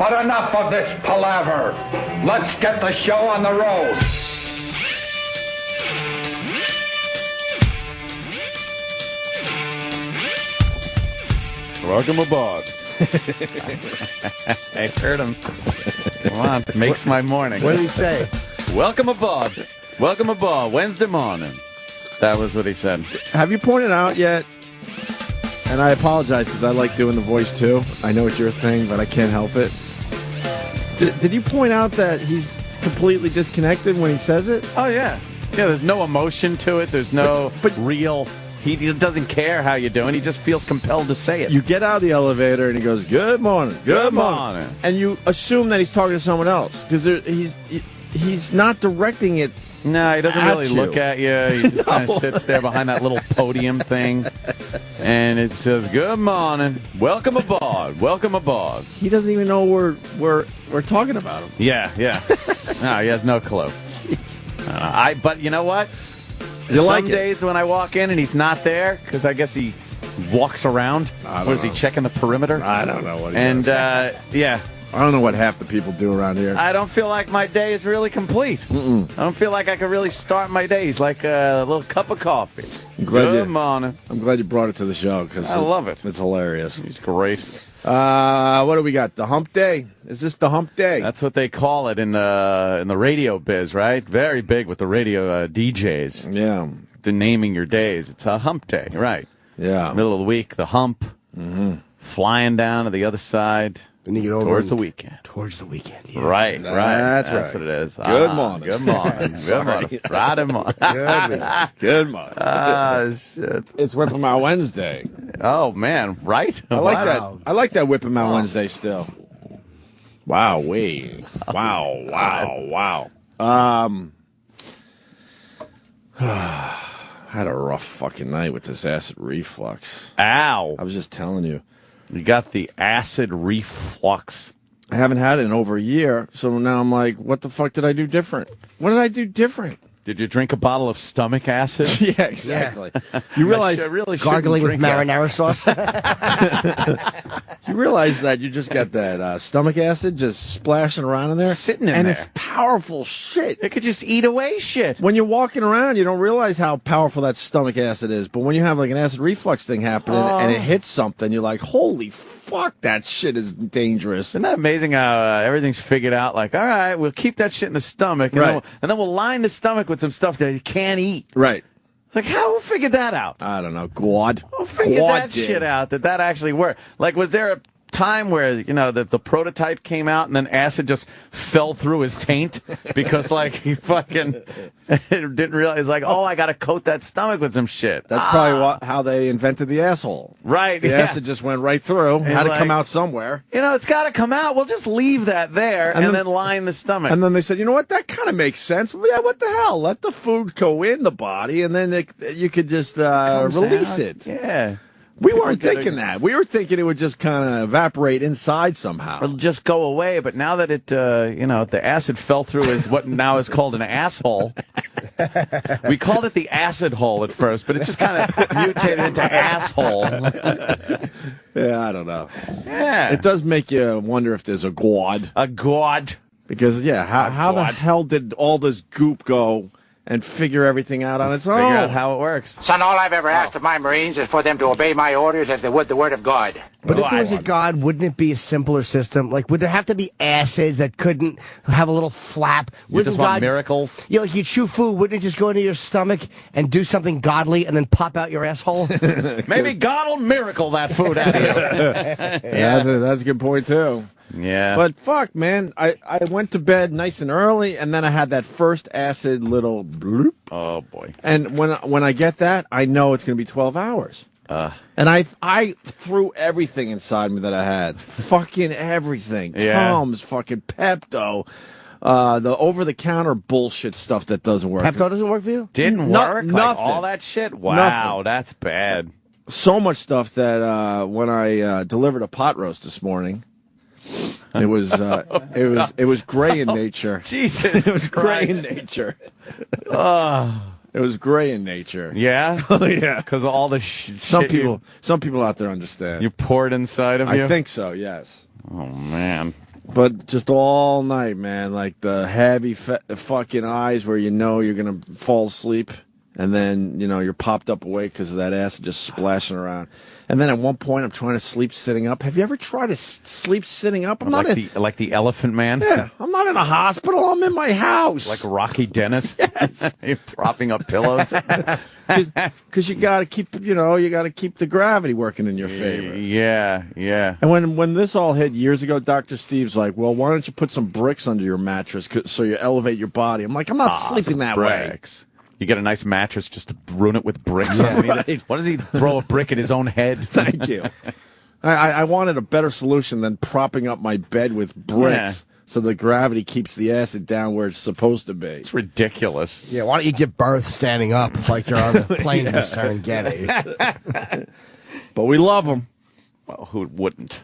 But enough of this palaver. Let's get the show on the road. Welcome aboard. I heard him. Come on, makes my morning. What did he say? Welcome aboard. Welcome aboard. Wednesday morning. That was what he said. Have you pointed out yet? And I apologize because I like doing the voice too. I know it's your thing, but I can't help it. Did you point out that he's completely disconnected when he says it? Oh, yeah. Yeah, there's no emotion to it. There's no real... He doesn't care how you're doing. He just feels compelled to say it. You get out of the elevator and he goes, "Good morning, good morning," and you assume that he's talking to someone else because he's not directing it. No, he doesn't really look at you. He just kind of sits there behind that little podium thing, and it says, "Good morning, welcome aboard, welcome aboard." He doesn't even know we're talking about him. Yeah. No, he has no clue. But you know what? Some days when I walk in and he's not there, because I guess he walks around. What is he, checking the perimeter? I don't know what he does. And, yeah. I don't know what half the people do around here. I don't feel like my day is really complete. I don't feel like I can really start my days like a little cup of coffee. Good morning. I'm glad you brought it to the show because I love it. It's hilarious. He's great. What do we got? The hump day? Is this the hump day? That's what they call it in the radio biz, right? Very big with the radio DJs. Yeah. To naming your days. It's a hump day, right? Yeah. Middle of the week, the hump. Flying down to the other side. Then you get over towards the weekend. Towards the weekend, yeah. Right. That's what it is. Good morning. Good morning. Good morning. Friday morning. Good morning. Ah, shit. It's Whip 'em Out Wednesday. Oh, man. Right? I like that. I like that Whip 'em Out Wednesday still. Wow. Wow. Had a rough fucking night with this acid reflux. Ow. I was just telling you. You got the acid reflux. I haven't had it in over a year, so now I'm like, what the fuck did I do different? What did I do different? Did you drink a bottle of stomach acid? Yeah, exactly. Yeah. You realize gargling with marinara sauce? You realize that you just got that stomach acid just splashing around in there? Sitting in and there. And it's powerful shit. It could just eat away shit. When you're walking around, you don't realize how powerful that stomach acid is. But when you have like an acid reflux thing happening and it hits something, you're like, holy fuck, that shit is dangerous. Isn't that amazing how everything's figured out? Like, all right, we'll keep that shit in the stomach, and, then we'll line the stomach with some stuff that you can't eat. Right. Like, who figured that out? I don't know. God. Who figured that shit out, that actually worked? Like, was there a time where, you know, the prototype came out and then acid just fell through his taint because, like, he fucking didn't realize, like, oh, I got to coat that stomach with some shit. That's probably how they invented the asshole. Right. The acid just went right through. Had to come out somewhere. You know, it's got to come out. We'll just leave that there and then line the stomach. And then they said, you know what? That kind of makes sense. Yeah, what the hell? Let the food go in the body and then you could just release it. Yeah. We weren't thinking that. We were thinking it would just kind of evaporate inside somehow. It'll just go away. But now that it, the acid fell through what now is called an asshole. We called it the acid hole at first, but it just kind of mutated into asshole. Yeah, I don't know. Yeah. It does make you wonder if there's a God. A God. Because, how the hell did all this goop go and figure everything out on its own? Figure out how it works. Son, all I've ever asked of my Marines is for them to obey my orders as they would the word of God. But if there was a God, wouldn't it be a simpler system? Like, would there have to be acids that couldn't have a little flap? You just want miracles? Yeah, like you chew food, wouldn't it just go into your stomach and do something godly and then pop out your asshole? Maybe God will miracle that food out of you. Yeah, that's a good point, too. Yeah. But fuck, man, I went to bed nice and early, and then I had that first acid little bloop. Oh, boy. And when I get that, I know it's going to be 12 hours. And I threw everything inside me that I had. Fucking everything. Yeah. Tums, fucking Pepto, the over-the-counter bullshit stuff that doesn't work. Pepto doesn't work for you? Didn't work? Nothing. Like all that shit? Wow, Nothing. That's bad. So much stuff that when I delivered a pot roast this morning, it was gray in nature. Jesus, it was gray in Christ. nature. It was gray in nature. Yeah? Oh yeah. Because of all the Some people out there understand. you poured inside of you? I think so. Yes. Oh man. But just all night, man, like the heavy fucking eyes where you know you're going to fall asleep. And then, you're popped up awake because of that acid just splashing around. And then at one point, I'm trying to sleep sitting up. Have you ever tried to sleep sitting up? I'm like the Elephant Man? Yeah, I'm not in a hospital. I'm in my house. Like Rocky Dennis? Yes. You're propping up pillows? Because you got to keep, the gravity working in your favor. Yeah. And when this all hit years ago, Dr. Steve's like, well, why don't you put some bricks under your mattress so you elevate your body? I'm like, I'm not sleeping that way. You get a nice mattress just to ruin it with bricks underneath it. Why does he throw a brick at his own head? Thank you. I wanted a better solution than propping up my bed with bricks so the gravity keeps the acid down where it's supposed to be. It's ridiculous. Yeah, why don't you give birth standing up like you're on the plains of Serengeti? But we love them. Well, who wouldn't?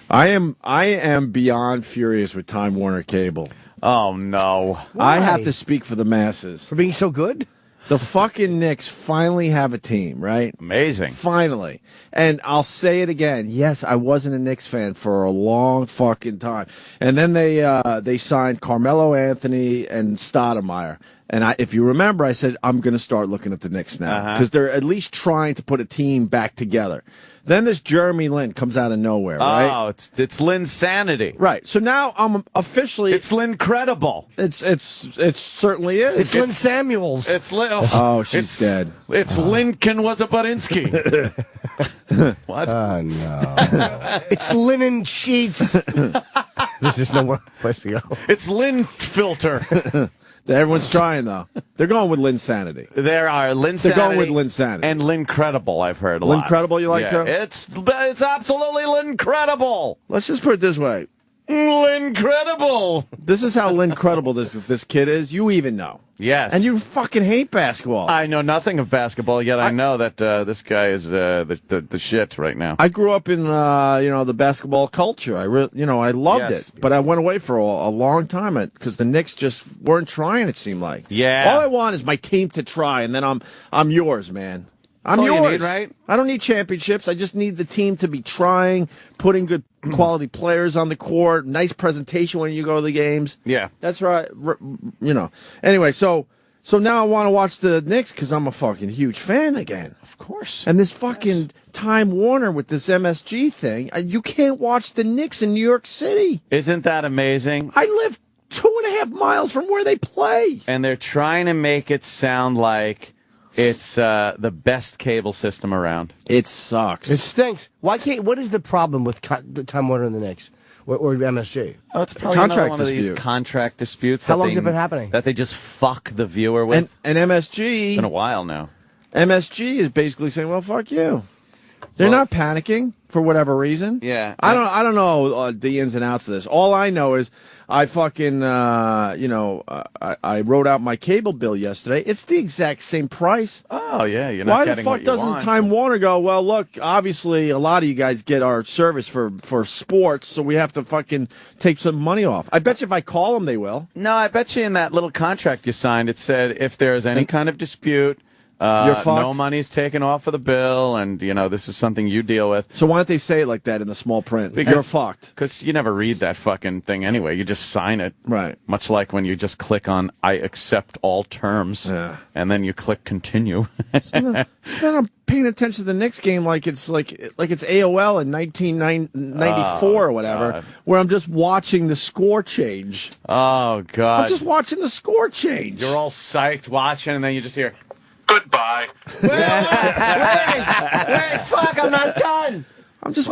I am beyond furious with Time Warner Cable. Oh, no. Why? I have to speak for the masses. For being so good? The fucking Knicks finally have a team, right? Amazing. Finally. And I'll say it again. Yes, I wasn't a Knicks fan for a long fucking time. And then they signed Carmelo Anthony and Stoudemire. And if you remember, I said, I'm going to start looking at the Knicks now. Because they're at least trying to put a team back together. Then this Jeremy Lin comes out of nowhere, right? Oh, it's Linsanity. Right. So now I'm officially... It's Lincredible. It certainly is. It's Lynn Samuels. It's Lin... Oh, she's dead. It's Lincoln was a Barinsky. What? Oh, no. It's linen sheets. There's just no more place to go. It's Lin Filter. Everyone's trying, though. They're going with Linsanity. There are Linsanity. They're going with Linsanity. And Lincredible, I've heard a lot. Lincredible you like, too? It's absolutely Lincredible. Let's just put it this way. Lincredible. This is how Lincredible this kid is. You even know. Yes. And you fucking hate basketball. I know nothing of basketball, yet I know that this guy is the shit right now. I grew up in the basketball culture. I loved it, but I went away for a long time because the Knicks just weren't trying. It seemed like all I want is my team to try, and then I'm yours, man. I'm yours. You need, right? I don't need championships. I just need the team to be trying, putting good quality players on the court, nice presentation when you go to the games. Yeah, that's right. Anyway, so now I want to watch the Knicks because I'm a fucking huge fan again. Of course. And this fucking Time Warner with this MSG thing, you can't watch the Knicks in New York City. Isn't that amazing? I live 2.5 miles from where they play. And they're trying to make it sound like it's the best cable system around. It sucks. It stinks. What is the problem with Time Warner and the Knicks or MSG? Oh, it's probably another one of these contract disputes. How long has it been happening? That they just fuck the viewer with. And MSG. It's been a while now. MSG is basically saying, "Well, fuck you." They're not panicking for whatever reason. Yeah, I don't know the ins and outs of this. All I know is I fucking I wrote out my cable bill yesterday. It's the exact same price. Oh yeah, you're not getting what you want. Why the fuck doesn't Time Warner go, well, look, obviously a lot of you guys get our service for sports, so we have to fucking take some money off. I bet you if I call them, they will. No, I bet you in that little contract you signed, it said if there's any kind of dispute, you're fucked. No money's taken off of the bill, and this is something you deal with. So why don't they say it like that in the small print? You're fucked. Because you never read that fucking thing anyway. You just sign it. Right. Much like when you just click on "I accept all terms," and then you click "Continue." so then I'm paying attention to the Knicks game like it's AOL in 1994 or whatever, God. where I'm just watching the score change. Oh God! I'm just watching the score change. You're all psyched watching, and then you just hear. Goodbye. Wait, fuck, I'm not done. I'm just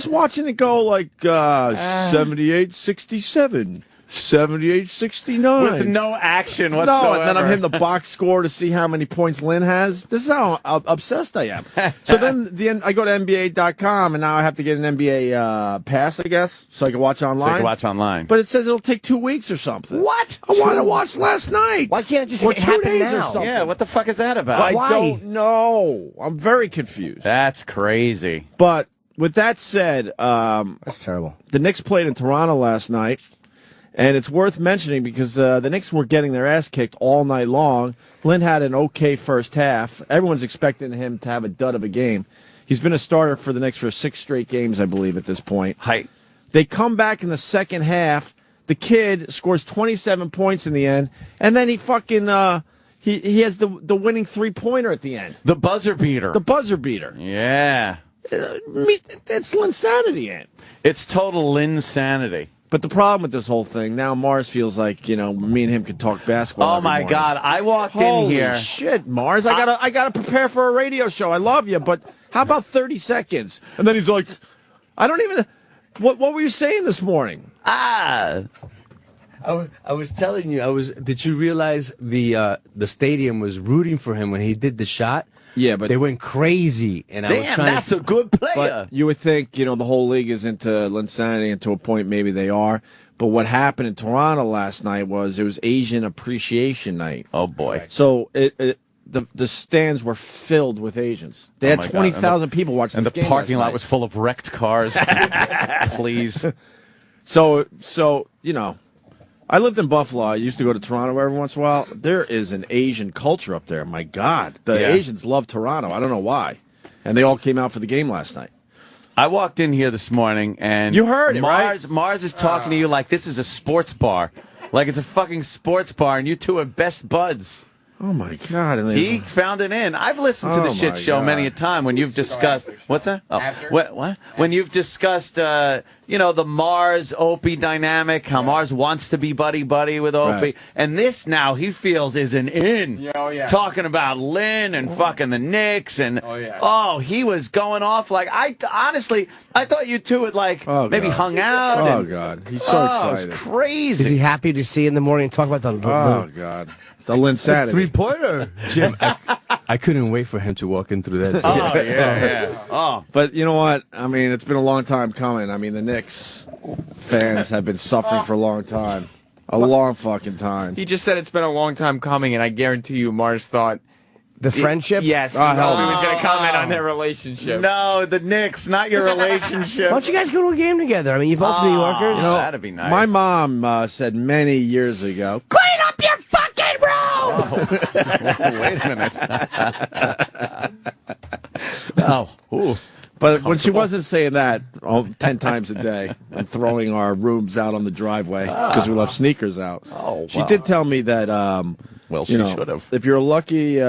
watching it go like 78-67, 78-69. With no action whatsoever. No, and then I'm hitting the box score to see how many points Lynn has. This is how obsessed I am. So then I go to NBA.com, and now I have to get an NBA pass, I guess, so I can watch online. So you can watch online. But it says it'll take 2 weeks or something. What? I wanted to watch last night. Why can't it just or happen 2 days now? or something? Yeah, what the fuck is that about? I Why? don't know. I'm very confused. That's crazy. But with that said, That's terrible. The Knicks played in Toronto last night. And it's worth mentioning because the Knicks were getting their ass kicked all night long. Lynn had an okay first half. Everyone's expecting him to have a dud of a game. He's been a starter for the Knicks for 6 straight games, I believe, at this point. Height. They come back in the second half. The kid scores 27 points in the end, and then he fucking he has the winning 3-pointer at the end. The buzzer beater. The buzzer beater. Yeah. It's Linsanity, Ant. It's total Linsanity. But the problem with this whole thing, now Mars feels like, me and him could talk basketball. Oh my God. I walked Holy in here. shit, Mars. I gotta prepare for a radio show. I love you, but how about 30 seconds? And then he's like, I don't even. What were you saying this morning? I was telling you. Did you realize the stadium was rooting for him when he did the shot? Yeah, but they went crazy, and I was Damn, trying that's a good player. But you would think, the whole league is into Linsanity, and to a point maybe they are. But what happened in Toronto last night was it was Asian Appreciation Night. Oh boy! So the stands were filled with Asians. They had 20,000 people watching this game. And the parking last lot night. was full of wrecked cars. Please. So I lived in Buffalo. I used to go to Toronto every once in a while. There is an Asian culture up there. My God. The Asians love Toronto. I don't know why. And they all came out for the game last night. I walked in here this morning, and you heard it, right? Mars is talking to you like this is a sports bar. Like it's a fucking sports bar, and you two are best buds. Oh, my God. And he found it in. I've listened to the shit show many a time when you've discussed... What's that? Oh, what? When you've discussed, the Mars Opie dynamic, how Mars wants to be buddy-buddy with Opie. Right. And this now, he feels, is an in. Talking about Lynn and fucking the Knicks. And, he was going off like... I thought you two had, maybe hung out. Oh, God. He's so excited. It's crazy. Is he happy to see you in the morning and talk about the God. The Linsanity. 3-pointer. Jim, I couldn't wait for him to walk in through that. Oh, yeah. Oh. But you know what? I mean, it's been a long time coming. I mean, the Knicks fans have been suffering for a long time. A long fucking time. He just said it's been a long time coming, and I guarantee you Mars thought... The friendship? Yes. He was going to comment on their relationship. No, the Knicks, not your relationship. Why don't you guys go to a game together? I mean, you're both New Yorkers. That'd be nice. My mom said many years ago, clean up your fucking room! Wait a minute. Ooh. But when she wasn't saying that 10 times a day and throwing our rooms out on the driveway because we left sneakers out, she did tell me that, she should have. If you're lucky,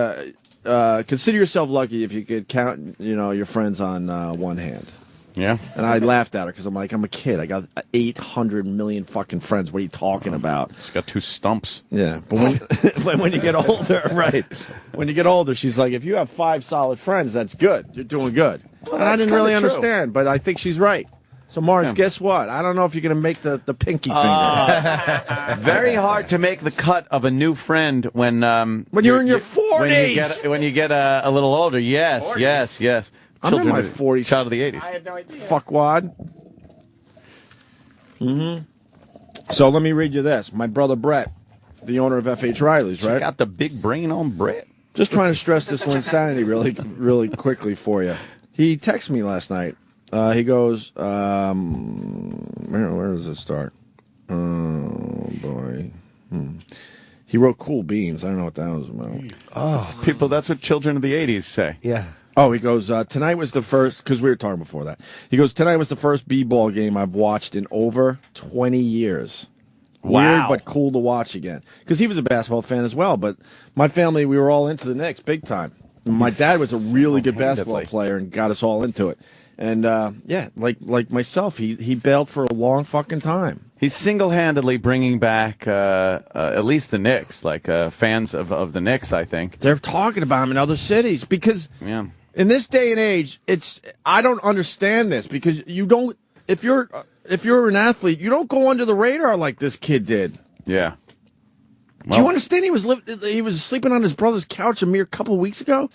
consider yourself lucky if you could count, your friends on one hand. Yeah. And I laughed at her because I'm like, I'm a kid. I got 800 million fucking friends. What are you talking about? It's got 2 stumps. Yeah. But when you get older, right. When you get older, she's like, if you have 5 solid friends, that's good. You're doing good. Well, and I didn't really true. understand, but I think she's right. So, Mars, guess what? I don't know if you're going to make the pinky finger. Very hard to make the cut of a new friend when you're in your 40s. When you get a little older. Yes, 40s. yes. I'm in my 40s. Child of the 80s. I had no idea. Fuckwad. So let me read you this. My brother Brett, the owner of F.H. Riley's, right? Got the big brain on Brett. Just trying to stress this Linsanity really quickly for you. He texted me last night. He goes, where does it start? Oh, boy. He wrote Cool Beans. I don't know what that was about. That's what children of the 80s say. Yeah. Oh, he goes, tonight was the first, because we were talking before that. He goes, tonight was the first B-ball game I've watched in over 20 years. Wow. Weird, but cool to watch again. Because he was a basketball fan as well, but my family, we were all into the Knicks big time. My dad was a really good basketball player and got us all into it. And, like myself, he bailed for a long fucking time. He's single-handedly bringing back at least the Knicks, fans of the Knicks, I think. They're talking about him in other cities because in this day and age, I don't understand this because you don't if you're an athlete, you don't go under the radar like this kid did. Yeah. Do you understand he was sleeping on his brother's couch a mere couple weeks ago?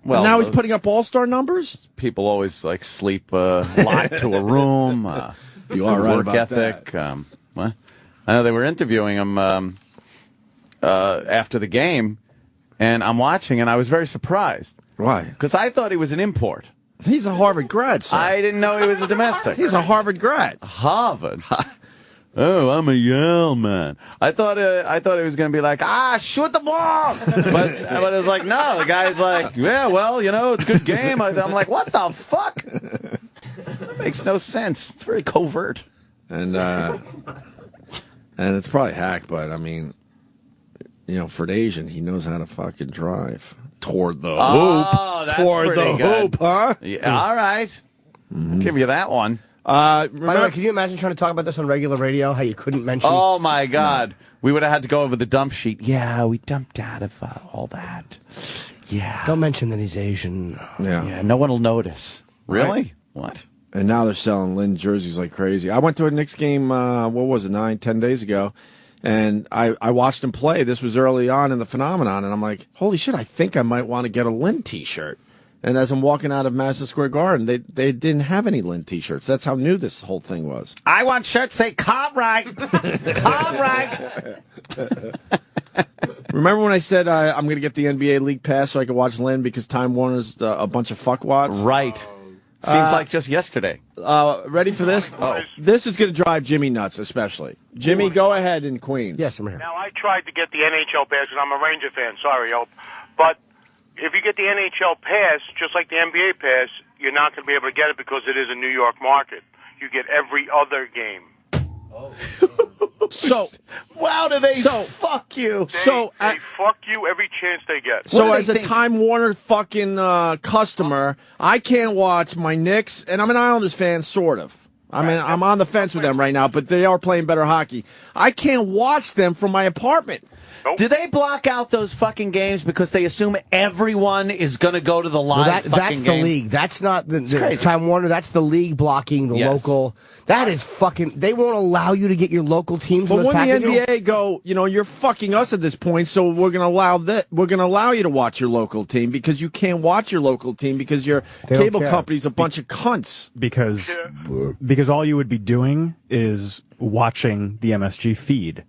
Well, and now he's putting up all-star numbers? People always sleep locked to a room. You are right work about ethic. that. I know they were interviewing him after the game, and I'm watching, and I was very surprised. Why? Because I thought he was an import. He's a Harvard grad, sir. I didn't know he was a domestic. He's a Harvard grad. Harvard? Oh, I'm a Yale man. I thought it was going to be like, shoot the ball. but it was like, no, the guy's like, yeah, well, it's a good game. I'm like, what the fuck? That makes no sense. It's very covert. and it's probably hacked. But I mean, for an Asian, he knows how to fucking drive toward the hoop. That's toward the good. hoop, huh? Yeah, all right. Give you that one. By the way, can you imagine trying to talk about this on regular radio? How you couldn't mention? Oh my God, we would have had to go over the dump sheet. Yeah, we dumped out of all that. Yeah. Don't mention that he's Asian. Yeah, no one will notice. Really? Right. What? And now they're selling Lynn jerseys like crazy. I went to a Knicks game, 10 days ago, and I watched him play. This was early on in the phenomenon, and I'm like, holy shit, I think I might want to get a Lynn t-shirt. And as I'm walking out of Madison Square Garden, they didn't have any Lynn t-shirts. That's how new this whole thing was. I want shirts say Cartwright. Cartwright. Remember when I said I'm going to get the NBA League Pass so I could watch Lynn because Time Warner's a bunch of fuckwads? Right. Seems like just yesterday. Ready for this? Oh. This is going to drive Jimmy nuts, especially. Jimmy, go ahead in Queens. Yes, I'm here. Now, I tried to get the NHL pass because I'm a Ranger fan. Sorry, Ope. But if you get the NHL pass, just like the NBA pass, you're not going to be able to get it because it is a New York market. You get every other game. So, wow, do they fuck you? They fuck you every chance they get. So as a Time Warner fucking customer, I can't watch my Knicks, and I'm an Islanders fan, sort of. I mean, I'm on the fence with them right now, but they are playing better hockey. I can't watch them from my apartment. Nope. Do they block out those fucking games because they assume everyone is going to go to the live That's game? the league. That's not the Time Warner. That's the league blocking the local. That is fucking. They won't allow you to get your local teams. But in those when packages? the NBA go, you're fucking us at this point, so we're going to allow that. We're going to allow you to watch your local team because you can't watch your local team because your cable company's a bunch of cunts. Because all you would be doing is watching the MSG feed.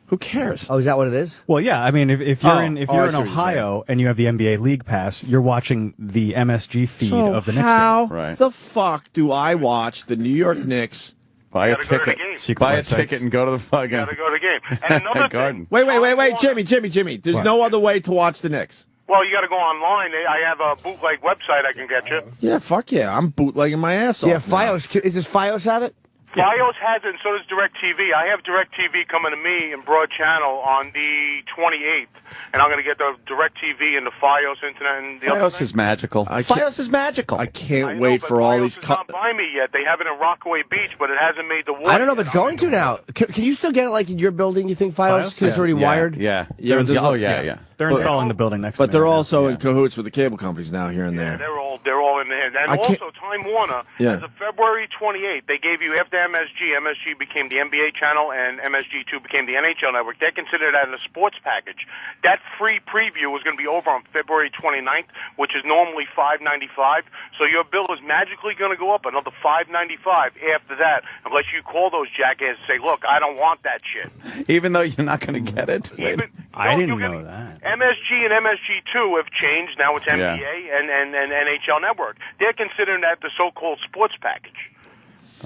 Who cares? Oh, is that what it is? Well, yeah. I mean, if you're in I see what you're Ohio and you have the NBA League Pass, you're watching the MSG feed So of the Knicks how game. Right. the fuck do I watch the New York Knicks? Buy a Gotta go to the ticket. game. Secret Buy a websites. ticket and go to the fucking You got to go to the game. And another garden. thing. Wait, Jimmy. There's no other way to watch the Knicks. Well, you got to go online. I have a bootleg website I can get you. Yeah, fuck yeah. I'm bootlegging my ass off. Yeah, now. Fios. Does Fios have it? Fios has it, and so does DirecTV. I have DirecTV coming to me in broad channel on the 28th, and I'm going to get the DirecTV and the Fios internet. And the Fios is magical. Fios is magical. I can't I know, wait but for all Fios these. is not by me yet. They have it in Rockaway Beach, but it hasn't made the water. I don't know if it's yet. going to now. Can you still get it like in your building? You think Fios? Because it's already wired. Yeah. Yeah, They're there's yeah. They're installing the building next to But me they're right now. also in cahoots with the cable companies now, here and Yeah, there. they're all in the hand. And I can't- also, Time Warner, Yeah. as of February 28th, they gave you, after MSG became the NBA channel and MSG2 became the NHL network, they considered that in the sports package. That free preview was going to be over on February 29th, which is normally $5.95. So your bill is magically going to go up another $5.95 after that, unless you call those jackasses and say, look, I don't want that shit. Even though you're not going to get it. I didn't know that. MSG and MSG2 have changed. Now it's NBA and NHL Network. They're considering that the so-called sports package.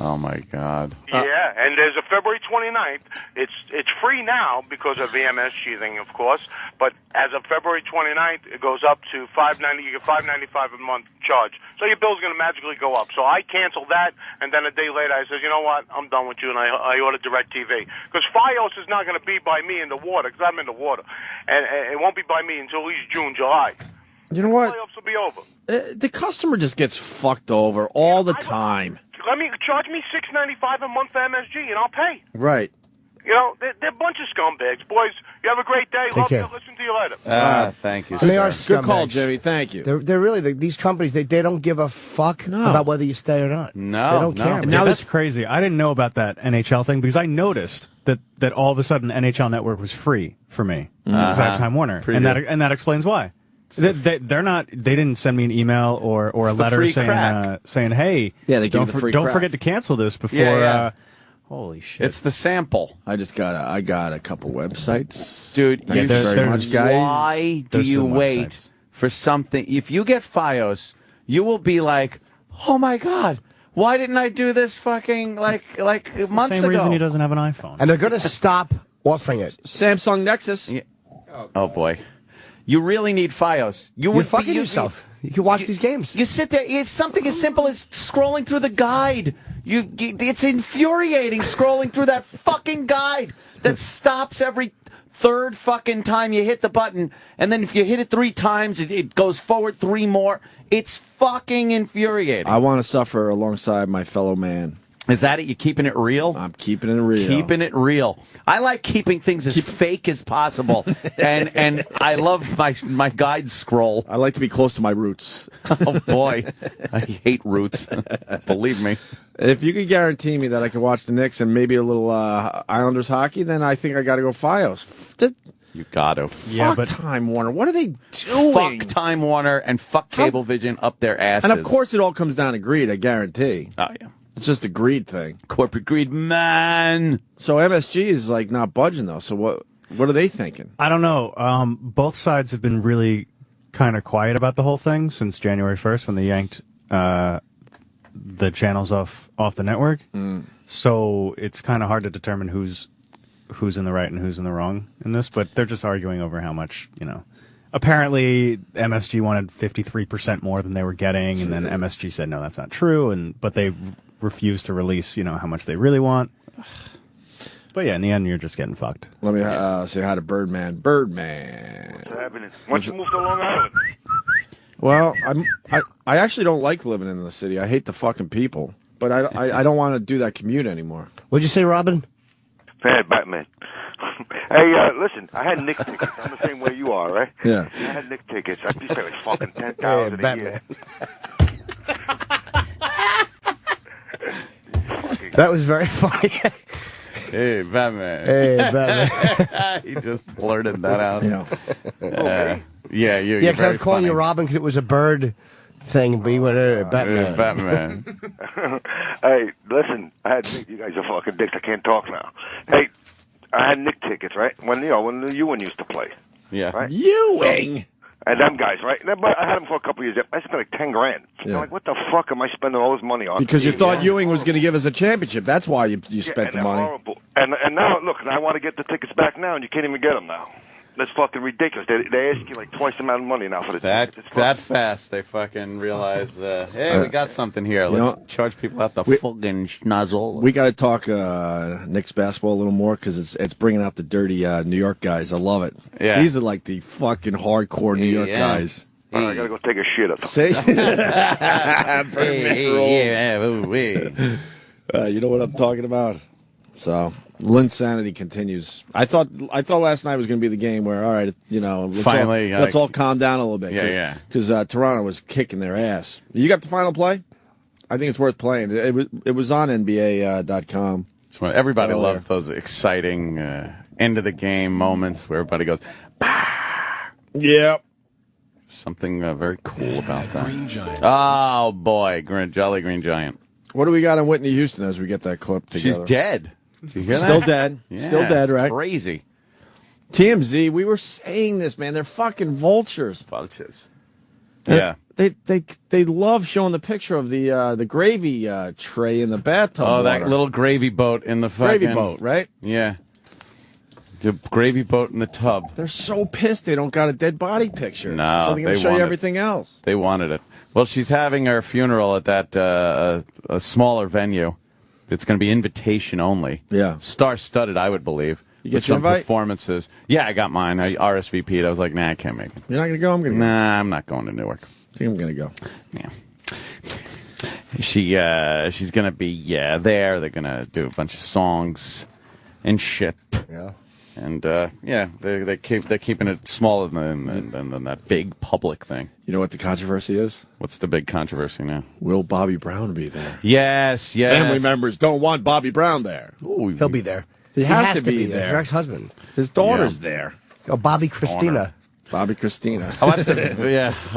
Oh my God. Yeah, and there's a February 29th. It's free now because of the MSG thing, of course. But as of February 29th, it goes up to $5.90. You get $5.95 a month charge. So your bill's going to magically go up. So I canceled that, and then a day later I said, you know what? I'm done with you, and I ordered DirecTV because Fios is not going to be by me in the water because I'm in the water, and it won't be by me until at least June, July. You know what? Playoffs will be over. The customer just gets fucked over all the time. Let me charge me $6.95 a month for MSG, and I'll pay. Right. You know, they're a bunch of scumbags. Boys, you have a great day. Love care. you. Listen to you later. Thank you, And they sir. are Good call, scumbags. Jimmy. Thank you. They're really these companies. They don't give a fuck about whether you stay or not. No, they don't no. care. And man. Now that's crazy. I didn't know about that NHL thing because I noticed that all of a sudden NHL Network was free for me because I have Time Warner, Preview. and that explains why. They're not. They didn't send me an email or a It's the letter free saying crack. hey, Yeah, they give you the free don't crack. forget to cancel this before. Yeah. Holy shit! It's the sample. I got a couple websites. Dude, Thank you very much, guys. Why do There's you some wait websites. for something? If you get Fios, you will be like, oh my God, why didn't I do this fucking like months Same ago? reason he doesn't have an iPhone. And they're going to stop offering it. Samsung Nexus. Yeah. Oh boy, you really need Fios. You're fucking yourself. You can watch these games. You sit there. It's something as simple as scrolling through the guide. It's infuriating scrolling through that fucking guide that stops every third fucking time you hit the button, and then if you hit it 3 times, it goes forward 3 more. It's fucking infuriating. I want to suffer alongside my fellow man. Is that it? You keeping it real? I'm keeping it real. Keeping it real. I like keeping things as fake as possible, and I love my guide scroll. I like to be close to my roots. Oh boy, I hate roots. Believe me. If you could guarantee me that I could watch the Knicks and maybe a little Islanders hockey, then I think I got to go Fios. You got to. Fuck Time Warner. What are they doing? Fuck Time Warner and fuck Cablevision up their asses. And of course, it all comes down to greed. I guarantee. Oh yeah. It's just a greed thing. Corporate greed, man. So MSG is like not budging though. So what are they thinking? I don't know. Both sides have been really kind of quiet about the whole thing since January 1st when they yanked the channels off the network. So it's kind of hard to determine who's in the right and who's in the wrong in this. But they're just arguing over how much, Apparently, MSG wanted 53% more than they were getting, and then MSG said no, that's not true. But they refused to release, how much they really want. But yeah, in the end, you're just getting fucked. Let me say hi to Birdman. Birdman. What's happening? Why don't you move to Long Island? Well, I actually don't like living in the city. I hate the fucking people, but I don't want to do that commute anymore. What'd you say, Robin? Hey, Batman. Hey, listen, I had Knicks tickets. I'm the same way you are, right? Yeah. I had Knicks tickets. I used to pay like fucking $10,000 a year. That was very funny. Hey, Batman. Hey, Batman. He just blurted that out. Okay. Yeah, you. Yeah, because I was calling you Robin because it was a bird thing, but you went, Batman. Batman. Hey, listen, you guys are fucking dicks. I can't talk now. Hey, I had Knicks tickets, right? When Ewing used to play. Yeah. Right? Ewing. And them guys, right? But I had them for a couple of years. I spent like $10,000. Yeah. I'm like, what the fuck am I spending all this money on? Because you thought Ewing was going to give us a championship. That's why you Yeah, spent and the they're money. horrible. And now, look, I want to get the tickets back now, and you can't even get them now. That's fucking ridiculous. They ask you like twice the amount of money now for the tickets. It's That fast, they fucking realize, hey, we got something here. Let's charge people out the fucking schnozzle. We got to talk Knicks basketball a little more because it's bringing out the dirty New York guys. I love it. Yeah. These are like the fucking hardcore New York guys. All right, I gotta go take a shit. Say, you know what I'm talking about. So Linsanity continues. I thought last night was going to be the game where, all right, Finally, let's all calm down a little bit. Because Toronto was kicking their ass. You got the final play? I think it's worth playing. It was on NBA.com. Everybody loves those exciting end of the game moments where everybody goes, bah! Yeah. Something very cool about that. Green Giant. Oh boy, Jolly Green Giant. What do we got on Whitney Houston as we get that clip together? She's dead. You hear Still that? dead. Yeah, Still dead, right? Crazy. TMZ, we were saying this, man. They're fucking vultures. Vultures. Yeah. They love showing the picture of the gravy tray in the bathtub. Oh, water. that little gravy boat in the fucking... Gravy boat, right? Yeah. The gravy boat in the tub. They're so pissed they don't got a dead body picture. No, so they're going to show you everything else. They wanted it. Well, she's having her funeral at that a smaller venue. It's going to be invitation only. Yeah. Star-studded, I would believe. You get with your some invite? Performances. Yeah, I got mine. I RSVP'd. I was like, nah, I can't make it. You're not going to go? I'm going to go. Nah, I'm not going to Newark. I think I'm going to go. Yeah. She's going to be there. They're going to do a bunch of songs and shit. Yeah. And they're keeping it smaller than that big public thing. You know what the controversy is? What's the big controversy now? Will Bobby Brown be there? Yes. Family members don't want Bobby Brown there. Ooh, He'll be there. He has to be His there. ex-husband. His daughter's there. Oh, Bobby Christina. Bobby Christina. I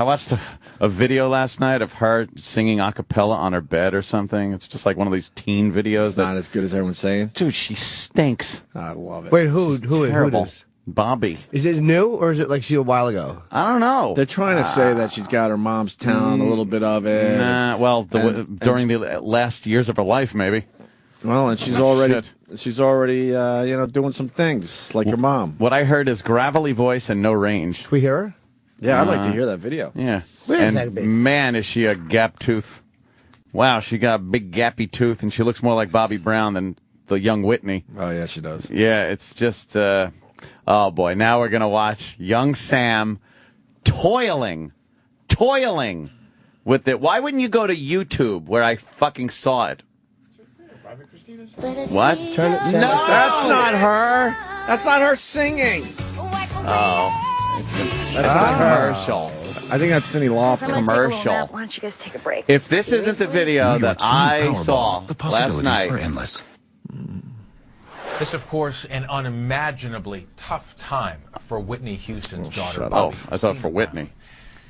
watched a video last night of her singing a cappella on her bed or something. It's just like one of these teen videos. It's not as good as everyone's saying. Dude, she stinks. I love it. Wait, who Terrible. is? Bobby. Is it new or is it like she a while ago? I don't know. They're trying to say that she's got her mom's talent, a little bit of it. Nah, well, during the last years of her life, maybe. Well, and she's already doing some things like her mom. What I heard is gravelly voice and no range. Can we hear her? Yeah, I'd like to hear that video. Yeah. Where is and that big? man, is she a gap tooth Wow, she got a big gappy tooth, and she looks more like Bobby Brown than the young Whitney. Oh, yeah, she does. Yeah, it's just, oh boy, now we're going to watch young Sam toiling with it. Why wouldn't you go to YouTube where I fucking saw it? What? Turn it. No! That's not her. That's not her singing. Oh, that's not a commercial. I think that's Cyndi Lauper. Commercial. Why don't you guys take a break? If this isn't the video that I saw the last possibilities night, are endless. This, of course, an unimaginably tough time for Whitney Houston's daughter, oh, Bobby. I thought for Whitney.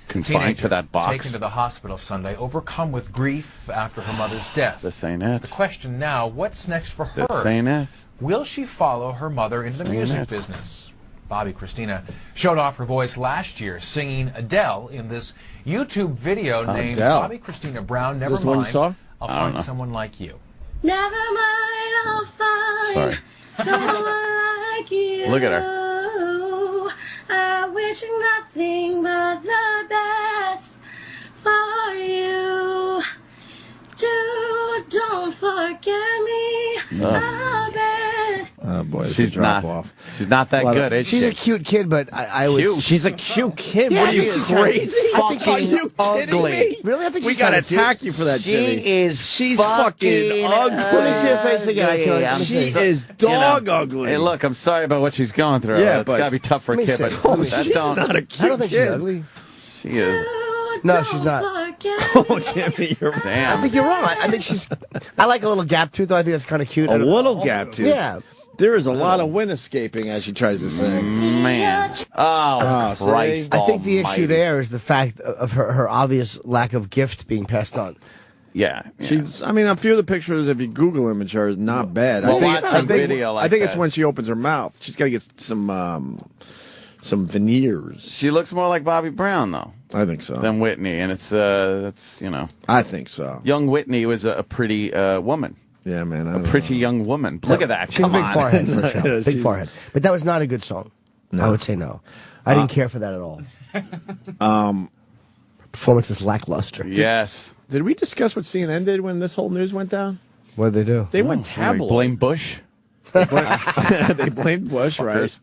Confined Teenager to that box. taken to the hospital Sunday, overcome with grief after her mother's death. This ain't it. The question now, what's next for her? This ain't it. Will she follow her mother into the music business? Bobby Christina showed off her voice last year singing Adele in this YouTube video named Adele. Bobby Christina Brown, Never Is this the one you Mind, saw? I'll I don't Find know. Someone Like You. Never mind, I'll find someone like you. Look at her. I wish nothing but the best for you. Don't forget me. I bet. Oh, boy, this is She's a drop not. off. She's not that good, is She's she? a cute kid, but I would. Cute. She's a cute kid. Yeah, what I are you, think she's crazy? I think Are she's you kidding ugly. me? Really? I think We she's got to kinda cute. attack you for that, Jimmy. She's fucking ugly. Let me see her face again. I can't. Let me She see. is dog ugly. Hey, look, I'm sorry about what she's going through. Yeah, It's but- got to be tough for a Let me kid, see. but Let me that see. don't. not a cute I don't think she's kid. ugly. She is. No, she's not. Oh, Jimmy, you're Damn. I think you're wrong. I think she's. I like a little gap tooth, though. I think that's kind of cute. a little gap tooth. Yeah. There is a lot of wind escaping as she tries to sing. Man. Oh, see? Christ. I think the issue almighty. there is the fact of her obvious lack of gift being passed on. Yeah. She's. I mean, a few of the pictures, if you Google image her, is not bad. Well, I think, watch I some think, video like I think it's that. when she opens her mouth. She's got to get some veneers. She looks more like Bobby Brown, though, I think so. than Whitney. And it's you know. I think so. Young Whitney was a pretty woman. Yeah, man. A pretty young woman. Look at that. She's Come a big on. forehead for a child. Big She's- forehead. But that was not a good song. I would say no. I didn't care for that at all. Performance was lackluster. Yes. Did we discuss what CNN did when this whole news went down? What did they do? They went Wait, tabloid. blame Bush? They blamed Bush, right?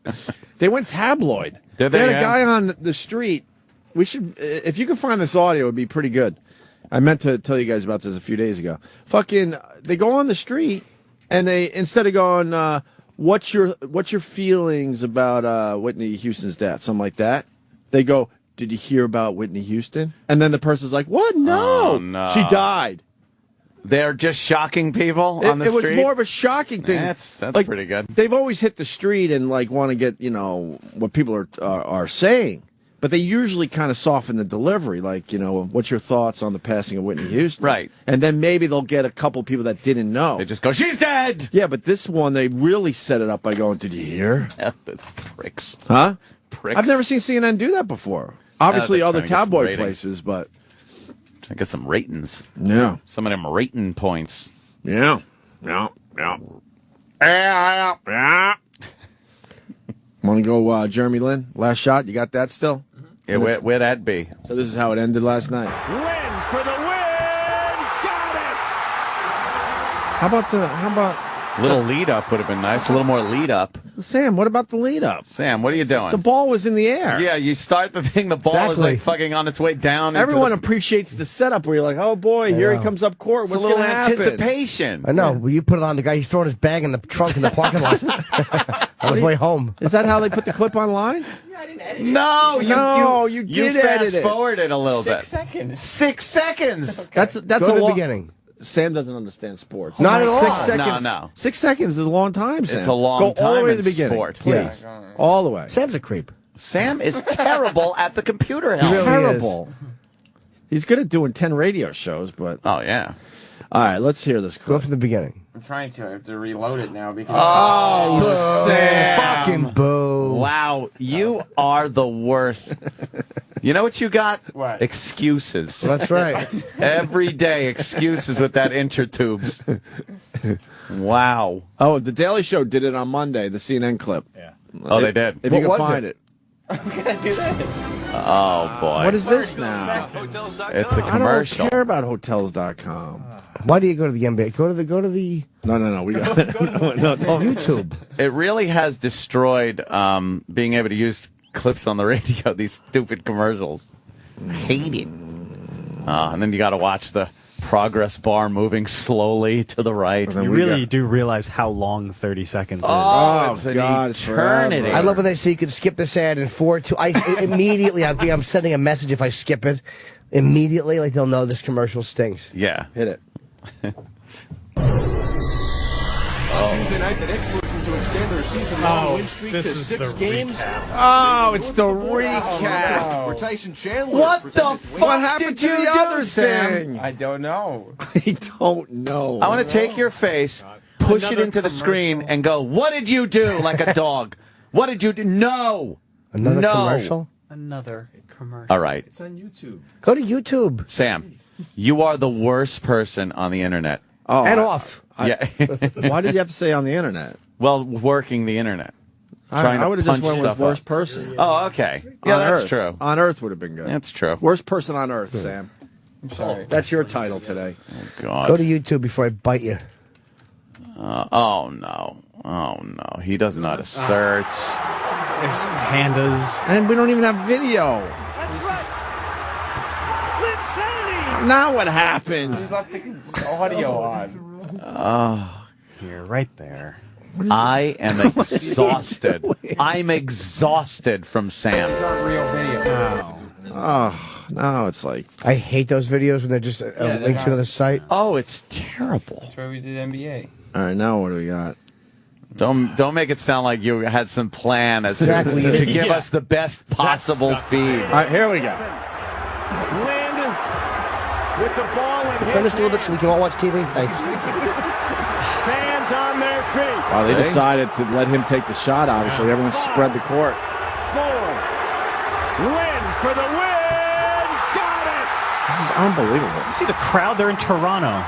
They went tabloid. Did They they? had a Yeah. guy on the street. We should, if you could find this audio, it'd be pretty good. I meant to tell you guys about this a few days ago. Fucking, they go on the street and they, instead of going, what's your feelings about Whitney Houston's death, something like that, they go, did you hear about Whitney Houston? And then the person's like, what? No, Oh, no. she died. They're just shocking people on the It street? was more of a shocking thing. That's Like, pretty good. They've always hit the street and like want to get what people are saying, but they usually kind of soften the delivery. Like what's your thoughts on the passing of Whitney Houston? Right. And then maybe they'll get a couple people that didn't know. They just go, she's dead! Yeah, but this one they really set it up by going, "Did you hear?" Those pricks. Huh? Pricks. I've never seen CNN do that before. Obviously, they're other trying to get some tabloid ratings. places, but I get some ratings. yeah, Some of them rating points. yeah. Want to go, Jeremy Lin? Last shot. You got that still? Yeah, where'd that be? So this is how it ended last night. Win for the win! Got it! How about Little lead up would have been nice. A little more lead up. Sam? What about the lead up? Sam, what are you doing? The ball was in the air. Yeah, you start the thing, the ball is Exactly. like fucking on its way down. Everyone into apprecites the setup where you're like, oh boy, here he know. comes up court. the, What's a little going to happen? anticipation. I know. Well, you put it on the guy. He's throwing his bag in the trunk in the parking lot on his way home. Is that how they put the clip online? No, you did fast edit it. forward it a little bit. 6 seconds. 6 seconds. That's Go a to the long. beginning. Sam doesn't understand sports. Not at all. 6 seconds. No. 6 seconds is a long time, Sam. It's a long Go all time the way in to the beginning, sport. please. Yeah. All the way. Sam's a creep. Sam is terrible at the computer. He really Terrible. He's good at doing 10 radio shows, but Oh yeah. all right, let's hear this Go clip. from the beginning. I'm trying to. I have to reload it now because. Oh, Sam. Fucking boo. Wow, you are the worst. You know what you got? What? Excuses. That's right. Every day, excuses with that intertubes. Wow. Oh, the Daily Show did it on Monday, the CNN clip. Oh, they did. If you What can was find it? it. I'm gonna do this. Oh boy. What is this now? It's a commercial. I don't care about Hotels.com. Why do you go to the NBA? Go to the. No. We got no, YouTube. It really has destroyed being able to use clips on the radio. These stupid commercials. I hate it. And then you got to watch the progress bar moving slowly to the right. You really do realize how long 30 seconds is. It's an eternity. I love when they say you can skip this ad in 4-2. Immediately, I'm sending a message if I skip it. Immediately, like they'll know this commercial stinks. Yeah. Hit it. Tuesday night, the Knicks looking to extend their season-long win streak to 6 games. Oh, it's the recap. Where Tyson Chandler. What the fuck did you do, other Sam? I don't know. I don't know. I want to take your face, push it into the screen, and go, what did you do, like a dog? What did you do? No. Another no. commercial? Another commercial. All right. It's on YouTube. Go to YouTube. Sam, you are the worst person on the internet. Oh, And off. Yeah. Why did you have to say on the internet? Well, working the internet. I would have just went with stuff worst up. person. Oh, okay. Yeah, On that's Earth. true. On Earth would have been good. That's true. Worst person on Earth, Sam. I'm sorry. That's your title today. Oh, God. Go to YouTube before I bite you. Oh, no. Oh, no. He doesn't know how to search. There's pandas. And we don't even have video. That's right. Linsanity. Now what happened? You left the audio on. Oh. Here, right there. I am exhausted. I'm exhausted from Sam. These aren't real videos. Oh, no, it's like... I hate those videos when they're just a link to another site. Oh, it's terrible. That's why we did NBA. All right, now what do we got? Don't make it sound like you had some plan as Exactly. to give us the best possible feed. All right, here we go. Lind with the ball in Turn this his a little bit so we can all watch TV. Thanks. Fans on their feet. Wow, they decided to let him take the shot, obviously. Everyone spread the court. 4. Lind for the win. Got it. This is unbelievable. You see the crowd? They're in Toronto.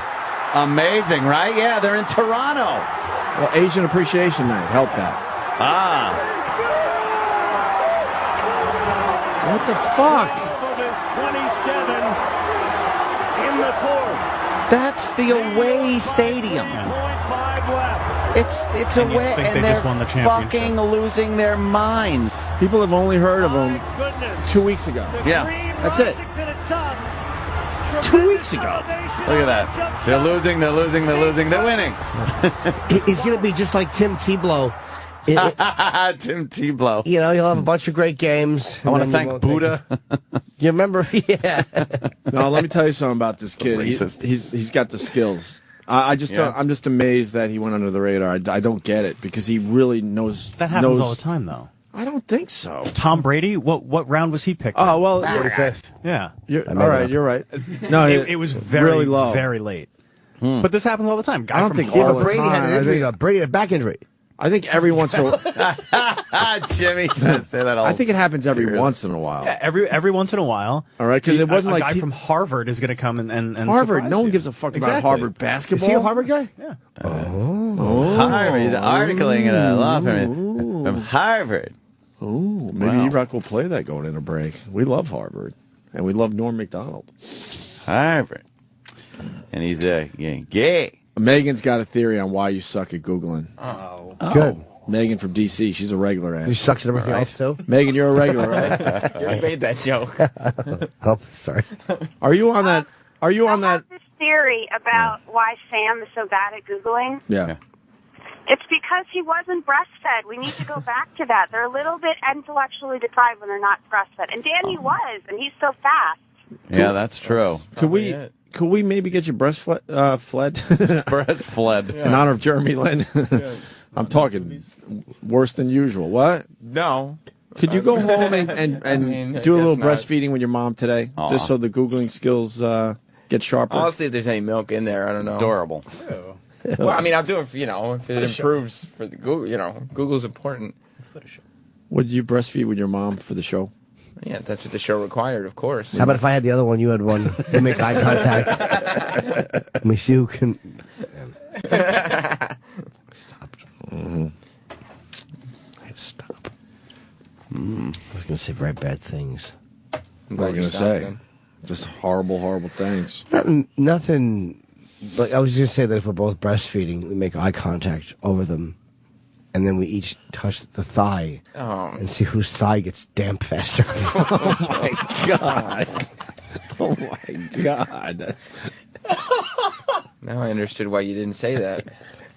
Amazing, right? Yeah, they're in Toronto. Well, Asian Appreciation Night helped that. Ah. What the fuck? Is 27 in the 4th. That's the away stadium. 3.5 left. It's And you away, think and they they're just won the championship. fucking losing their minds. People have only heard of him Goodness. 2 weeks ago. Yeah, that's it. 2 weeks ago. Look at that. They're losing, they're winning. He's going to be just like Tim Tebow. Tim Tebow. You know, he'll have a bunch of great games. I want to thank Buddha. You remember? Yeah. No, let me tell you something about this kid. Racist. He's got the skills. I just don't, I'm just amazed that he went under the radar. I don't get it because he really knows. That happens knows, all the time, though. I don't think so. Tom Brady, what round was he picked? Oh well, 45th. Yeah. All right, you're right. No, It was very, really low. very late. But this happens all the time. Guy I don't from think Yeah, all but the Brady had time. an injury. Brady had a back injury. I think every once in a while. Jimmy trying to say that all I think it happens every serious. once in a while. Yeah, every once in a while. All right, because it wasn't a like guy from Harvard is going to come and Harvard. surprise No one you. gives a fuck about Exactly. Harvard basketball. Is he a Harvard guy? Yeah. Harvard. He's articling in a law firm from Harvard. Ooh, maybe E-Rock will play that going into break. We love Harvard, and we love Norm Macdonald. Harvard. And he's gay. Megan's got a theory on why you suck at Googling. Oh. Good. Megan from D.C., she's a regular. He sucks at everything else, too? Megan, you're a regular, right? You already made that joke. Oh, sorry. Are you on that? Are you on that? This theory about why Sam is so bad at Googling. Yeah. It's because he wasn't breastfed. We need to go back to that. They're a little bit intellectually deprived when they're not breastfed. And Danny was, and he's so fast. Yeah, that's true. Could we maybe get your breast fled? Breast fled. In honor of Jeremy Lin. I'm talking worse than usual. What? No. Could you go home and I mean, do a I little guess not. breastfeeding with your mom today, Aw. just so the Googling skills get sharper? I'll see if there's any milk in there. I don't know. Adorable. Well, I mean, I'll do it, if it improves for the Google, Google's important. Would you breastfeed with your mom for the show? Yeah, that's what the show required, of course. How about if I had the other one, you had one? You make eye contact. Let me see who can. Stop. Mm-hmm. I had to stop. I was going to say very bad things. I'm not going to say. Just horrible, horrible things. Nothing. Like I was just going to say that if we're both breastfeeding, we make eye contact over them, and then we each touch the thigh and see whose thigh gets damp faster. Oh my God! Oh my God! Now I understood why you didn't say that.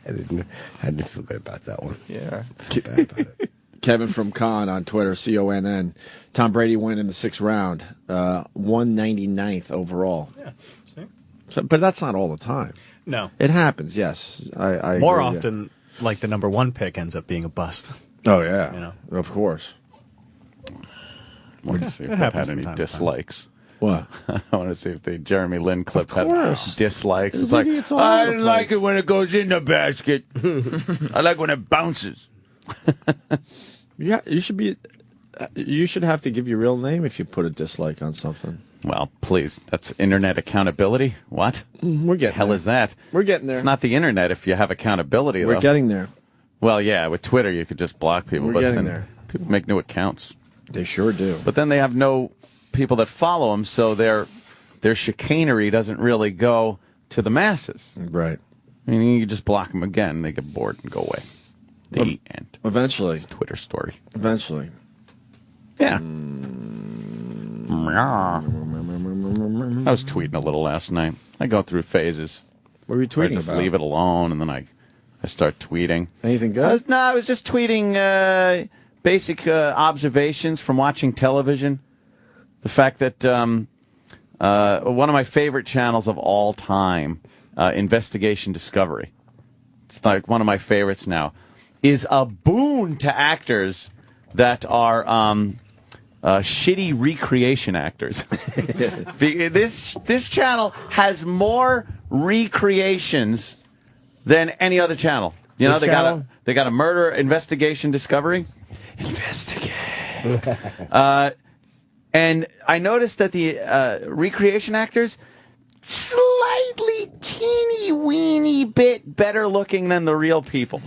I didn't feel good about that one. Yeah. Bad about it. Kevin from Con on Twitter, CONN. Tom Brady went in the 6th round, 199th overall. Yeah, see? So, but that's not all the time. No. It happens, yes. I More agree, often, like the number 1 pick ends up being a bust. Oh, yeah. You know? Of course. I want to see if it they've happens had any from time to time. Dislikes. What? I want to see if the Jeremy Lin clip had course. dislikes. There's It's like, idiots all I over the didn't like place." it when it goes in the basket. I like when it bounces. Yeah, you should be. You should have to give your real name if you put a dislike on something. Well, please, that's internet accountability. What? We're getting hell there. is that? We're getting there. It's not the internet if you have accountability, We're though. getting there. Well, yeah, with Twitter you could just block people. We're but getting then there. People make new accounts. They sure do. But then they have no people that follow them, so their chicanery doesn't really go to the masses. Right. I mean, you just block them again, they get bored and go away. The end. Eventually. Twitter story. Eventually. Yeah. I was tweeting a little last night. I go through phases. What were you where I tweeting just about? leave it alone, and then I start tweeting. Anything good? I was just tweeting basic observations from watching television. The fact that one of my favorite channels of all time, Investigation Discovery, it's like one of my favorites now, is a boon to actors that are shitty recreation actors. This channel has more recreations than any other channel. You know, This they got a murder investigation discovery. Investigate. And I noticed that the recreation actors slightly teeny weeny bit better looking than the real people.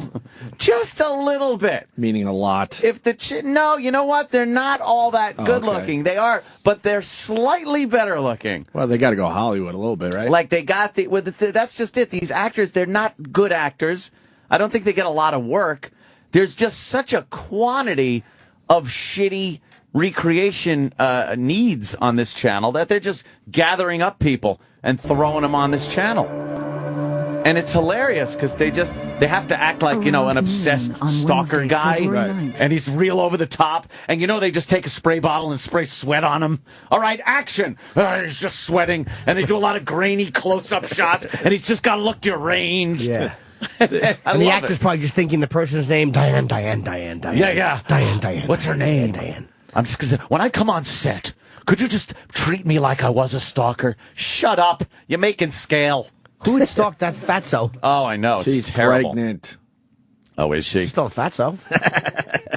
Just a little bit. Meaning a lot. If no, you know what? They're not all that good looking. They are, but they're slightly better looking. Well, they got to go Hollywood a little bit, right? Like they got that's just it. These actors, they're not good actors. I don't think they get a lot of work. There's just such a quantity of shitty recreation needs on this channel that they're just gathering up people and throwing them on this channel. And it's hilarious because they have to act like, an obsessed stalker Wednesday, guy. February 9th. And he's real over the top. And they just take a spray bottle and spray sweat on him. All right, action. He's just sweating. And they do a lot of grainy close-up shots. And he's just got to look deranged. Yeah. I And the love actor's it. probably just thinking the person's name, Diane. Yeah. Diane. What's her name? Diane. I'm just going to say, when I come on set, could you just treat me like I was a stalker? Shut up. You're making scale. Who would stalk that fatso? Oh, I know. It's She's terrible. pregnant. Oh, is she? She's still a fatso.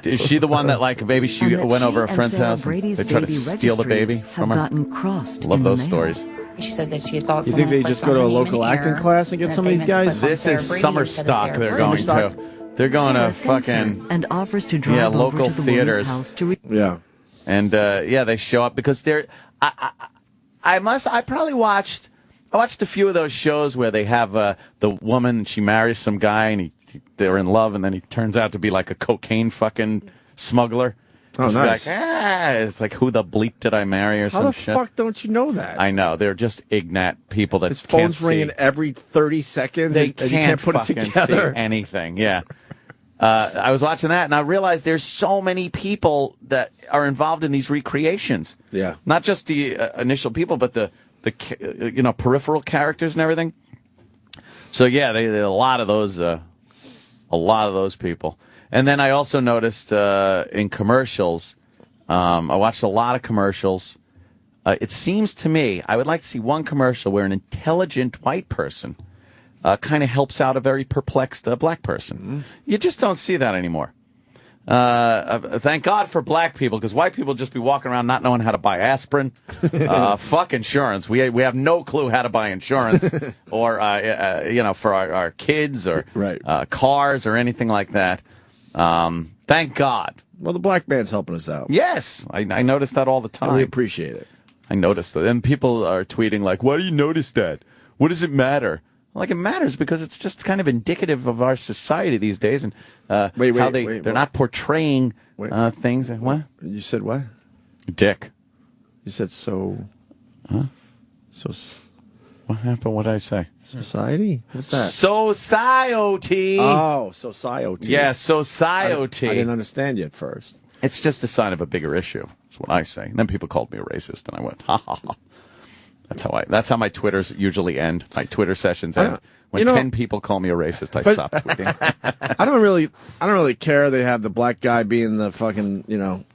Is she the one that, maybe she And that went over a and friend's Sarah house and Brady's they tried to baby steal the baby registries from have her? gotten crossed Love in the those mail. stories. She said that she had thought You someone think they clicked just go on to her a name local in acting error, class and get that some of they these meant to guys? put This Sarah is Brady summer instead of stock Sarah they're Brady. going Summer to. They're going Sarah to thanks her fucking and offers to drive over local to the theaters. woman's house to Yeah. And they show up because they're. I probably watched. I watched a few of those shows where they have the woman. She marries some guy and they're in love, and then he turns out to be like a cocaine fucking smuggler. Oh, She's nice. Like, it's like, who the bleep did I marry or How some the shit? fuck don't you know that? I know they're just ignat people that His can't phone's see. ringing every 30 seconds They and you can't put it fucking together. see anything. Yeah. I was watching that, and I realized there's so many people that are involved in these recreations. Yeah. Not just the initial people, but the peripheral characters and everything. So yeah, they a lot of those people. And then I also noticed in commercials, I watched a lot of commercials. It seems to me I would like to see one commercial where an intelligent white person kind of helps out a very perplexed black person. Mm-hmm. You just don't see that anymore. Thank God for black people, because white people just be walking around not knowing how to buy aspirin. Fuck insurance. We have no clue how to buy insurance, or for our kids or cars or anything like that. Thank God. Well, the black man's helping us out. Yes, I notice that all the time. And we appreciate it. I noticed it. And people are tweeting like, why do you notice that? What does it matter? Like, it matters because it's just kind of indicative of our society these days and how they're not portraying things. What? You said what? Dick. You said so... Huh? So... What happened? What did I say? Society? What's that? Society. Oh, society. Yeah, society. I didn't understand you at first. It's just a sign of a bigger issue. That's what I say. And then people called me a racist, and I went, ha ha ha. That's how my Twitters usually end. My Twitter sessions end. When 10 people call me a racist, I stop tweeting. I don't really care they have the black guy being the fucking,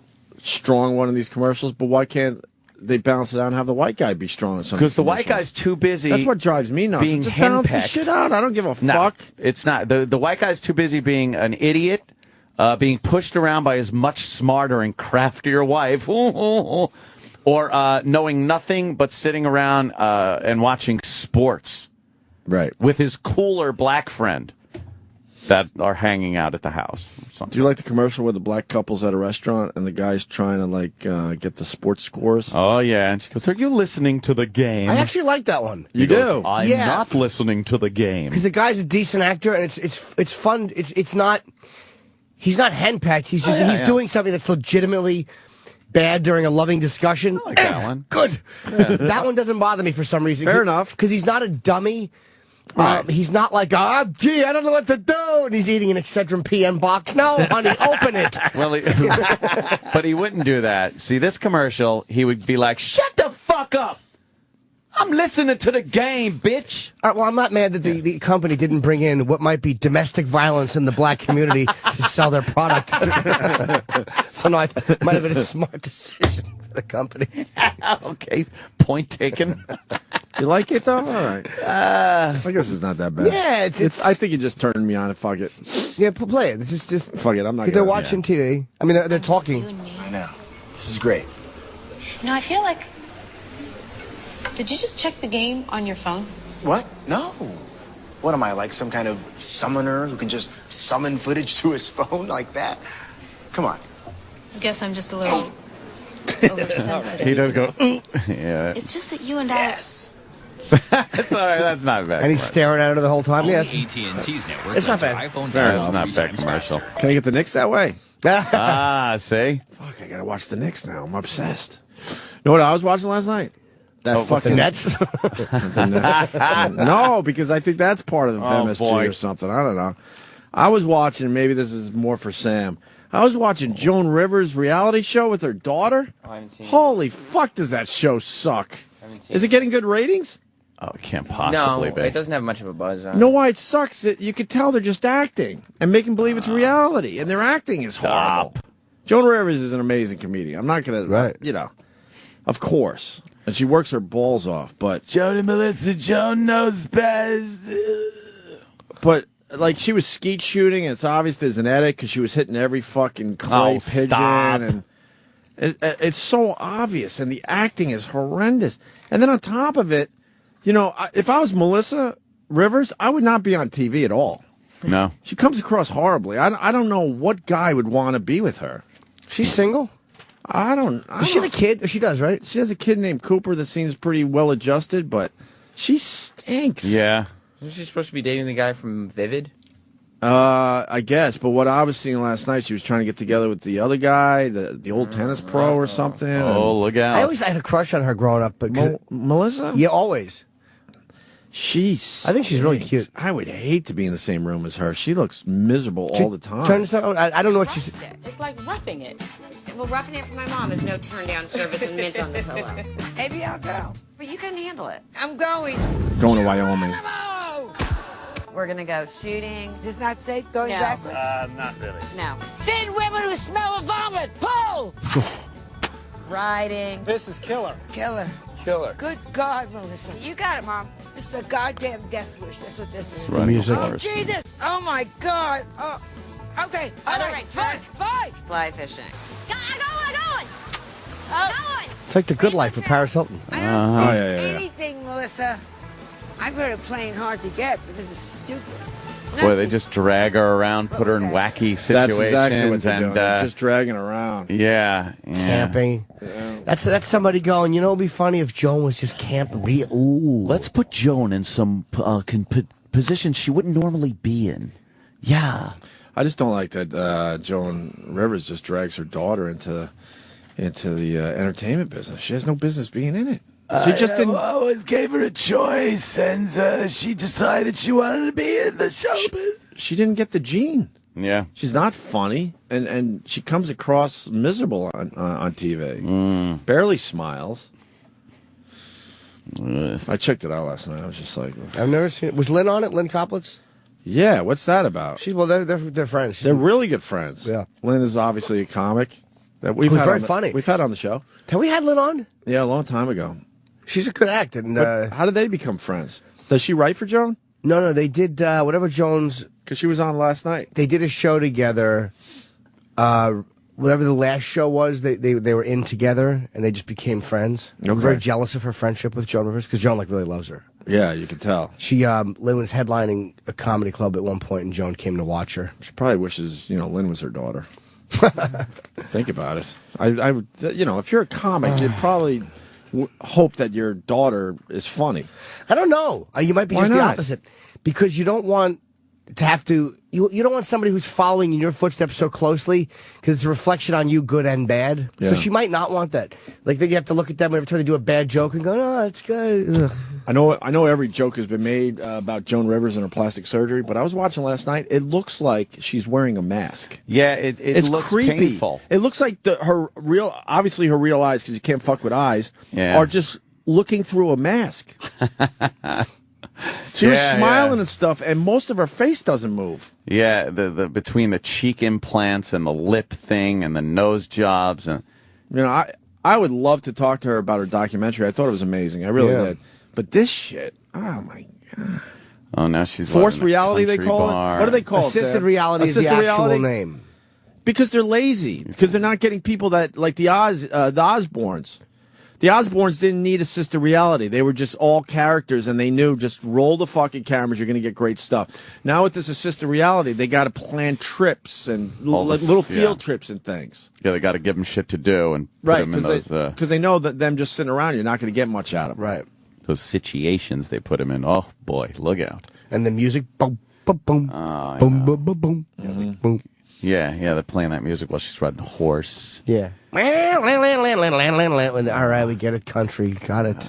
strong one in these commercials, but why can't they balance it out and have the white guy be strong in some Because the white guy's too busy. That's what drives me nuts. Being Just balance the henpecked. shit out. I don't give a fuck. It's not. The white guy's too busy being an idiot, being pushed around by his much smarter and craftier wife, or knowing nothing but sitting around and watching sports. Right. With his cooler black friend that are hanging out at the house. Do you like the commercial where the black couple's at a restaurant and the guy's trying to get the sports scores? Oh yeah, and she goes, "Are you listening to the game?" I actually like that one. He goes, I'm not listening to the game. Because the guy's a decent actor, and it's fun. It's not. He's not henpecked. He's just he's doing something that's legitimately bad during a loving discussion. I like that one. Good. Yeah. That one doesn't bother me for some reason. Fair enough. Because he's not a dummy. He's not like, gee, I don't know what to do. And he's eating an Excedrin PM box. No, honey, open it. Well, but he wouldn't do that. See, this commercial, he would be like, shut the fuck up. I'm listening to the game, bitch. All right, well, I'm not mad that the company didn't bring in what might be domestic violence in the black community to sell their product. So, no, it might have been a smart decision for the company. Okay, point taken. You like it, though? All right. I guess it's not that bad. Yeah, it's I think you just turned me on. Fuck it. Yeah, play it. It's just fuck it. I'm not. They're watching TV. I mean, they're talking. I know. This is great. No, I feel like. Did you just check the game on your phone? What? No. What am I, like some kind of summoner who can just summon footage to his phone like that? Come on. I guess I'm just a little oversensitive. He does go, ooh. Yeah. It's just that you and I. That's all right. That's not bad. And he's staring at her the whole time. Only Yeah, AT&T's network. it's not lets your bad. iPhone Fair download enough. It's not 3 bad times commercial. faster. Can I get the Knicks that way? See? Fuck, I gotta watch the Knicks now. I'm obsessed. You know what I was watching last night? That fucking Nets. No, because I think that's part of the MSG boy. or something. I don't know. I was watching. Maybe this is more for Sam. I was watching Joan Rivers' reality show with her daughter. I haven't seen it. Holy fuck, does that show suck? Is it getting good ratings? Oh, it can't possibly No, be. it doesn't have much of a buzz on You know why it sucks? You could tell they're just acting and making believe it's reality, and their acting is horrible. Joan Rivers is an amazing comedian. I'm not going to, of course. And she works her balls off, but... Joan and Melissa, Joan knows best. But, like, she was skeet shooting, and it's obvious there's an edit because she was hitting every fucking clay pigeon. Stop. And it's so obvious, and the acting is horrendous. And then on top of it, if I was Melissa Rivers, I would not be on TV at all. No. She comes across horribly. I don't know what guy would want to be with her. She's single? Does she have a kid? She does, right? She has a kid named Cooper that seems pretty well adjusted, but she stinks. Yeah. Isn't she supposed to be dating the guy from Vivid? I guess. But what I was seeing last night, she was trying to get together with the other guy, the old tennis pro or something. Oh, look out. I always had a crush on her growing up. But Melissa? Yeah, always. I think she's really cute. I would hate to be in the same room as her. She looks miserable all the time. I don't know what she's... It's like roughing it. Well, roughing it for my mom is no turn-down service and mint on the pillow. Maybe I'll go. But you can handle it. I'm going. Going to Wyoming. We're going to go shooting. Is this not safe going backwards? Not really. No. Thin women who smell of vomit. Pull! Riding. This is killer. Killer. Killer. Good God, Melissa. You got it, Mom. This is a goddamn death wish. That's what this is. Running music. Oh, horse. Jesus. Oh, my God. Oh. Okay. All right. Fine. Fly fishing. It's like The Good Life with Paris Hilton. I don't see yeah. anything, Melissa. I've heard of playing hard to get, but this is stupid. Boy, they just drag her around, put her in wacky situations. That's exactly what they're doing. They're just dragging her around. Yeah. Camping. That's somebody going, you know, it'd be funny if Joan was just camping. Ooh. Let's put Joan in some position she wouldn't normally be in. Yeah. I just don't like that Joan Rivers just drags her daughter into the entertainment business. She has no business being in it. She just didn't. I always gave her a choice, and she decided she wanted to be in the show business. She didn't get the gene. Yeah. She's not funny, and she comes across miserable on TV. Barely smiles. I checked it out last night. I was just like, I've never seen it. Was Lynn on it? Lynn Coplitz? yeah, what's that about? They're friends. They're really good friends. Yeah. Lynn is obviously a comic that we've Who's had very on the- funny. We've had on the show. Have we had Lynn on? Yeah, a long time ago. She's a good actor. And, How did they become friends? Does she write for Joan? No, they did whatever Joan's. Because she was on last night. They did a show together. Whatever the last show was, they were in together and they just became friends. I'm very jealous of her friendship with Joan Rivers because Joan really loves her. Yeah, you can tell. She Lynn was headlining a comedy club at one point, and Joan came to watch her. She probably wishes Lynn was her daughter. Think about it. I would, if you're a comic, you'd probably hope that your daughter is funny. I don't know. You might be Why just the not? opposite because you don't want to have to. You don't want somebody who's following in your footsteps so closely because it's a reflection on you, good and bad. Yeah. So she might not want that. Like then you have to look at them every time they do a bad joke and go, "Oh, it's good." Ugh. I know every joke has been made about Joan Rivers and her plastic surgery, but I was watching last night. It looks like she's wearing a mask. Yeah, it looks creepy. painful. It looks like her real eyes, because you can't fuck with eyes, Yeah. are just looking through a mask. She was smiling and stuff, and most of her face doesn't move. Yeah, the between the cheek implants and the lip thing and the nose jobs and I would love to talk to her about her documentary. I thought it was amazing. I really Yeah. did. But this shit, oh my god. Oh, now she's Forced in a country they call bar. it. What do they call it? Assisted Sam? reality is the Assisted actual reality? name. Because they're lazy. Because they're not getting people that like the Osbournes. The Osbournes didn't need assisted reality. They were just all characters, and they knew just roll the fucking cameras. You're going to get great stuff. Now with this assisted reality, they got to plan trips and little field trips and things. Yeah, they got to give them shit to do and put Right, them in those because they know that them just sitting around, you're not going to get much out of them. Right. those situations they put them in. Oh boy, look out! And the music, boom, boom, boom, boom, boom, boom, boom, boom. Yeah, they're playing that music while she's riding a horse. Yeah. All right, we get it, country. Got it.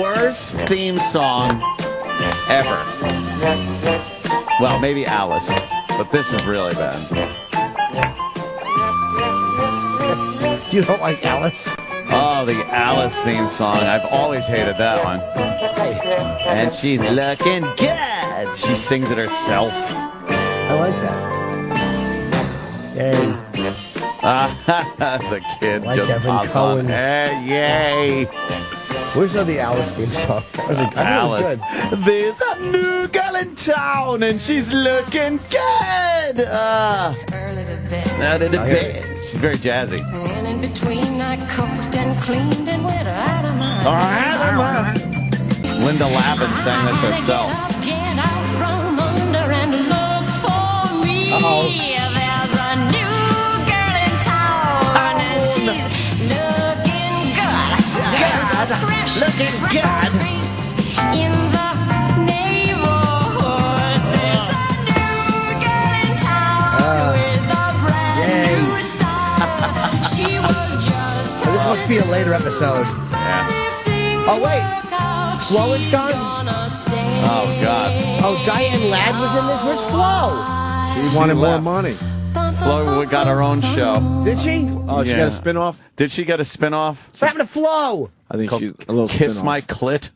Worst theme song ever. Well, maybe Alice, but this is really bad. You don't like Alice? Oh, the Alice theme song. I've always hated that one. And she's looking good. She sings it herself. I like that. Yay. The kid Like just Evan popped Cohen. on. Hey, yay. Where's the Alice theme song? I was like, I thought it was good. There's a new girl in town and she's looking good. Out of the bed. She's very jazzy. And in between, I cooked and cleaned and went out of my Linda Lavin sang this herself. Get out from under and look for me. There's a new girl in town and she's looking good. There's a fresh face in the neighborhood. There's a new girl in town with a brand new star. She was just Oh, this must be a later episode. Oh, wait. Flo is gone? Oh, God. Oh, Diane Ladd was in this? Where's Flo? She wanted more left. money. Flo got her own show. Did she? Oh, she got a spin-off? Did she get a spin-off? What happened to Flo? I think she a little Kiss spin-off. My Clit.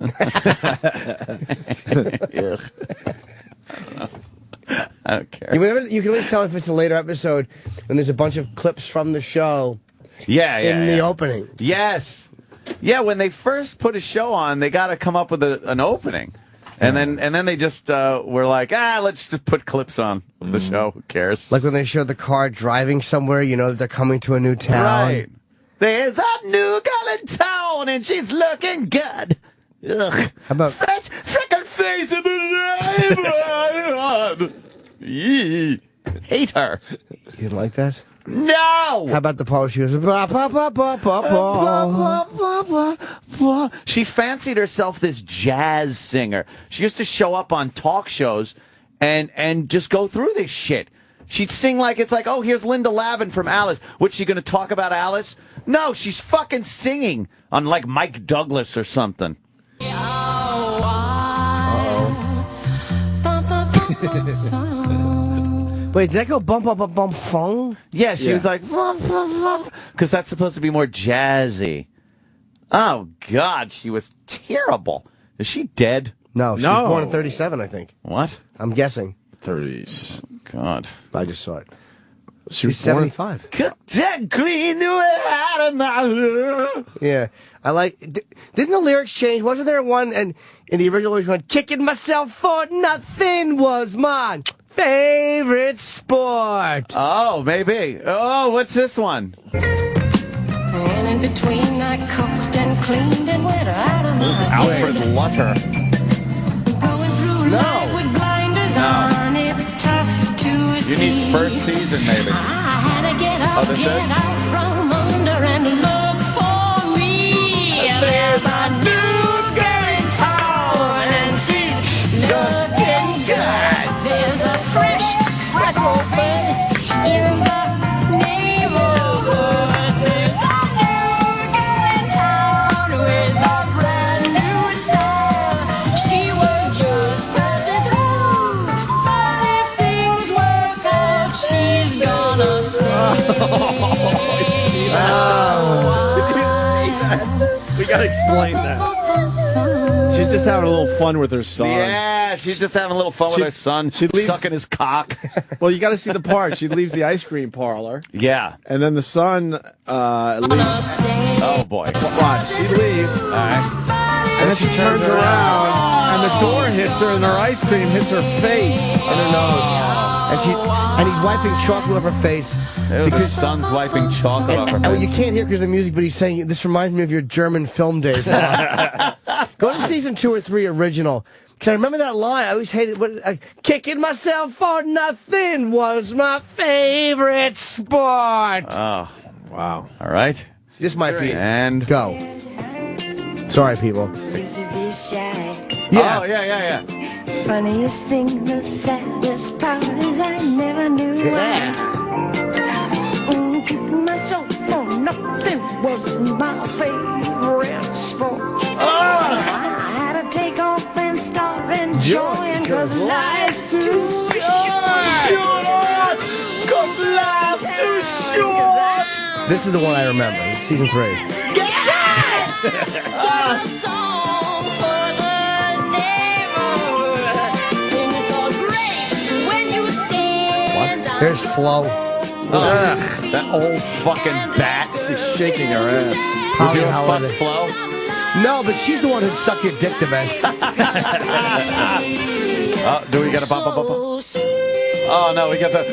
I don't care. You can always tell if it's a later episode when there's a bunch of clips from the show in the opening. Yes. Yeah, when they first put a show on, they got to come up with an opening. And then they just were like, let's just put clips on of the show. Who cares? Like when they showed the car driving somewhere, you know that they're coming to a new town. Right. There's a new girl in town, and she's looking good. Ugh. How about fresh freckle face in the neighborhood? Yee. Hate her. You didn't like that? No. How about the part where she goes, bah, bah, bah, bah, bah, bah. She fancied herself this jazz singer. She used to show up on talk shows and just go through this shit. She'd sing like it's like, oh, here's Linda Lavin from Alice. What's she going to talk about Alice? No, she's fucking singing on like Mike Douglas or something. Wait, did that go bump, bump, bump, bump, phone? Yeah, she was like, because that's supposed to be more jazzy. Oh, God, she was terrible. Is she dead? No, she was born in 37, I think. What? I'm guessing. 30s. God. I just saw it. She's 75. Clean out of my hair. Yeah. I like... Didn't the lyrics change? Wasn't there one, and in the original always went, kicking myself for nothing was my favorite sport. Oh, maybe. Oh, what's this one? And in between I cooked and cleaned and went out of my Alfred Lutter. Going through life with blinders on, it's tough to see. You need first season, maybe. I had to get up, get out from under and look for me. There's a new girl in town and she's looking good. There's a fresh, freckle face in the neighborhood. There's a new girl in town with a brand new style. She was just passing through, but if things work out, she's gonna stay. Did you see that? We gotta explain that. She's just having a little fun with her son. Yeah, she's just having a little fun with her son, sucking his cock. Well, you got to see the part. She leaves the ice cream parlor. Yeah. And then the son leaves. Oh, boy. Watch. She leaves. All right. And then she turns around, and the door hits her, and her ice cream hits her face. And her nose. And he's wiping chocolate off her face. Ew, the son's wiping chocolate off her face. You can't hear because of the music, but he's saying, this reminds me of your German film days, Mom. Go to season 2 or 3 original. Because I remember that line. I always hated kicking myself for nothing was my favorite sport. Oh, wow. All right. This might be it. And go. Sorry, people. Yeah. Oh, yeah. Funniest thing, the saddest part is I never knew. Yeah. Kicking myself for nothing was my favorite sport. I had to take off and start enjoying, cause life's too short. Cause life's too short. This is the one I remember. It's season 3. What? There's Flo. That old fucking bat. She's shaking her ass. Would you Holly have Holiday. fucked Flo? No, but she's the one who'd suck your dick the best. Do we get a bump? Oh, no, we got the...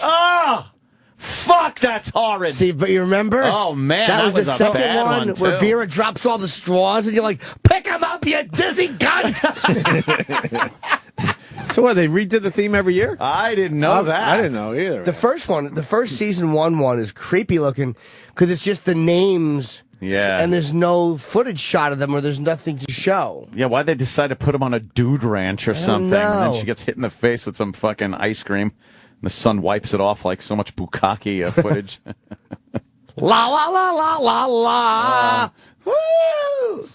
Oh! Fuck, that's horrid. See, but you remember? Oh, man, that was the a second bad one where too. Vera drops all the straws, and you're like, pick them up, you dizzy cunt! So what, they redid the theme every year? I didn't know that. I didn't know either. The first season one is creepy looking, because it's just the names... Yeah. And there's no footage shot of them, or there's nothing to show. Yeah, why'd they decide to put him on a dude ranch or something? And then know. she gets hit in the face with some fucking ice cream. And the son wipes it off like so much bukkake footage. La la la la la la. Woo!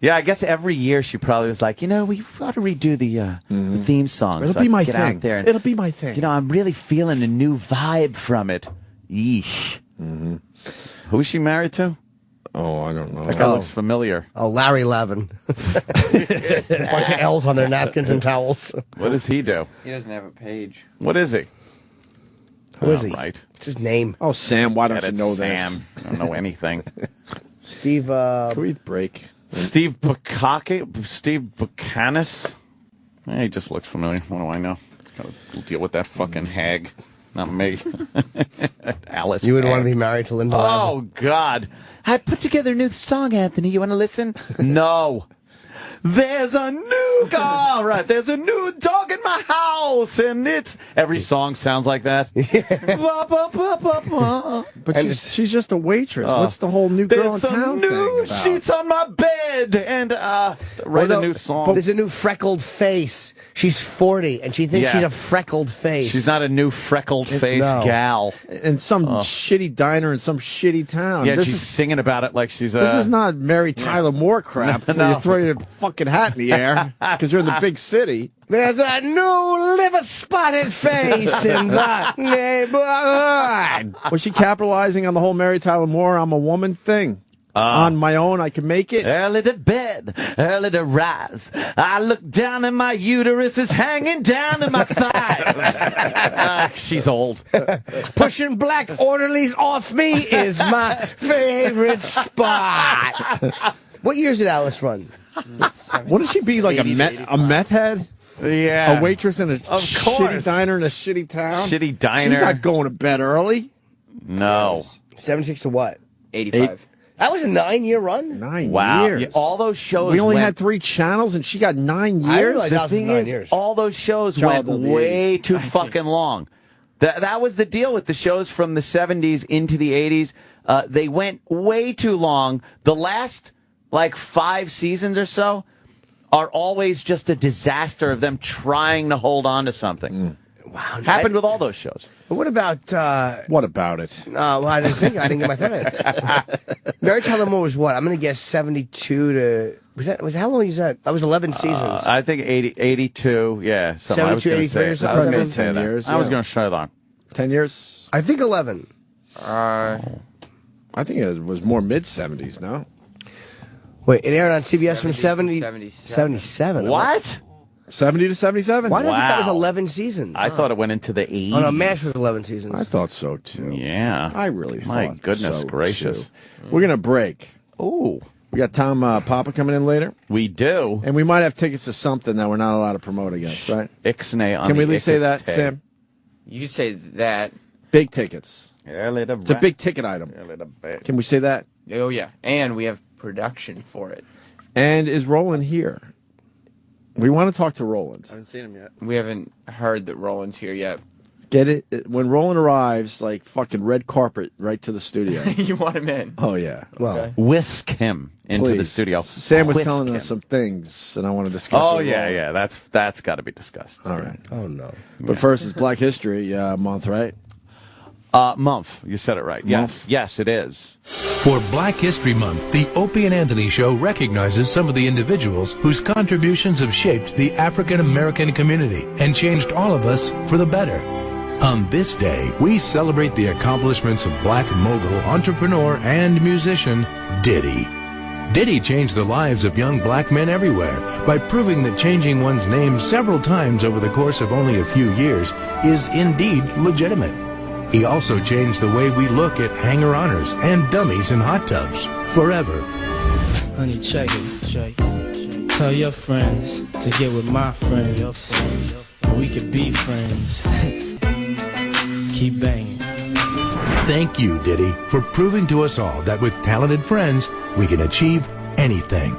Yeah, I guess every year she probably was like, we ought to redo the theme song. It'll so be I my can get thing. Out there and, It'll be my thing. I'm really feeling a new vibe from it. Yeesh. Mm-hmm. Who is she married to? Oh, I don't know. That guy looks familiar. Oh, Larry Levin. A bunch of L's on their napkins and towels. What does he do? He doesn't have a page. What is he? Who is he? Right. What's his name? Oh, Sam, why don't Yeah, you know Sam. this? I don't know anything. Steve, Can we break? Steve Buchanan. He just looks familiar. What do I know? It's got to deal with that fucking hag. Not me. Alice. You would hag. want to be married to Linda. Oh, God. I put together a new song, Anthony. You want to listen? No. There's a new there's a new dog in my house, and it's every song sounds like that. But she's just a waitress. What's the whole new girl in town There's thing a new about? sheets on my bed, and write a new song. There's a new freckled face. She's 40, and she thinks Yeah. she's a freckled face. She's not a new freckled face No. gal. In some shitty diner in some shitty town. Yeah, this she's is singing about it like she's this is not Mary Tyler Moore crap. No. Where you throw your fucking hat in the air because you're in the big city. There's a new liver-spotted face in that neighborhood. Was she capitalizing on the whole Mary Tyler Moore "I'm a woman" thing? On my own, I can make it. Early to bed, early to rise. I look down and my uterus is hanging down to my thighs. She's old. Pushing black orderlies off me is my favorite spot. What years did Alice run? Wouldn't she be like a meth head? Yeah. A waitress in a shitty course. diner in a shitty town? Shitty diner. She's not going to bed early. No. 76 to what? 85. That was a 9-year run? 9 Wow. years. Yeah, all those shows We only went- had 3 channels, and she got 9 I years. realized that was 9 years. all those shows Child went of the way 80s. too fucking long. That was the deal with the shows from the 70s into the 80s. They went way too long. The last, 5 seasons or so are always just a disaster of them trying to hold on to something. Wow. Happened with all those shows. What about... What about it? well, I didn't think. I didn't get my thought in. Mary Tyler Moore was what? I'm going to guess 72 to... Was how long was that? That was 11 seasons. I think 82, yeah. 72, 83 or something? I was going to say 10 that. years, I was yeah. going to say that. 10 years? I think 11. I think it was more mid-70s, no? Wait, it aired on CBS from 70 70... to 77. 77. What? 70 to 77? Why did I think that was Wow. 11 seasons? I thought it went into the 80s. Oh, no, MASH was 11 seasons. I thought so, too. Yeah. I really My thought goodness so, gracious. too. We're going to break. Ooh. We got Tom Papa coming in later. We do. And we might have tickets to something that we're not allowed to promote against, right? Ixnay on Can we the at least say that, Ixtay. Sam? You could say that. Big tickets. It's It's a big ticket item. Can we say that? Oh, yeah. And we have production for it. And is Roland here? We want to talk to Roland. I haven't seen him yet. We haven't heard that Roland's here yet. Get it? When Roland arrives, fucking red carpet right to the studio. You want him in? Oh, yeah. Well, Whisk him into the Please. studio. Sam was Whisk telling him. us some things, and I want to discuss Oh, with yeah, Roland. yeah. That's got to be discussed. All right. oh, no. But first, it's Black History Month, right? Month. You said it right. Month? Yes, it is. For Black History Month, the Opie and Anthony Show recognizes some of the individuals whose contributions have shaped the African American community and changed all of us for the better. On this day, we celebrate the accomplishments of black mogul, entrepreneur, and musician Diddy. Diddy changed the lives of young black men everywhere by proving that changing one's name several times over the course of only a few years is indeed legitimate. He also changed the way we look at hanger-oners and dummies in hot tubs forever. Honey, check it. Tell your friends to get with my friends. We could be friends. Keep banging. Thank you, Diddy, for proving to us all that with talented friends, we can achieve anything.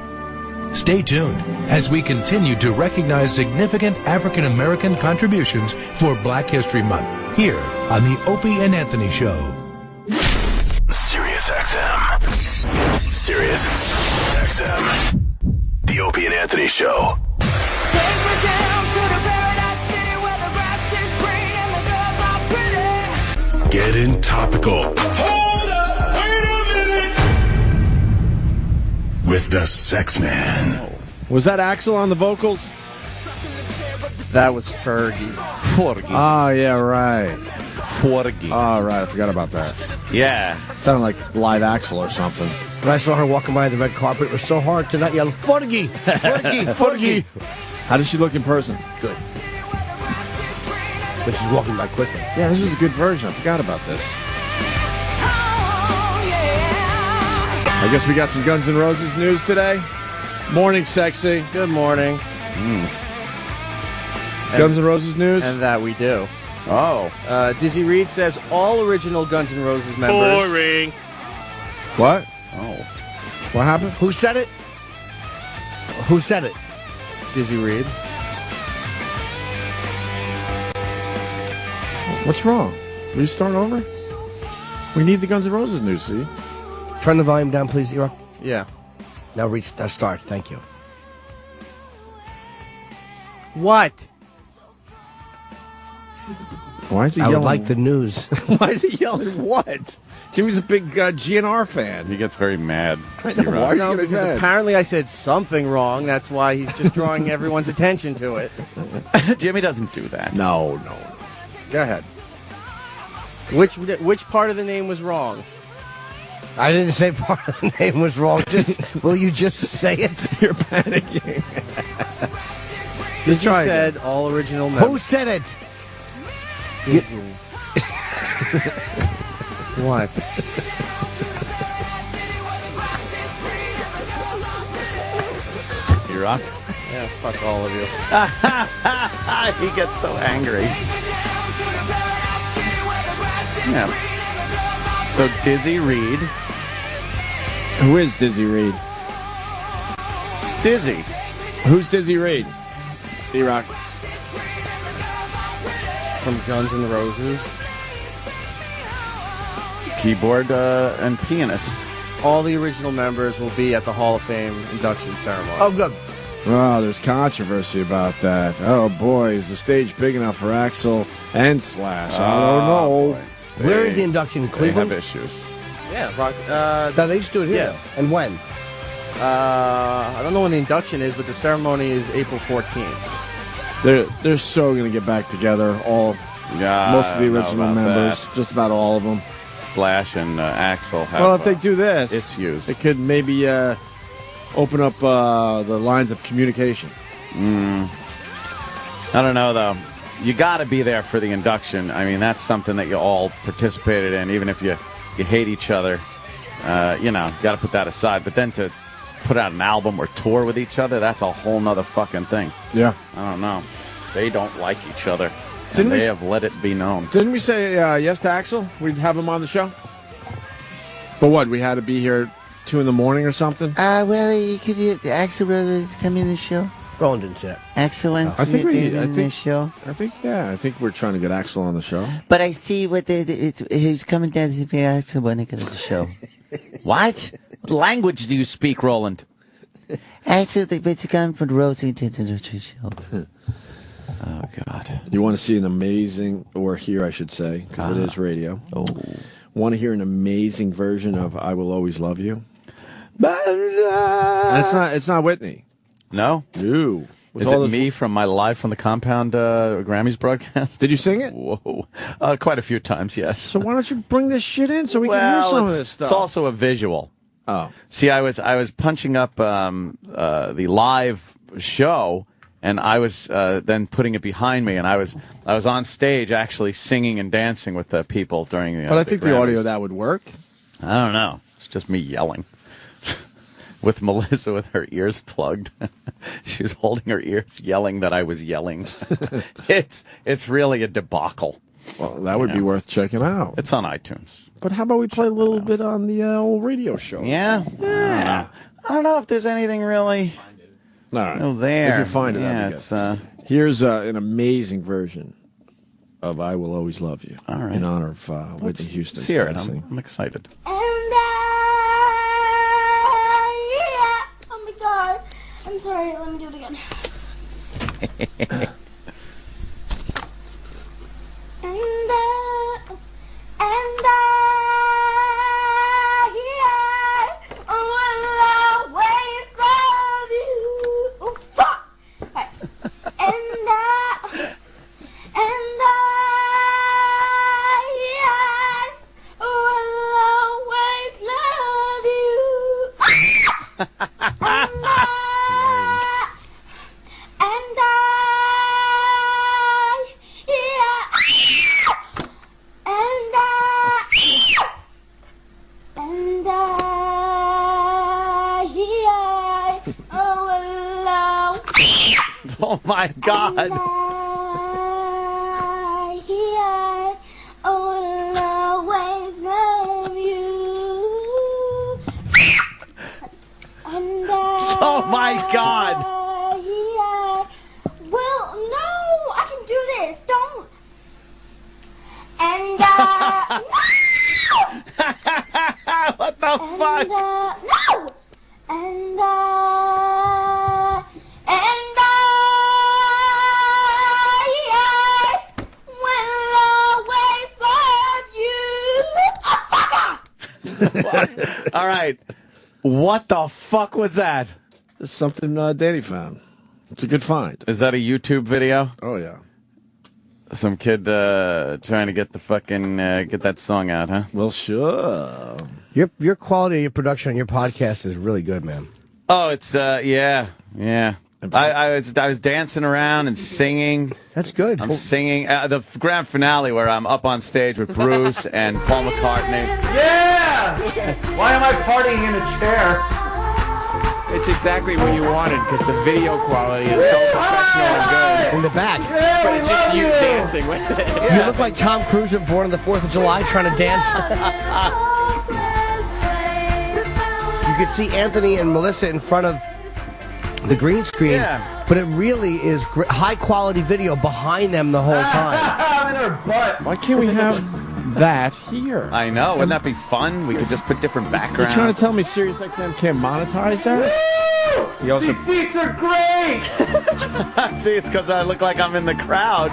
Stay tuned as we continue to recognize significant African American contributions for Black History Month here on the Opie and Anthony Show. Sirius XM. Sirius XM. The Opie and Anthony Show. Getting topical. Hold up, wait a minute. With the Sex Man. Was that Axel on the vocals? That was Fergie. Fergie. Oh, yeah, right. Fergie. Oh, right. I forgot about that. Yeah. Sounded like live Axel or something. When I saw her walking by the red carpet, it was so hard to not yell, Fergie! Fergie! Fergie! How does she look in person? Good. But she's walking by quickly. Yeah, this was a good version. I forgot about this. I guess we got some Guns N' Roses news today. Morning, sexy. Good morning. Guns N' Roses news? And that we do. Oh. Dizzy Reed says all original Guns N' Roses members. Boring. What? Oh. What happened? Who said it? Who said it? Dizzy Reed. What's wrong? Will you start over? We need the Guns N' Roses news, see? Turn the volume down, please, Zero. Yeah. Now start. Thank you. What? Why is he I yelling? would like the news. Why is he yelling what? Jimmy's a big GNR fan. He gets very mad. I know, why are you No, getting because mad? apparently I said something wrong. That's why he's just drawing everyone's attention to it. Jimmy doesn't do that. No. Go ahead. Which part of the name was wrong? I didn't say part of the name was wrong. Will you just say it? You're panicking. Just try said again. all original members. Who said it? Dizzy. What? You rock? Yeah, fuck all of you. He gets so angry. Yeah. So Dizzy Reed. Who is Dizzy Reed? It's Dizzy. Who's Dizzy Reed? D-Rock. From Guns N' Roses. Keyboard and pianist. All the original members will be at the Hall of Fame induction ceremony. Oh, good. Oh, there's controversy about that. Oh, boy, is the stage big enough for Axl and Slash? I don't know. Boy. Where is the induction? In They Cleveland? have issues. Yeah, rock. No, they used to do it here. Yeah. And when? I don't know when the induction is, but the ceremony is April 14th. They're so going to get back together. Most of the original members, just about all of them. Slash and Axl have. Well, if they do this, issues. it could maybe open up the lines of communication. I don't know, though. You got to be there for the induction. I mean, that's something that you all participated in, even if you hate each other. You got to put that aside. But then to put out an album or tour with each other, that's a whole nother fucking thing. Yeah. I don't know. They don't like each other. Didn't And we they s- have let it be known. Didn't we say yes to Axl? We'd have him on the show? But what, we had to be here 2 a.m. or something? Well, could you, the Axl Brothers come in the show? Roland didn't say it. Axl wants I to think be in the show. I think we're trying to get Axl on the show. But I see what he's coming down to be Axl when he gets the show. What language do you speak, Roland? Axl, it's coming from the Rosington show. Oh, God. You want to see an amazing, or hear, I should say, because it is radio. Oh. Want to hear an amazing version of I Will Always Love You? And it's not Whitney. No? No. Is it me from my Live from the Compound Grammys broadcast? Did you sing it? Whoa. Quite a few times, yes. So why don't you bring this shit in so we can hear some of this stuff? It's also a visual. Oh. See, I was punching up the live show, and I was then putting it behind me, and I was on stage actually singing and dancing with the people during the. But I think the Grammys. audio of that would work. I don't know. It's just me yelling. With Melissa with her ears plugged. She was holding her ears, yelling that I was yelling. It's really a debacle. Well, that would be worth checking out. It's on iTunes. But how about we play a little bit on the old radio show? Yeah? Yeah. I don't know if there's anything really All right. there. If you find it, yeah, that'd be good. Here's an amazing version of I Will Always Love You. All right. In honor of Whitney Houston. Let's hear it. I'm excited. Oh my god. I'm sorry, let me do it again. I will always love you. Oh, fuck! Right. Oh, Oh my God. I will always love you. And Oh my God. Well, no, I can do this. Don't. And no. What the fuck? No. And will always love you. All right. What the fuck was that? It's something Danny found. It's a good find. Is that a YouTube video? Oh, yeah. Some kid trying to get the fucking get that song out, huh? Well, sure. Your quality of your production on your podcast is really good, man. Oh, it's yeah. I was dancing around and singing. That's good. I'm singing the grand finale where I'm up on stage with Bruce and Paul McCartney. Yeah! Why am I partying in a chair? It's exactly what you wanted because the video quality is so professional and good. In the back. But it's just you dancing with it. You look like Tom Cruise in Born on the 4th of July trying to dance. You could see Anthony and Melissa in front of the green screen, but it really is high quality video behind them the whole time. In her butt. Why can't we have that here? I know. Wouldn't that be fun? We could just put different You're backgrounds. trying to tell me SiriusXM can't monetize that? He also These seats are great! see, it's because I look like I'm in the crowd.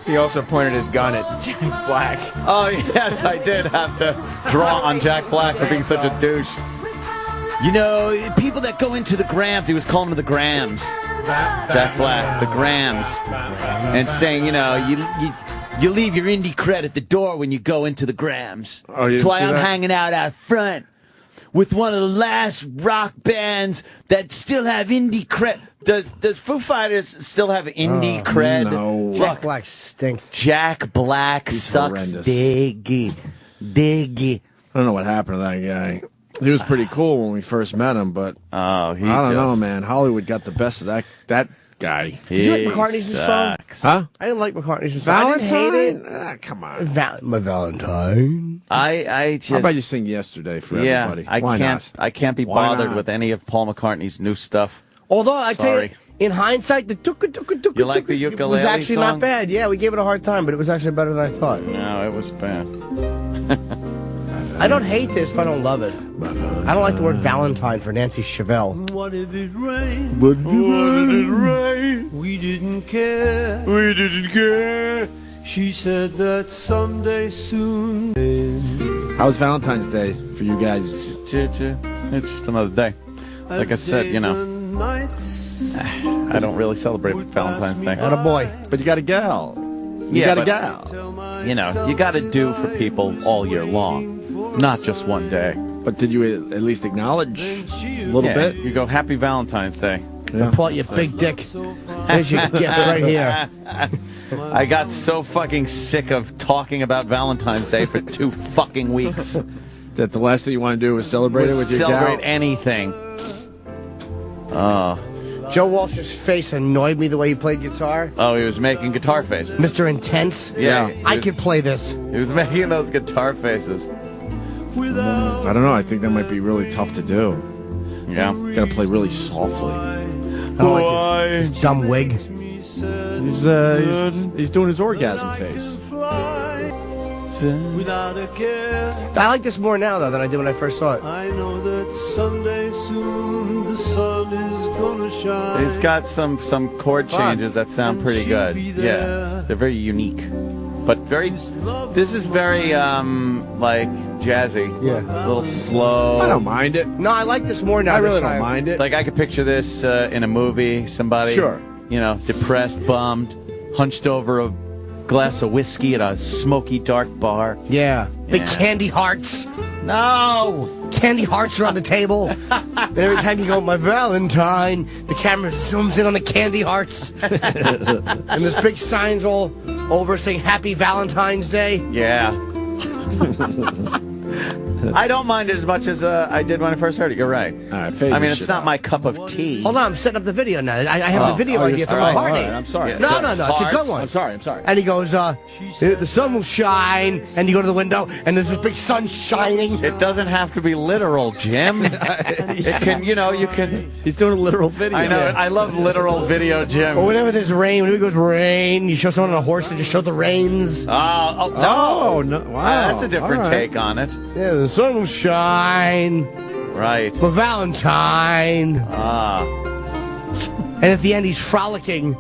He also pointed his gun at Jack Black. Oh yes, I did have to draw on Jack Black for being such a douche. You know, people that go into the Grams, he was calling them the Grams. Jack Black, the Grams. And saying, you know, you leave your indie cred at the door when you go into the Grams. Oh, you That's didn't why see I'm that? hanging out front with one of the last rock bands that still have indie cred. Does Foo Fighters still have indie cred? No. Jack Black stinks. Jack Black He's sucks horrendous. diggy. I don't know what happened to that guy. He was pretty cool when we first met him, but I don't know, man. Hollywood got the best of that guy. Did you like McCartney's song? Huh? I didn't like McCartney's song. I didn't hate it. Come on. My Valentine. I just. How about you sing Yesterday for yeah, everybody? I Why can't. not? I can't be Why bothered not? with any of Paul McCartney's new stuff. Although I tell Sorry. you, in hindsight, the You like the ukulele was actually song? not bad. Yeah, we gave it a hard time, but it was actually better than I thought. No, it was bad. I don't hate this, but I don't love it. I don't like the word Valentine for Nancy Chevelle. What if it rained? What did it rain? We didn't care. We didn't care. She said that someday soon. How was Valentine's Day for you guys? It's just another day. Like I said, you know, I don't really celebrate Valentine's Day. And a boy. But you got a gal. You got a gal. You know, you got to do for people all year long, not just one day. But did you at least acknowledge a little bit? You go, Happy Valentine's Day. Yeah. Pull out your big dick. There's your gift right here. I got so fucking sick of talking about Valentine's Day for 2 fucking weeks. That the last thing you want to do was celebrate it with your Celebrate gal? anything. Oh. Joe Walsh's face annoyed me the way he played guitar. Oh, he was making guitar faces. Mr. Intense. Yeah. I could play this. He was making those guitar faces. I don't know. I think that might be really tough to do. Yeah. You gotta play really softly. I don't like his dumb wig. He's doing his orgasm face. Without a care. I like this more now, though, than I did when I first saw it. I know that someday soon the sun is gonna shine. It's got some chord changes that sound pretty good. Yeah. They're very unique. But this is very, like, jazzy. Yeah. A little slow. I don't mind it. No, I like this more now. I really this don't time. mind it. Like, I could picture this in a movie. Somebody, Sure. you know, depressed, bummed, hunched over a glass of whiskey at a smoky, dark bar. Yeah. Big Yeah. candy hearts. No! Candy hearts are on the table. And every time you go, my Valentine, the camera zooms in on the candy hearts. And there's big signs all over saying Happy Valentine's Day. Yeah. I don't mind it as much as I did when I first heard it. You're right. All right, fade I mean, this it's shit not out. my cup of tea. Hold on, I'm setting up the video now. I have the video idea from McCartney. All right, I'm sorry. Yeah. No, it's a good one. I'm sorry. And he goes, the sun will shine, and you go to the window, and there's this big sun shining. It doesn't have to be literal, Jim. It can, you can. He's doing a literal video. I know. I love literal video, Jim. Or whenever there's rain, whenever it goes rain, you show someone on a horse, they just show the rains. No. no. Wow. That's a different take on it. Yeah, the sun will shine. Right. For Valentine. And at the end, he's frolicking.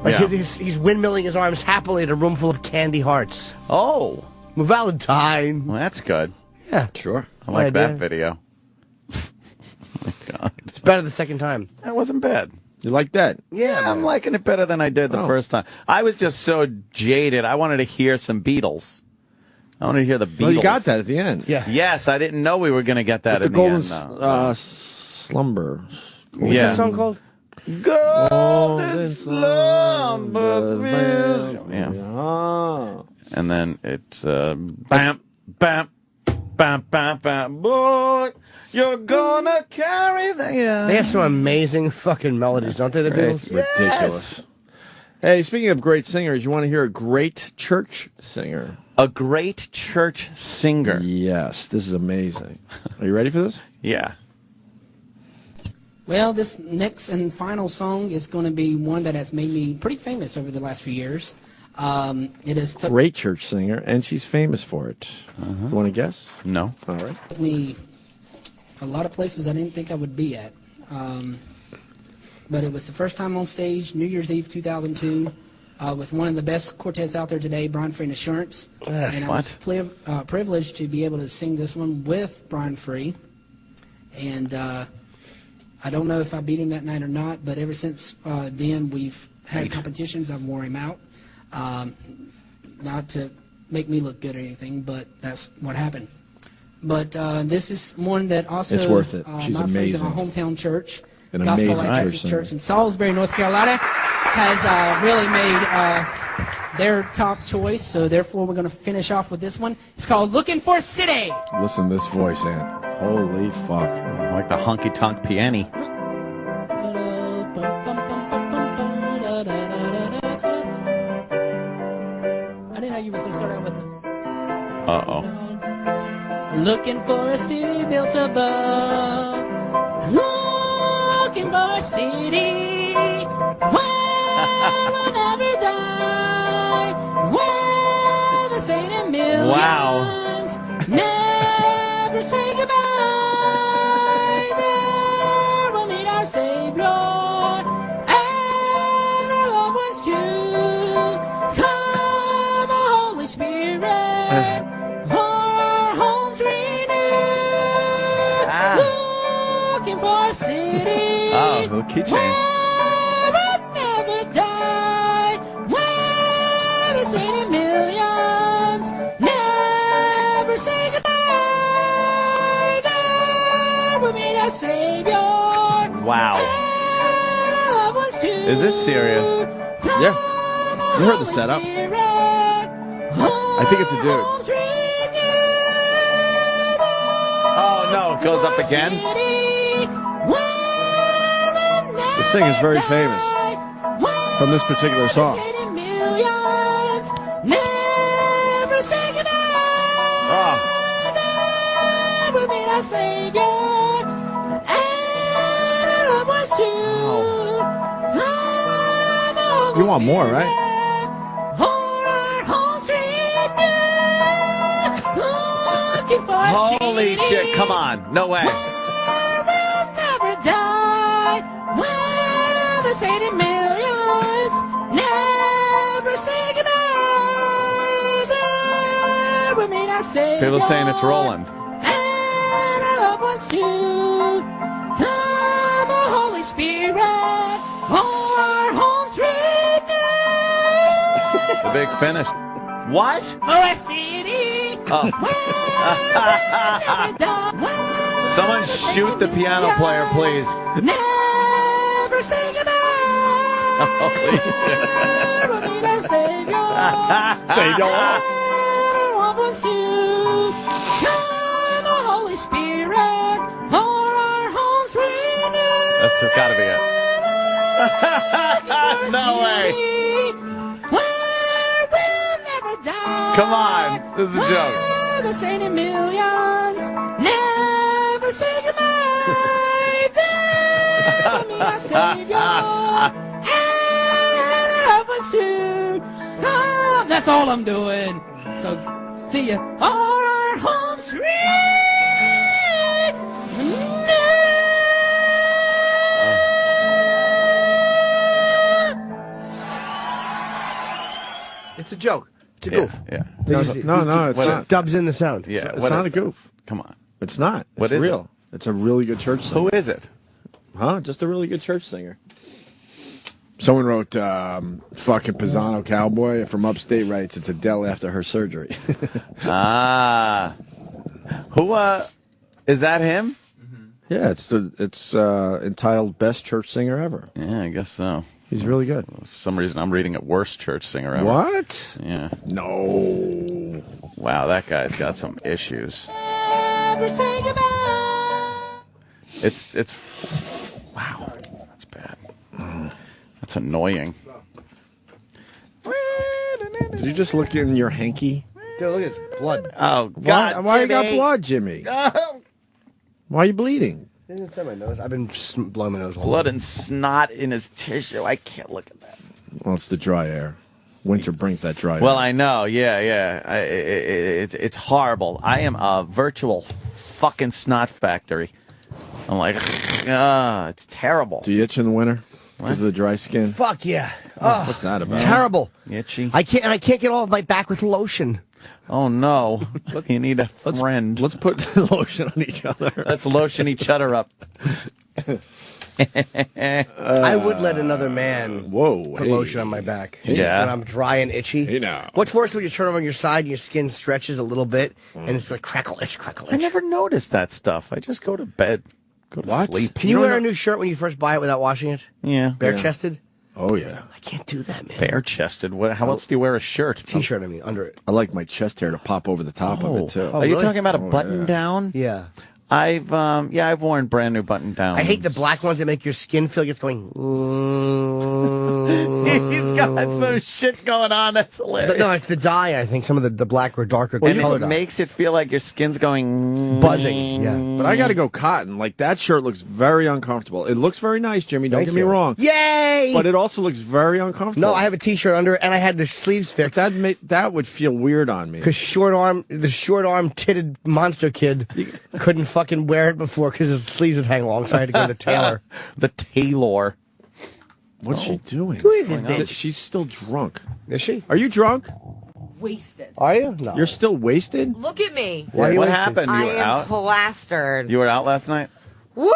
Like he's windmilling his arms happily in a room full of candy hearts. Oh. Valentine. Well, that's good. Yeah. Sure. I like that video. Oh, my God. It's better the second time. That wasn't bad. You like that? Yeah, I'm liking it better than I did the first time. I was just so jaded. I wanted to hear some Beatles. I wanted to hear the Beatles. Well, you got that at the end. Yeah. Yes, I didn't know we were going to get that With in the golden end. slumber. What's that song called? Golden slumber. Yeah. And then it's bam, bam, bam, bam, bam. Boy, you're gonna carry the. They have some amazing fucking melodies, don't they, the Beatles? Ridiculous. Hey, speaking of great singers, you want to hear a great church singer? A great church singer. Yes, this is amazing. Are you ready for this? Yeah. Well, this next and final song is going to be one that has made me pretty famous over the last few years. It is great church singer, and she's famous for it. You want to guess? No. All right. took me a lot of places I didn't think I would be at. But it was the first time on stage, New Year's Eve 2002, with one of the best quartets out there today, Brian Free and Assurance. And I was privileged to be able to sing this one with Brian Free. And I don't know if I beat him that night or not, but ever since then we've had competitions. I've wore him out. Not to make me look good or anything, but that's what happened. But this is one that also it's worth it. She's my friends amazing. in my hometown church, An Gospel amazing Light church Baptist singer. Church in Salisbury, North Carolina, has really made their top choice. So therefore, we're going to finish off with this one. It's called "Looking for a City." Listen to this voice, Ant. Holy fuck. I like the honky-tonk piano. I didn't know you was going to start out with it. Uh-oh. Looking for a city built above. Looking for a city where we'll never die. Where the saint and millions never say goodbye. There we'll meet our Savior and our loved ones too. Come, Holy Spirit. Looking for a city. Oh, the key change. Where we'll never die. Where the sainted millions never say goodbye. There we'll meet our Savior. Wow. And our loved ones too. Is this serious? Yeah. You heard the setup. I think it's a dude. Oh, no, it goes up again? The singer's very famous from this particular song. You want more, right? Holy shit, come on. No way. Never die. Where the sainted millions never say goodbye. There we meet our Savior. People saying it's rolling. And our loved ones too. Come, O Holy Spirit, our home street now. The big finish. What? Oh, a city. Oh. Someone shoot the piano player, please. Never say goodbye. Holy Savior. Savior. And our loved ones too. Come, O Holy Spirit, o'er our homes renew. That's gotta be it. No way. Where we'll never die. Come on. This is a joke. Where the sainted millions never say goodbye. There will be our Savior. And help us to come. That's all I'm doing. So, see ya. O'er our homes It's a joke. It's a goof. Yeah. No, it's not. Dubs in the sound. Yeah. It's not a goof. Come on. It's not. What It's is real. It's a really good church singer. Who is it? Huh? Just a really good church singer. Someone wrote, fucking Pisano Cowboy from Upstate writes, it's Adele after her surgery. Who, is that him? Yeah, it's entitled Best Church Singer Ever. Yeah, I guess so. He's really good. For some reason, I'm reading it worst church singer ever. What? Yeah. No. Wow, that guy's got some issues. never say goodbye. It's wow, that's bad. That's annoying. Did you just look in your hanky? Dude, look at this blood. Oh, God. Why you got blood, Jimmy? Why are you bleeding? It's inside my nose. I've been blowing my nose. Blood and snot in his tissue. I can't look at that. Well, it's the dry air. Winter brings that dry Well, air. I know. Yeah. It's horrible. I am a virtual fucking snot factory. I'm like, it's terrible. Do you itch in the winter because of the dry skin? Fuck yeah. Oh, what's that about? Terrible. Itchy. I can't get off my back with lotion. Oh no! You need a friend. Let's put lotion on each other. Let's lotion each other up. I would let another man put lotion on my back. Yeah. When I'm dry and itchy. Hey now. What's worse when you turn over on your side and your skin stretches a little bit and it's like crackle itch, crackle itch. I never noticed that stuff. I just go to bed, go to sleep. Can you wear a new shirt when you first buy it without washing it? Yeah. Bare chested? Oh yeah. I can't do that, man. Bare chested. How else do you wear a shirt? T-shirt, I mean, under it. I like my chest hair to pop over the top of it too. Are you talking about a button yeah. down? Yeah. I've worn brand new button downs. I hate the black ones that make your skin feel like it's going. He's got some shit going on. That's hilarious. No, it's the dye. I think some of the black or darker And color it dye. makes it feel like your skin's going buzzing. Yeah, but I got to go cotton. Like that shirt looks very uncomfortable. It looks very nice, Jimmy. Don't get me wrong. Yay! But it also looks very uncomfortable. No, I have a T-shirt under it, and I had the sleeves fixed. That would feel weird on me. Because the short arm titted monster kid couldn't fucking wear it before because his sleeves would hang long, so I had to go to the tailor. The tailor. What's she doing? Who is this bitch? She's still drunk. Is she? Are you drunk? Wasted. Are you? No. You're still wasted? Look at me. Why are you What wasted? happened? You I were am out? plastered. You were out last night? Woo!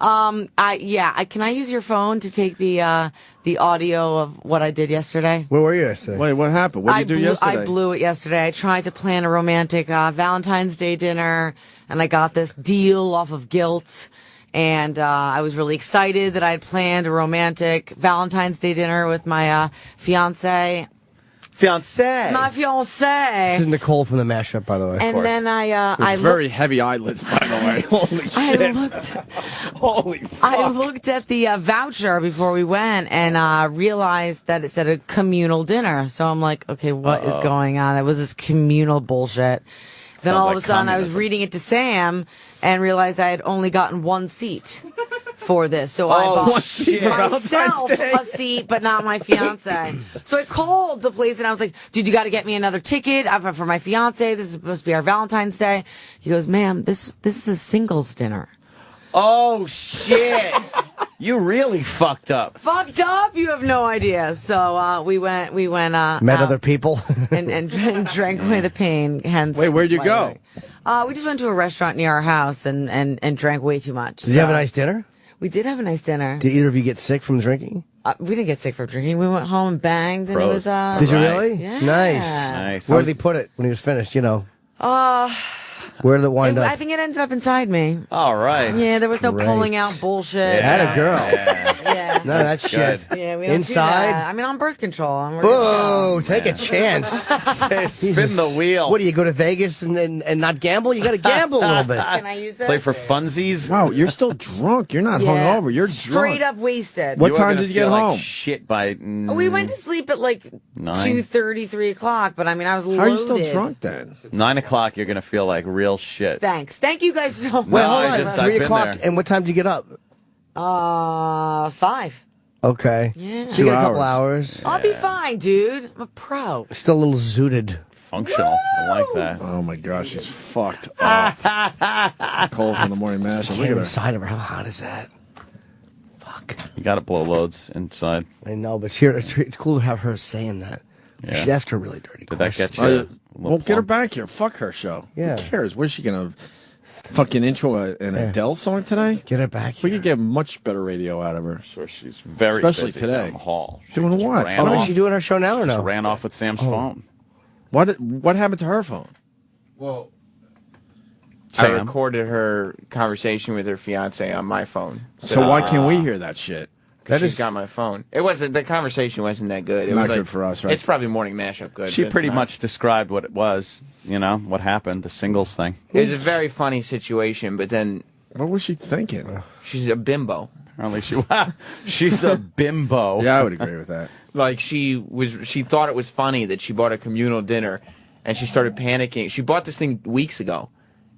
Can I use your phone to take the audio of what I did yesterday? Where were you yesterday? Wait, what happened? What did you do yesterday? I blew it yesterday. I tried to plan a romantic Valentine's Day dinner, and I got this deal off of Guilt. And I was really excited that I had planned a romantic Valentine's Day dinner with my fiance. My fiance. This is Nicole from the mashup, by the way. And then I very heavy eyelids, by the way. Holy shit. I looked at the voucher before we went and realized that it said a communal dinner. So I'm like, okay, what is going on? It was this communal bullshit. Then all of a sudden I was reading it to Sam and realized I had only gotten one seat for this. So I bought myself a seat, but not my fiance. So I called the place and I was like, dude, you got to get me another ticket for my fiance. This is supposed to be our Valentine's Day. He goes, ma'am, this is a singles dinner. Oh, shit. You really fucked up. Fucked up? You have no idea. So we went met out other people and drank away the pain. Hence, wait, where'd you go? We just went to a restaurant near our house and drank way too much. Did you have a nice dinner? We did have a nice dinner. Did either of you get sick from drinking? We didn't get sick from drinking. We went home and banged, and it was. Did you really? Yeah. Nice. Where did he put it when he was finished? You know. Where did it wind I up? think it ended up inside me. All right. Yeah, there was no Great. pulling out bullshit. Had a girl. Yeah. No, that's shit. Yeah, we don't Inside? do that. I mean, on birth control. I'm Boo! Take a chance. Spin the wheel. What do you go to Vegas and not gamble? You got to gamble a little bit. Can I use this? Play for funsies. Wow, you're still drunk. You're not Yeah. hungover. You're straight drunk. up wasted. What You are time gonna did you get feel like home? shit by. We went to sleep at like 2:30, 3 o'clock, but I mean, I was loaded. How are you still drunk then? 9 o'clock. You're gonna feel like real shit. Thanks. Thank you guys so much. Wait, hold on. I've 3 been o'clock. there. And what time did you get up? 5. Okay. Yeah. So you got a couple hours. I'll be fine, dude. I'm a pro. Still a little zooted. Functional. I like that. Oh my gosh, she's fucked up. Cold from the morning mash. Look at her. Inside of her. How hot is that? You got to blow loads inside. I know, but here it's cool to have her saying that. Yeah. She'd ask her really dirty Did that questions. get you? a little Well, get her plump? back here. Fuck her show. Yeah. Who cares? Where's she gonna fucking intro an Adele song today? Get her back here. We could get much better radio out of her. Sure, she's very Especially busy today. down the hall. She Doing just what? ran Oh, is off- she doing her show now or just no? ran off with Sam's phone. What happened to her phone? Well, I Sam? recorded her conversation with her fiance on my phone. So why can't we hear that shit? Because she's got my phone. It wasn't. The conversation wasn't that good. It Not was like, good for us, right? It's probably morning mashup good. She but it's pretty not. much described what it was. You know what happened, the singles thing. It was a very funny situation, but then What was she thinking? she's a bimbo. Apparently, she's a bimbo. Yeah, I would agree with that. Like she thought it was funny that she bought a communal dinner, and she started panicking. She bought this thing weeks ago,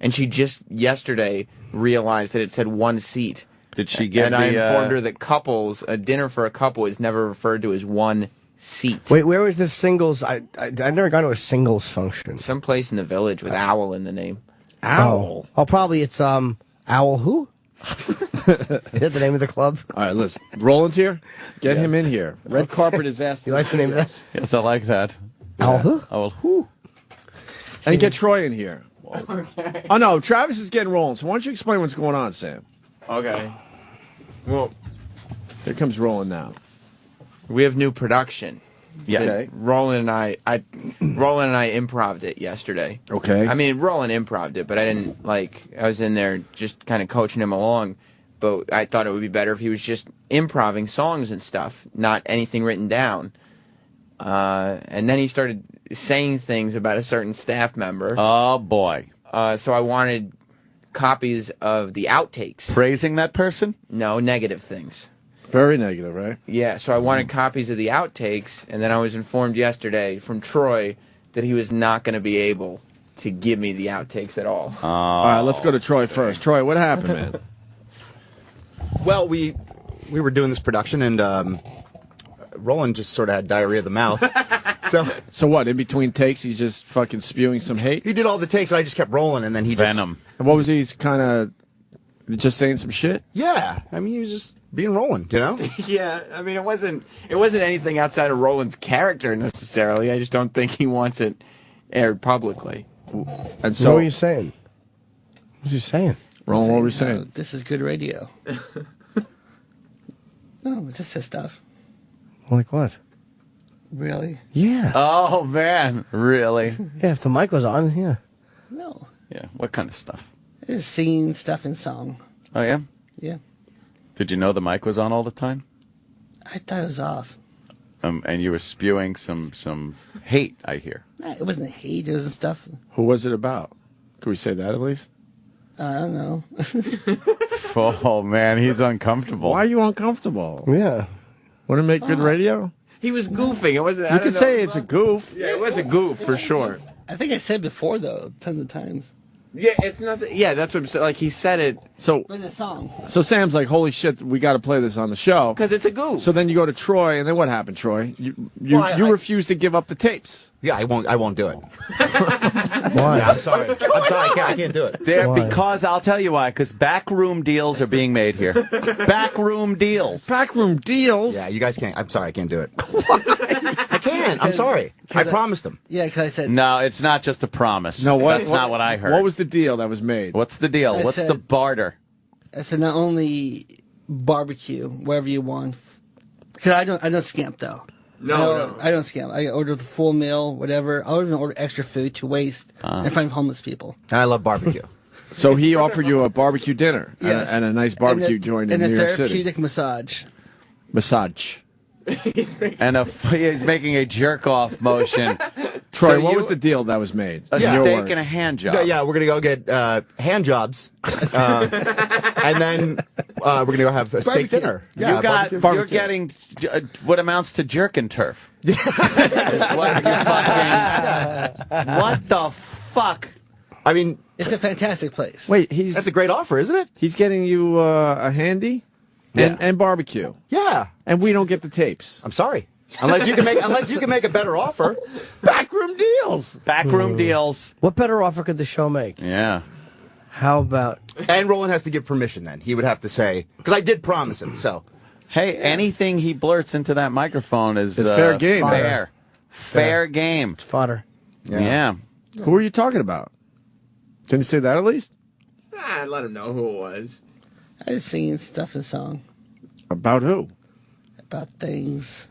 and she just yesterday realized that it said 1 seat. Did she get? And I informed her that a dinner for a couple is never referred to as 1 seat. Wait, where was this singles? I've never gone to a singles function. Someplace in the village with owl in the name. Owl. Oh, probably it's Owl who? Is that the name of the club? All right, listen. Roland's here. Get him in here. Red carpet is asked. You like the name of that? Yes, I like that. Owl who? Oh, who? And get Troy in here. Okay. Oh no, Travis is getting Roland. So why don't you explain what's going on, Sam? Okay. Well, here comes Roland now. We have new production. Yeah. Okay. Roland and I improv'd it yesterday. Okay. I mean, Roland improv'd it, but I didn't I was in there just kind of coaching him along. But I thought it would be better if he was just improvising songs and stuff, not anything written down. And then he started saying things about a certain staff member. Oh boy. So I wanted copies of the outtakes. Praising that person? No, negative things. Very negative, right? Yeah, so I wanted copies of the outtakes, and then I was informed yesterday from Troy that he was not going to be able to give me the outtakes at all. All right, let's go to Troy first. Troy, what happened, man? Well, we were doing this production, and Roland just sort of had diarrhea of the mouth. So what? In between takes, he's just fucking spewing some hate. He did all the takes, and I just kept rolling, and then he Venom. And what was he kind of just saying some shit? Yeah, I mean, he was just being Roland, you know. Yeah, I mean, it wasn't anything outside of Roland's character necessarily. I just don't think he wants it aired publicly. And so, what were you saying? What was he saying? Roland, what were you saying? This is good radio. No, it just says stuff. Like what? Really? Yeah. Oh man, really? Yeah, if the mic was on, yeah. No. Yeah. What kind of stuff? It's singing stuff in song. Oh yeah. Yeah. Did you know the mic was on all the time? I thought it was off. And you were spewing some hate, I hear. Nah, it wasn't hate. It was stuff. Who was it about? Could we say that at least? I don't know. Oh man, he's uncomfortable. Why are you uncomfortable? Yeah. Want to make good radio? He was goofing. It wasn't. You could say it's a goof. Yeah, it was a goof for sure. I think I said before though, tons of times. Yeah, it's nothing. Yeah, that's what I'm saying. Like he said it. So, But the song. so Sam's like, "Holy shit, we got to play this on the show." Because it's a goof. So then you go to Troy, and then what happened, Troy? You refuse to give up the tapes. Yeah, I won't do it. Why? Yeah, I'm sorry. I can't do it. Because I'll tell you why. Because backroom deals are being made here. Backroom deals. Backroom deals. Yeah, you guys can't. I'm sorry, I can't do it. I can't. I'm sorry. I promised them. Yeah, because I said. No, it's not just a promise. No, what? That's not what I heard. What was the deal that was made? What's the deal? I What's said- the barter? I said not only barbecue wherever you want, because I don't scamp though. I don't scam. I order the full meal, whatever. I'll even order extra food to waste in front of homeless people. And I love barbecue. So he offered you a barbecue dinner Yes. and a nice barbecue joint in New York And a City. therapeutic massage. Massage. And he's making a jerk-off motion. Troy, So what you- was the deal that was made? A In your steak words. and a hand job. Yeah, we're gonna go get hand jobs, and then we're gonna go have a steak Barbecue. dinner. Yeah, You're barbecue. getting what amounts to jerk and turf. What the fuck? I mean, It's a fantastic place. Wait, that's a great offer, isn't it? He's getting you a handy and barbecue. Yeah, and we don't get the tapes. I'm sorry. Unless you can make a better offer. Backroom deals. Backroom deals. What better offer could the show make? Yeah. How about? And Roland has to give permission. Then he would have to say, because I did promise him. So, hey, anything he blurts into that microphone is It's fair game. Fair game. It's fodder. Yeah. Who are you talking about? Can you say that at least? I let him know who it was. I was singing stuff in song About who? about things.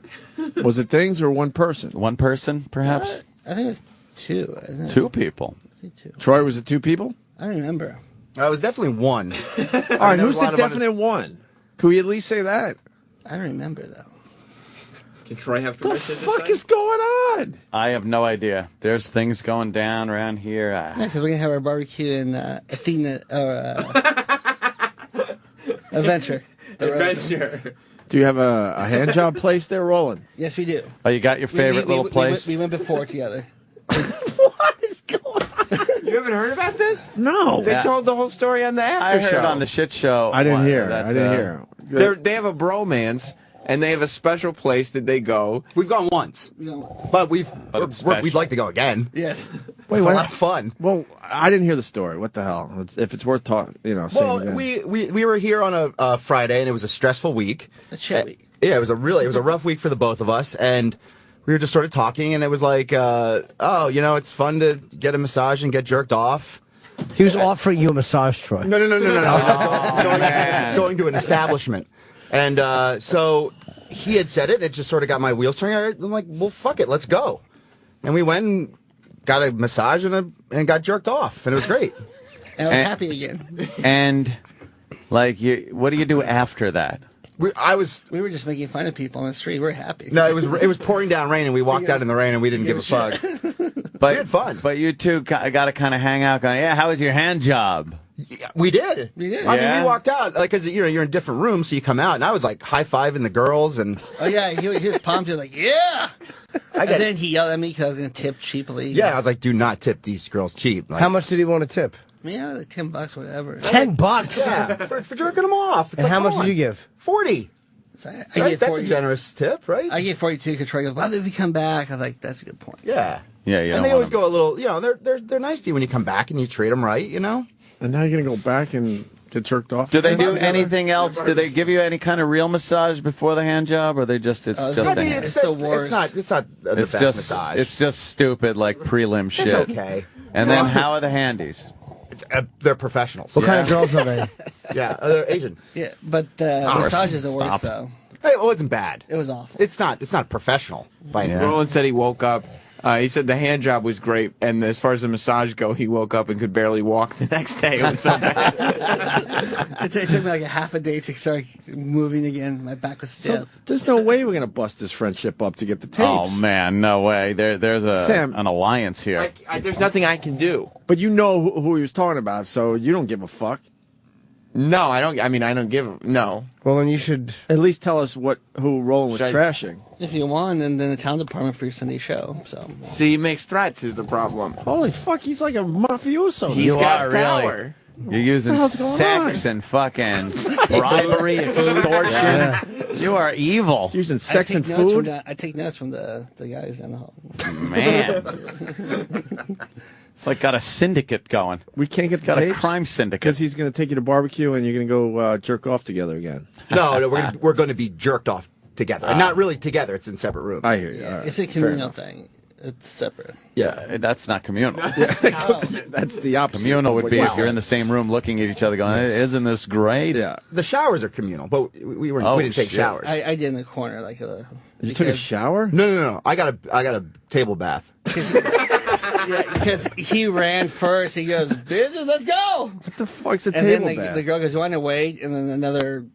Was it things or one person? One person, perhaps? I think it was two. I think. Two people. I think two. Troy, was it two people? I don't remember. I was definitely one. All right, who's the definite one? Could we at least say that? I don't remember though. Can Troy have What the permission? fuck is going on? I have no idea. There's things going down around here. Yeah, because we're gonna have our barbecue in Athena or Adventure. Adventure. Do you have a hand job place there, Roland? Yes, we do. Oh, you got your favorite little place? We went before together. You haven't heard about this? No. They told the whole story on the after I heard show. on the shit show. I didn't one hear. that, I didn't hear. They have a bromance, and they have a special place that they go. We've gone once, but we'd like to go again. Yes. Wait, It's what? a lot of fun. Well, I didn't hear the story. What the hell? If it's worth talking, saying Well, again. we were here on a Friday, and it was a stressful week. A chill week. Yeah, it was a rough week for the both of us, and we were just sort of talking, and it was like, it's fun to get a massage and get jerked off. He was offering you a massage, Troy. No. Going to an establishment. And so he had said it. It just sort of got my wheels turning. I'm like, well, fuck it. Let's go. And we went and got a massage and got jerked off. And it was great. And I was happy again. And, what do you do after that? We were just making fun of people on the street. We're happy. No, it was pouring down rain, and we walked out in the rain, and we didn't give a fuck. But, we had fun. But you two got to kind of hang out going, yeah, how was your hand job? Yeah, we did. We did. I mean, Yeah? we walked out, because, you're in different rooms, so you come out, and I was, high-fiving the girls, and... Oh, yeah. He was pumped. He was like, yeah. And then he yelled at me because I was going to tip cheaply. Yeah, I was like, do not tip these girls cheap. How much did he want to tip? Yeah, like $10, whatever. $10? Yeah, for jerking them off. It's And how come much on. did you give? 40. So I Right? gave That's 40. a generous tip, right? I gave 42 because Troy goes, well, if we come back, I was like, that's a good point. Yeah. Yeah, you And don't they always want go a little, they're nice to you when you come back and you treat them right, And now you're gonna go back and get jerked off. Do they do together? anything else? Do they give you any kind of real massage before the hand job, or it's just I a mean, hand? it's the worst. It's not the It's best just massage. it's just stupid like prelim shit. It's okay. And then how are the handies? They're professionals. What kind of girls are they? Yeah, they're Asian. Yeah, but the massage is the worst, though. Hey, it wasn't bad. It was awful. It's not professional by any means. Roland said he woke up. He said the hand job was great, and as far as the massage go, he woke up and could barely walk the next day. It was so bad. It took me like a half a day to start moving again. My back was stiff. So there's no way we're gonna bust this friendship up to get the tapes. Oh man, no way. There's an alliance here. There's nothing I can do. But you know who he was talking about, so you don't give a fuck. No, I don't. I mean, I don't give. No. Well, then you should at least tell us who Roland was trashing. If you want, and then the town department for your Sunday show. So See, he makes threats is the problem. Holy fuck, he's like a mafioso. He's got really. power. You're using What the hell's going sex and fucking bribery, extortion. Yeah. You are evil. He's using sex I and take notes food. I take notes from the guys in the hall. Man. It's like got a syndicate going. We can't get Got the a tapes crime syndicate. because he's going to take you to barbecue and you're going to go jerk off together again. No, we're going to be jerked off together, and not really together. It's in separate rooms. I hear you. Yeah, All right. it's a Fair communal enough. thing. It's separate. Yeah, that's not communal. That's the opposite. Communal would be if you're in the the same room looking at each other going, "Isn't this great?" Yeah. The showers are communal, but we didn't take showers. I did in the corner, like You took a shower? No. I got a table bath. because he ran first. He goes, "Bitches, let's go!" What the fuck's a and table then bath? the girl goes, "You want to wait?" And then another.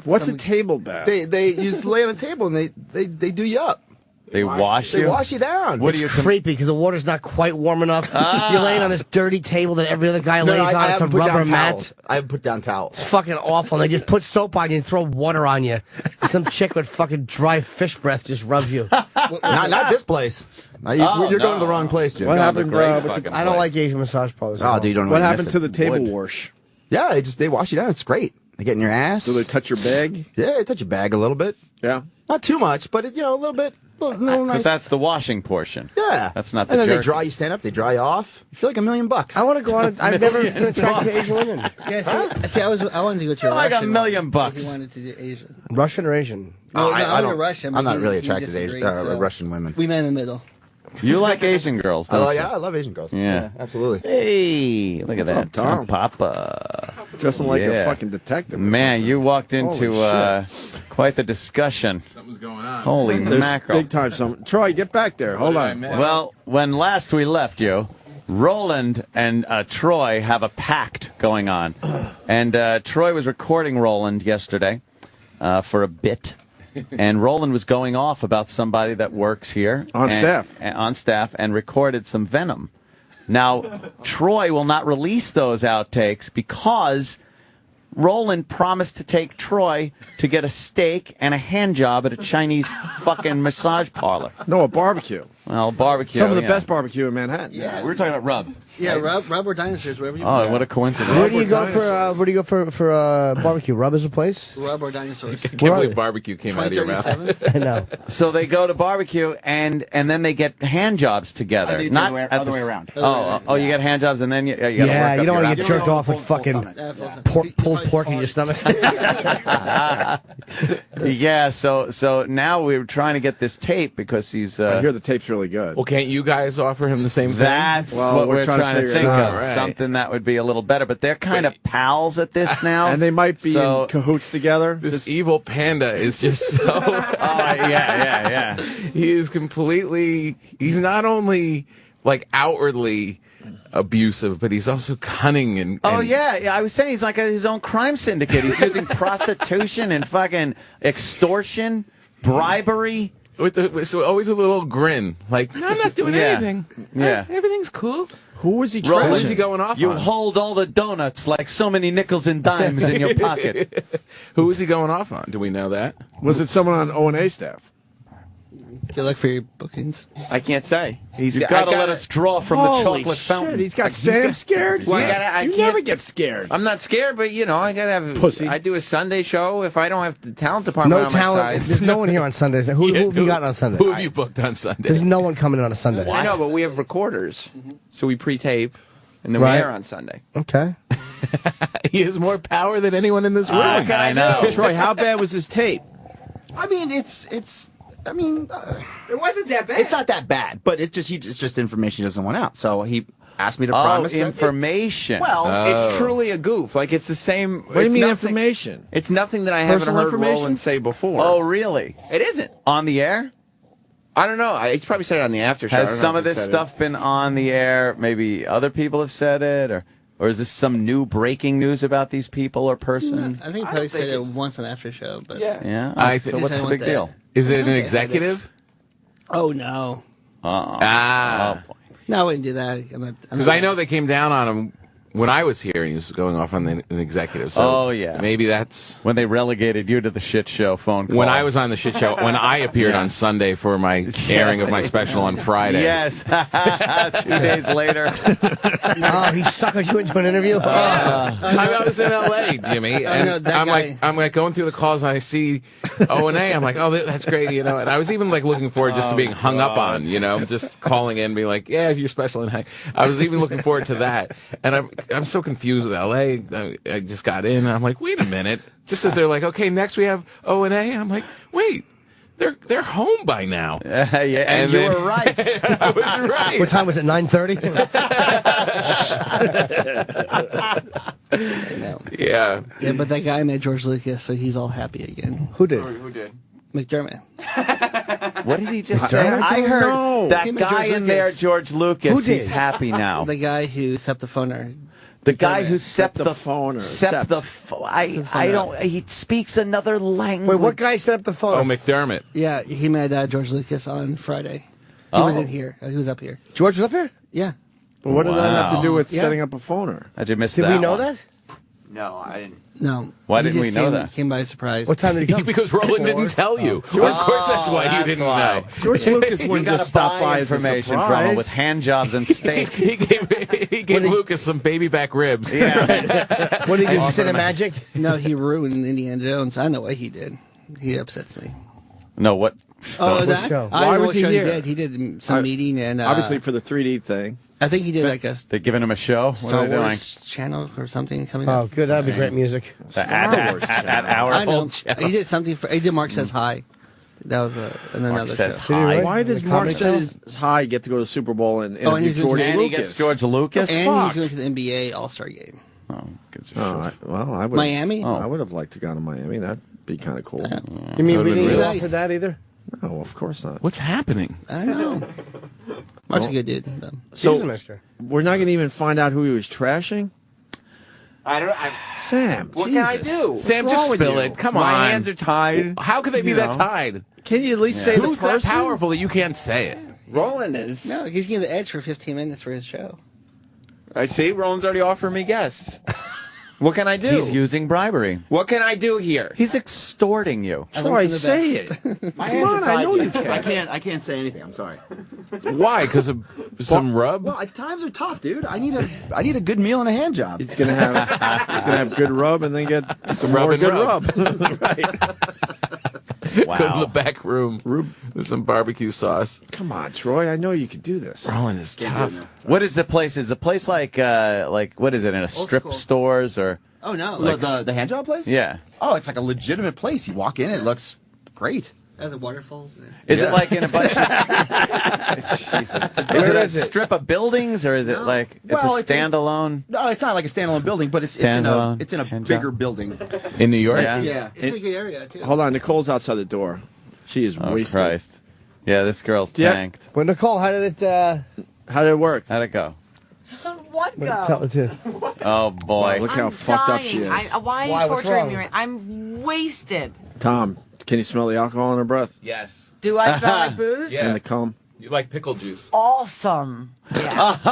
What's a table bath? They you just lay on a table and they do you up. They wash you. They wash you down. What It's do you creepy because the water's not quite warm enough. You're laying on this dirty table that every other guy lays on. It's a rubber mat. I haven't put down towels. It's fucking awful. They just put soap on you and throw water on you. Some chick with fucking dry fish breath just rubs you. not this place. You're going to the wrong place, Jim. What happened? I don't like Asian massage parlors. Oh, dude, you don't know What you happened miss to it. the table Wood. wash? Yeah, they wash you down. It's great. They get in your ass. Do they touch your bag? Yeah, they touch your bag a little bit. Yeah. Not too much, but a little bit. Little nice. Because that's the washing portion. Yeah. That's not the And then jerky. they dry you stand up, they dry you off. You feel like $1 million. I want to go on. I've never been attracted to Asian women. Yeah, see, I wanted to go to a like Russian $1 million one, but he wanted to do Asian. Russian or Asian? No, I I'm a don't. Russian. I'm but not he- really he attracted to disagreed, Asian, so Russian women. We met in the middle. You like Asian girls, don't you? Yeah, I love Asian girls. Yeah. Absolutely. Hey, look at What's that. up, Tom? Papa. Dressing like Yeah. a fucking detective. or Man, something. you walked into Holy quite the discussion. Something's going on. Holy There's mackerel. big time. Troy, get back there. Hold on. Well, when last we left you, Roland and Troy have a pact going on. And Troy was recording Roland yesterday for a bit. And Roland was going off about somebody that works here. On staff, and recorded some venom. Now, Troy will not release those outtakes because Roland promised to take Troy to get a steak and a hand job at a Chinese fucking massage parlor. No, a barbecue. Well, barbecue. Some of the yeah. best barbecue in Manhattan. Yeah. We were talking about rub. Yeah, rub or dinosaurs, wherever you Oh, what a coincidence. Where do you go for barbecue? Rub is a place? Rub or dinosaurs. I can't Where are believe they? barbecue came out of your mouth. 2037? I know. So they go to barbecue and then they get hand jobs together. I think it's Not the at other way around. You get hand jobs and then you gotta Yeah, work you don't up want to your get jerked off with full fucking stomach. pulled pork in your stomach. Yeah, so now we're trying to get this tape because he's. I hear the tape's really good. Well, can't you guys offer him the same thing? That's Well, what we're we're trying to trying to figure it think out. of. Right. Something that would be a little better. But they're kind of pals at this now. And they might be So- in cahoots together. This evil panda is just so. yeah. He is completely. He's not only like outwardly abusive, but he's also cunning and. Oh yeah, I was saying he's like his own crime syndicate. He's using prostitution and fucking extortion, bribery. So always a little grin, like no, I'm not doing Yeah. anything. Yeah. Everything's cool. Who was he Roland, trashing? Who's he going off You on? hold all the donuts like so many nickels and dimes in your pocket. Who was he going off on? Do we know that? Was it someone on O&A staff? Good luck for your bookings. I can't say. You've got to let us draw from the Holy chocolate shit, fountain. he's got Sam scared? Well, Yeah. You never get scared. I'm not scared, but I gotta have. Pussy. I do a Sunday show. If I don't have the talent department No on talent. my side, There's no one here on Sundays. Who have you got on Sunday? Who have you booked on Sunday? There's no one coming in on a Sunday. I know, but we have recorders, so we pre-tape, and then Right. we air on Sunday. Okay. He has more power than anyone in this room. I know. Troy, how bad was his tape? I mean, it's. I mean, It wasn't that bad. it's not that bad, but it's just information he doesn't want out. So he asked me to Oh, promise that- information. Well, Oh. it's truly a goof. Like it's the same. What do you it's mean nothing- information? It's nothing that I haven't Personal heard information? Roland say before. Oh, really? It isn't. On the air? I don't know. He probably said it on the after show. I Has don't know some if of he this said stuff been on the air? Maybe other people have said it, or is this some new breaking news about these people or person? I think he probably said it once on after show, but Yeah. Yeah. I So think- what's the big deal? Is it an executive? oh no, Ah. no, I wouldn't do that. Because I know they came down on him when I was here and he was going off on an executive. So Oh, yeah. maybe that's When they relegated you to the shit show phone call. when I was on the shit show. When I appeared on Sunday for my airing of my special on Friday. Yes. 2 days later. Oh, he suckered you into an interview? I was in L.A., Jimmy, and know, that I'm like going through the calls and I see O&A. I'm like, oh, that's great, And I was even like looking forward just to being hung up on, just calling in, and being like, yeah, you're special. And I was even looking forward to that. And I'm so confused with L.A. I just got in and I'm like, wait a minute. Just as they're like, okay, next we have O&A. I'm like, wait. They're home by now. Yeah, and you were right. I was right. What time was it? 9:30. Yeah. Yeah, but that guy met George Lucas, so he's all happy again. Who did? Who did? McDermott. What did he just say? I heard that He met guy George in there, Lucas. George Lucas. Who did? He's happy now. The guy who set the phoner. The guy who set the phoner. I don't. He speaks another language. Wait, what guy set up the phone? Oh, McDermott. Yeah, he met George Lucas on Friday. He was in here. He was up here. George was up here? Yeah. But what did that have to do with Yeah. setting up a phoner? I just missed Did that. we know one. that? No, I didn't. No. Why He didn't we just know came, that? Came by surprise. What time did he come? Because Roland didn't tell you. Of course, that's why you didn't know. George Lucas You wouldn't got just to stop buy by as a information from surprise. him with hand jobs and steak. He gave Lucas some baby back ribs. Yeah. What did he do? Cinemagic? No, he ruined Indiana Jones. I know what he did. He upsets me. No, what? Oh, What that? show? I Why don't know was what he show here? he did. He did some meeting and Obviously for the 3D thing. I think he did like a They're giving him a show. What Star are they doing? Wars channel or something coming Oh, up. good. That'd be great music. At our I know. old show. He did something for. He did Mark Says Hi. That was another Says show. Hi. Why does The Mark comedy show? Says Hi get to go to the Super Bowl and Oh, and interview he's going George to- And he Lucas? gets George Lucas. And Fuck. he's going to the NBA All-Star game. Oh, good shit. I would. Miami? I would have liked to go to Miami. That'd be kind of cool. You mean we Would've didn't been go nice. for that either? No, of course not. What's happening? I know. Mark's a good dude. But So He's a mister. we're not going to even find out who he was trashing. I don't. Sam, What can I do? Sam, wrong just with spill you? it. Come My on. hands are tied. How could they be You that know. tied? can you at least say the Who's person? that powerful that you can't say it? Roland is. no, he's getting the edge for 15 minutes for his show. I see. Roland's already offering me guests. What can I do? He's using bribery. What can I do here? He's extorting you. I Troy, learned from the say best. it. My Come hands on, are tied. I know you dude. can. I can't say anything. I'm sorry. Why? Because of some rub? Well, times are tough, dude. I need a good meal and a hand job. He's gonna have good rub and then get some Rub more and good rub. rub. Right. Go to the back room with some barbecue sauce. Come on, Troy. I know you can do this. Roland is tough. What is the place? Is the place like what is it in a strip school. stores or? Oh no, Like- the hand job place? Yeah. Oh, it's like a legitimate place. You walk in, it looks great. Has the waterfalls there. Is it like in a bunch of... Jesus. Is it a strip of buildings or is it like it's Well, a it's a- standalone? No, it's not like a standalone building, but it's Standalone in a hand job? bigger building. In New York? Yeah. It's a good area, too. Hold on, Nicole's outside the door. She is Oh, wasted. Christ. Yeah, this girl's Yeah. tanked. Well, Nicole, how did it? How did it work? How'd it go? What Tell go? it to. Oh, boy. Wow, look how I'm fucked up she dying. is. Why are you Why? What's torturing wrong? me? Right? I'm wasted. Tom, can you smell the alcohol in her breath? Yes. Do I smell like booze? Yeah. And the cum? You like pickle juice. Awesome.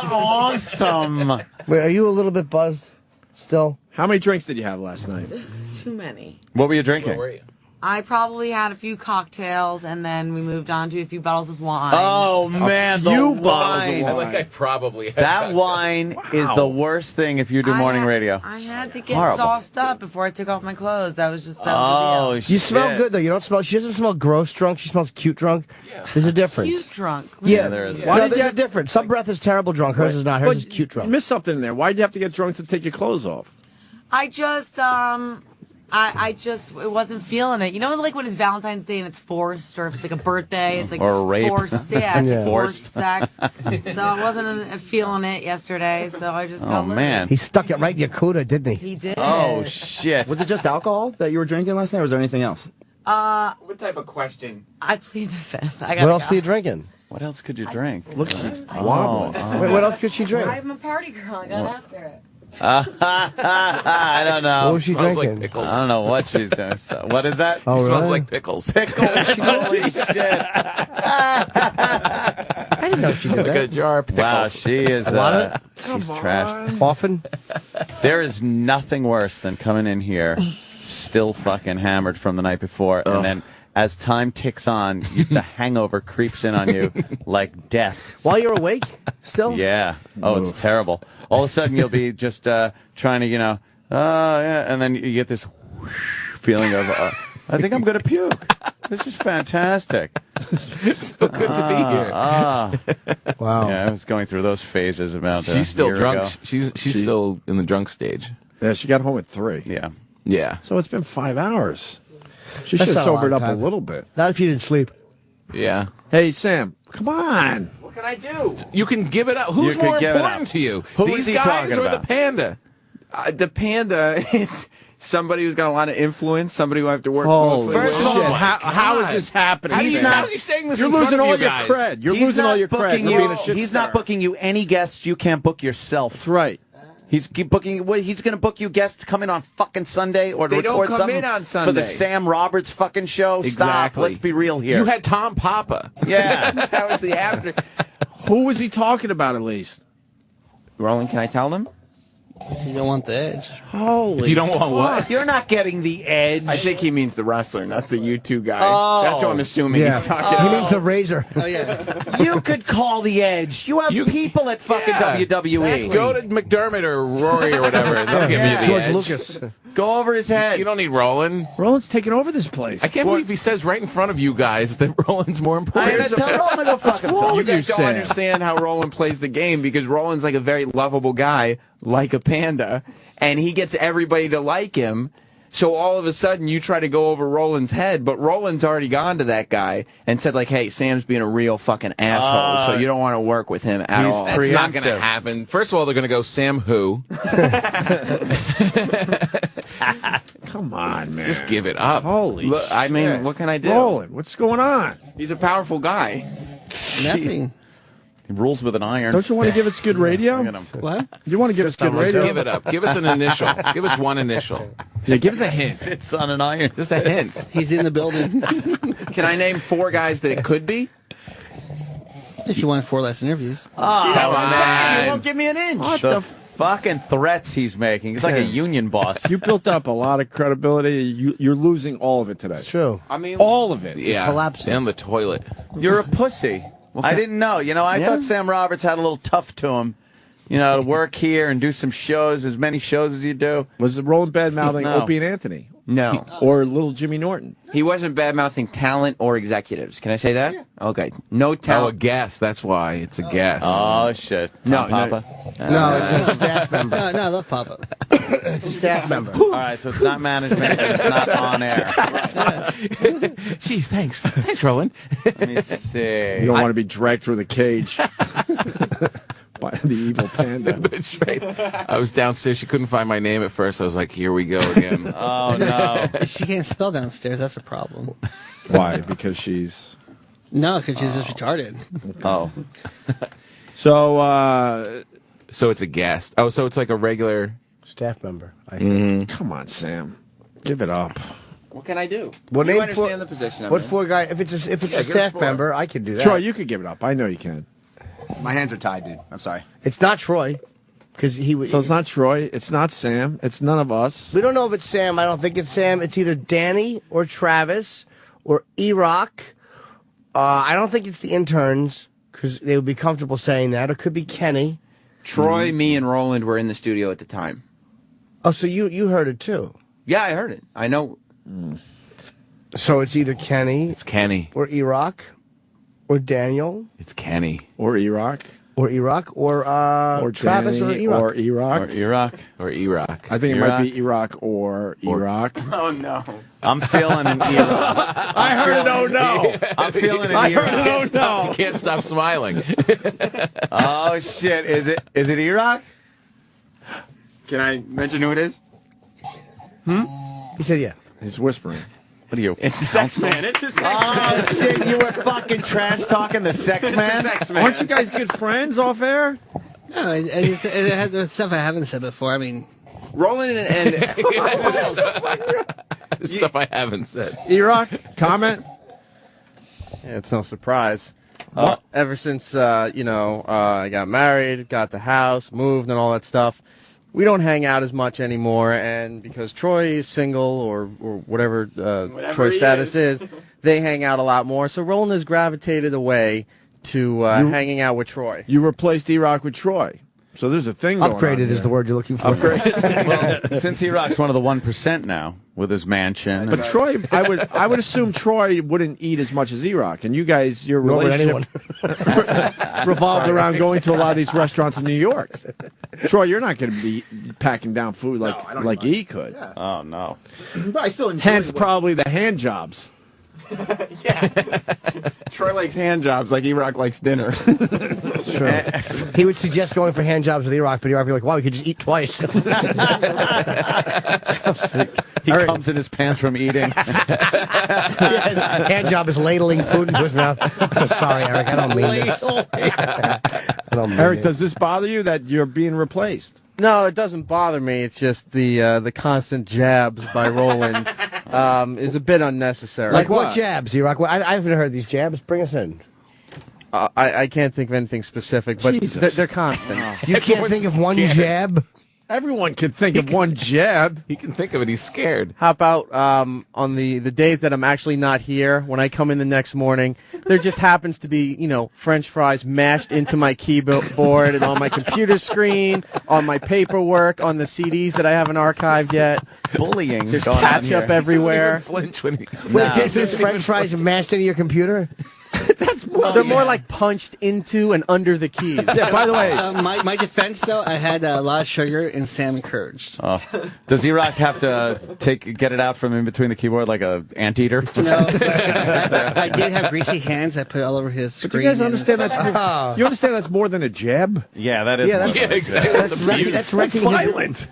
Awesome. Wait, are you a little bit buzzed still? How many drinks did you have last night? Too many. What were you drinking? Where were you? I probably had a few cocktails, and then we moved on to a few bottles of wine. Oh, man. The few bottles of wine. I like I probably had That cocktails. wine is the worst thing if you do morning radio. I had to get Horrible. sauced up before I took off my clothes. That was the Oh, deal. shit. You smell good though. You don't smell. She doesn't smell gross drunk. She smells cute drunk. There's a difference. Cute drunk. Yeah, there is. No, there's a difference. Some breath is terrible drunk. Hers is not. Hers But is cute drunk. You missed something in there. Why did you have to get drunk to take your clothes off? I just, I just wasn't feeling it. You know, like when it's Valentine's Day and it's forced, or if it's like a birthday, it's like Or a rape. forced. Yeah, it's Yeah. forced sex. So I wasn't feeling it yesterday. So I just got Oh, man. He stuck it right in your cuda, didn't he? He did. Oh, shit. Was it just alcohol that you were drinking last night, or was there anything else? What type of question? I plead the fifth. I What gotta else go. were you drinking? What else could you drink? Look, she's wobbling. Wait, what else could she drink? I'm a party girl. I got after it. I don't What know. was she Smells drinking? like pickles. I don't know what she's doing. So, what is that? Oh, She smells really? like pickles. Pickles. Holy shit. I didn't know she did Like a that. jar of pickles. Wow, she is. lot of She's trashed. Often. There is nothing worse than coming in here still fucking hammered from the night before, and then as time ticks on, the hangover creeps in on you like death. While you're awake, still. Yeah. Oh, it's terrible. All of a sudden, you'll be just trying to, yeah, and then you get this whoosh feeling of, I think I'm going to puke. This is fantastic. So good to be here. Wow. Yeah, I was going through those phases about She's still year drunk. ago. She's still in the drunk stage. Yeah, she got home at 3. Yeah. Yeah. So it's been 5 hours. She That's should have not a sobered long up a time. little bit. Not if you didn't sleep. Yeah. Hey, Sam, come on. What can I do? You can give it up. Who's You can more give it important up. to you? Who These is he guys talking or about? the panda? The panda is somebody who's got a lot of influence, somebody who I have to work Holy closely with. shit. Oh, my How is God. this happening? How is he saying this You're in front losing of all you your guys? cred. You're He's losing not all your cred booking for you. being a shit He's star. not booking you any guests you can't book yourself. That's right. He's booking. He's going to book you guests to come in on fucking Sunday or to They don't record come something in on for Sunday. the Sam Roberts fucking show. Stop. Exactly. Let's be real here. You had Tom Papa. yeah. That was the after. Who was he talking about at least? Roland, can I tell them? You don't want the edge. Holy. If you don't want what? You're not getting the edge. I think he means the wrestler, not the U2 guy. Oh. That's what I'm assuming he's talking He about. means the razor. Oh, yeah. You could call the edge. You have people at fucking WWE. Go to McDermott or Rory or whatever. They'll give you the George edge. Lucas. Go over his head. You don't need Roland. Roland's taking over this place. I can't believe he says right in front of you guys that Roland's more I important. tell Roland to go fuck himself. You guys don't Sam? understand how Roland plays the game because Roland's like a very lovable guy, like a panda, and he gets everybody to like him. So all of a sudden you try to go over Roland's head, but Roland's already gone to that guy and said like, hey, Sam's being a real fucking asshole, so you don't want to work with him at all. That's not going to happen. First of all, they're going to go Sam who? Come on, man. Just give it up. Holy Look, I mean, shit. what can I do? Roland, what's going on? He's a powerful guy. Nothing. He rules with an iron. Don't you want to give us good radio? Look at him. What? You want to give us good Just radio? give it up. Give us an initial. Give us one initial. Yeah, give us a hint. Sits on an iron. Just a hint. He's in the building. Can I name 4 guys that it could be? If you want 4 less interviews. Come on. You won't give me an inch. What the fucking threats he's making. He's like a union boss. You built up a lot of credibility. You're losing all of it today. It's true. I mean, all of it. Yeah. Collapsing. Down the toilet. You're a pussy. I didn't know. You know, I thought Sam Roberts had a little tough to him. You know, to work here and do some shows, as many shows as you do. Was it Roland bad-mouthing No. Opie and Anthony? No. Or little Jimmy Norton? He wasn't bad-mouthing talent or executives. Can I say that? Okay. No Oh, a talent. guest. That's why. It's a guest. Oh, shit. No, Papa? No, it's a staff member. No, I love Papa. It's a staff member. All right, so it's not management and it's not on air. Jeez, thanks. Thanks, Roland. Let me see. You don't want to be dragged through the cage by the evil panda. That's right. I was downstairs. She couldn't find my name at first. I was like, here we go again. Oh, no. She can't spell downstairs. That's a problem. Why? Because she's... No, because she's just retarded. Oh. So, So it's a guest. Oh, so it's like a regular... Staff member, I think. come on, Sam. Give it up. What can I do? Well, you name understand 4 the position I'm What in. 4 guy? If it's a give us staff 4. member, I could do that. Troy, you could give it up. I know you can. My hands are tied, dude. I'm sorry. It's not Troy, because he would. So it's not Troy. It's not Sam. It's none of us. We don't know if it's Sam. I don't think it's Sam. It's either Danny or Travis or E-Rock. I don't think it's the interns, because they would be comfortable saying that. Or it could be Kenny. Troy, me, and Roland were in the studio at the time. Oh, so you heard it too. Yeah, I heard it. I know. So it's either Kenny It's Kenny. or E-Rock or Daniel It's Kenny. Or E-Rock. or E-Rock or Travis or Danny, E-Rock. Or E-Rock. Or Iraq. Or E-Rock. I think it E-Rock. might be E-Rock or E-Rock. Oh, no. I'm feeling an Iraq. I heard oh no. I'm feeling an I heard Iraq. oh You no. can't stop smiling. Oh, shit. Is it Iraq? Can I mention who it is? He said, yeah. He's whispering. What are you? It's the sex man. It's the sex man. Oh, shit. You were fucking trash talking the sex It's man? the sex man. Aren't you guys good friends off air? No, it has the stuff I haven't said before. I mean, Roland and The stuff I haven't said. E-Rock, comment? Yeah, it's no surprise. Ever since, I got married, got the house, moved, and all that stuff, we don't hang out as much anymore. And because Troy is single or whatever Troy's he status is, they hang out a lot more. So Roland has gravitated away to hanging out with Troy. You replaced E-Rock with Troy. So there's a thing going on Upgraded is here. the word you're looking for. Upgraded. Well, since Iraq's one of the 1% now with his mansion. But Troy, I would assume Troy wouldn't eat as much as E-Rock, and you guys, your Nor would relationship revolved around going to a lot of these restaurants in New York. Troy, you're not going to be packing down food like E could. Yeah. Oh no. But I still enjoy Hence, probably the hand jobs. Troy likes hand jobs like E-Rock likes dinner. True. He would suggest going for hand jobs with E-Rock, but E-Rock would be like, wow, we could just eat twice. He comes in his pants from eating. His hand job is ladling food into his mouth. Sorry, Eric, I don't mean this. Eric, does this bother you that you're being replaced? No, it doesn't bother me. It's just the constant jabs by Roland is a bit unnecessary. Like what jabs, E-Rock? I haven't heard these jabs. Bring us in. I can't think of anything specific, but they're constant. You can't think of one jab? Everyone can think of one jab. He can think of it. He's scared. How about on the days that I'm actually not here, when I come in the next morning, there just happens to be, French fries mashed into my keyboard and on my computer screen, on my paperwork, on the CDs that I haven't archived yet. Bullying. There's going on ketchup here. everywhere. Flinch when he... Wait, this is French fries mashed into your computer? They're more like punched into and under the keys. Yeah, by the way, my defense though, I had a lot of sugar and salmon curds. Oh. Does E-Rock have to get it out from in between the keyboard like a anteater? No, but I did have greasy hands. I put it all over his screen. Do you guys understand that's you understand that's more than a jab? Yeah, that is. Yeah, exactly.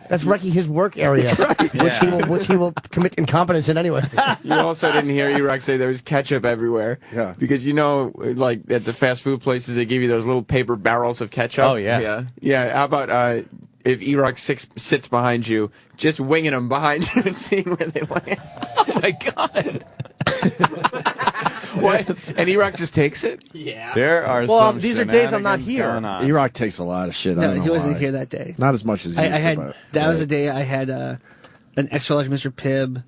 That's wrecking his work area, which he will commit incompetence in anyway. You also didn't hear E-Rock say there was ketchup everywhere. Yeah. Because like at the fast food places, they give you those little paper barrels of ketchup. Oh, yeah. Yeah, how about if E-Rock sits behind you, just winging them behind you and seeing where they land? Oh, my God. What? And E-Rock just takes it? Yeah. There are Well, some these are days I'm not shenanigans here. going on. E-Rock takes a lot of shit. I No, don't know he wasn't why. here that day. Not as much as he I used to, had but- that was the day I had an extra large Mr. Pibb,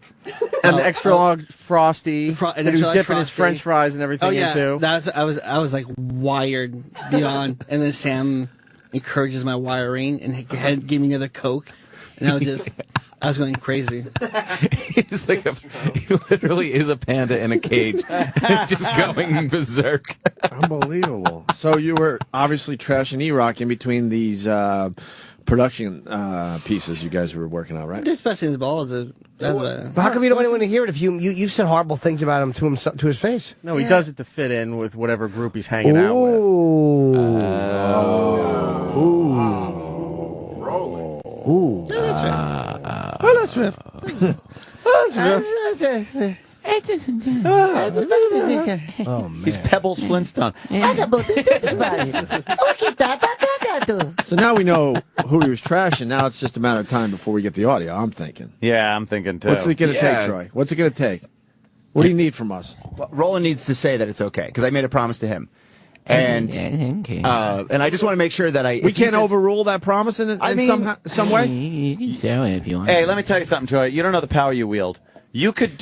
An extra large Frosty, an that he extra was large dipping his Frosty. French fries and everything Oh yeah, into. I was like wired beyond, and then Sam encourages my wiring and had gave me another Coke, and I was going crazy. He's like he literally is a panda in a cage, just going berserk. Unbelievable. So you were obviously trashing E-Rock in between these production pieces you guys were working on, right? Just busting his balls. But how come you don't want to hear it if you've said horrible things about him to his face? No, he does it to fit in with whatever group he's hanging out with. Ooh. That's right. Oh, man. He's Pebbles Flintstone. So now we know who he was trashing. Now it's just a matter of time before we get the audio, I'm thinking. Yeah, I'm thinking too. What's it going to take, Troy? What's it going to take? What do you need from us? Well, Roland needs to say that it's okay because I made a promise to him, and I just want to make sure that we can't overrule that promise in some way. You can say it if you want. Hey, let me tell you something, Troy. You don't know the power you wield. You could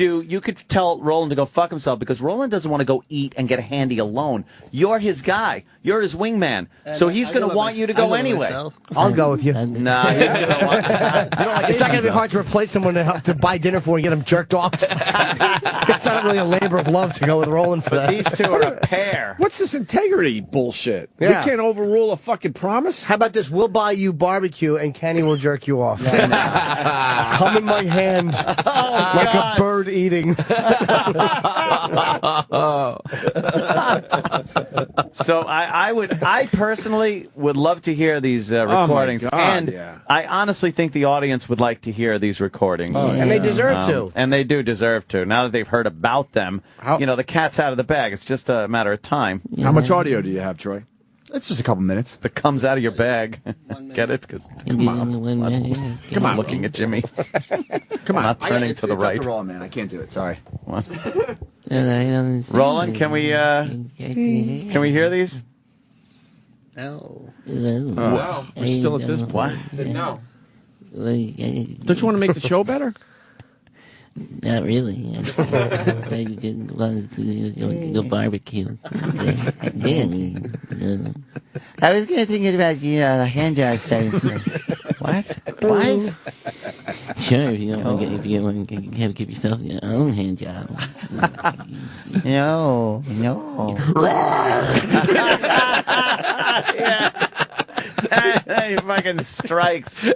tell Roland to go fuck himself because Roland doesn't want to go eat and get a handy alone. You're his guy. You're his wingman. So he's going to want you to go anyway. I'll go with you. Nah, he's going to want It's not going to be hard to replace someone to buy dinner for and get them jerked off. It's not really a labor of love to go with Roland for that. These two are a pair. What's this integrity bullshit? Yeah. We can't overrule a fucking promise? How about this? We'll buy you barbecue and Kenny will jerk you off. Come in my hand like a bird eating. So I personally would love to hear these recordings, God, and yeah. I honestly think the audience would like to hear these recordings, And they deserve to. and they do deserve to. Now that they've heard about them, the cat's out of the bag. It's just a matter of time. How much audio do you have, Troy? it's just a couple minutes. That comes out of your bag. Get it? Because come on, looking at Jimmy. Come on, not turning to the right. It's up to Roland, man. I can't do it. Sorry. What? Roland, can we hear these? No. Oh, we're still at this point. No. Don't you want to make the show better? Not really. I just wanted to go barbecue. I was going to think about the hand job setting. What? What? Sure, if you don't want to give yourself your own hand job. No. Yeah. He fucking strikes.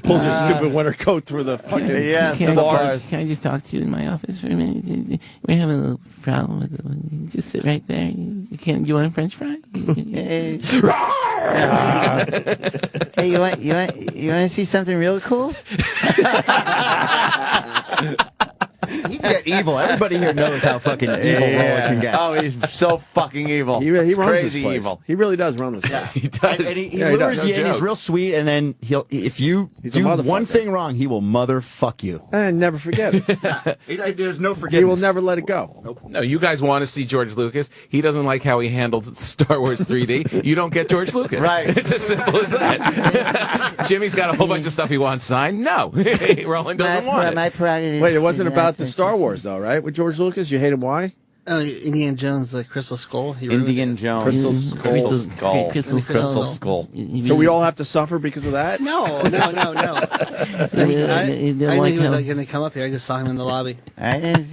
Pulls your stupid winter coat through the fucking bars. Can I just talk to you in my office for a minute? We're having a little problem with it. Just sit right there. You want a French fry? Hey, you want to see something real cool? He can get evil. Everybody here knows how fucking evil Roland can get. Oh, he's so fucking evil. He It's runs crazy this place. evil. He really does run this place. He does. And he Yeah, he lures does. you, No and he's joke. real sweet. And then if you He's a do motherfucker. one thing wrong, he will motherfuck you. And never forget it. There's no forgiveness. He will never let it go. No, you guys want to see George Lucas. He doesn't like how he handled the Star Wars 3D. You don't get George Lucas. Right. It's as simple as that. Jimmy's got a whole bunch of stuff he wants signed. No. Roland doesn't want it. My prerogative. Wait, it wasn't about the Star Wars, though, right? With George Lucas? You hate him, why? Oh, Indiana Jones, the Crystal Skull. He Indian Jones. Crystal Skull. Crystal Skull. So we all have to suffer because of that? No. I knew he was going to come up here. I just saw him in the lobby. And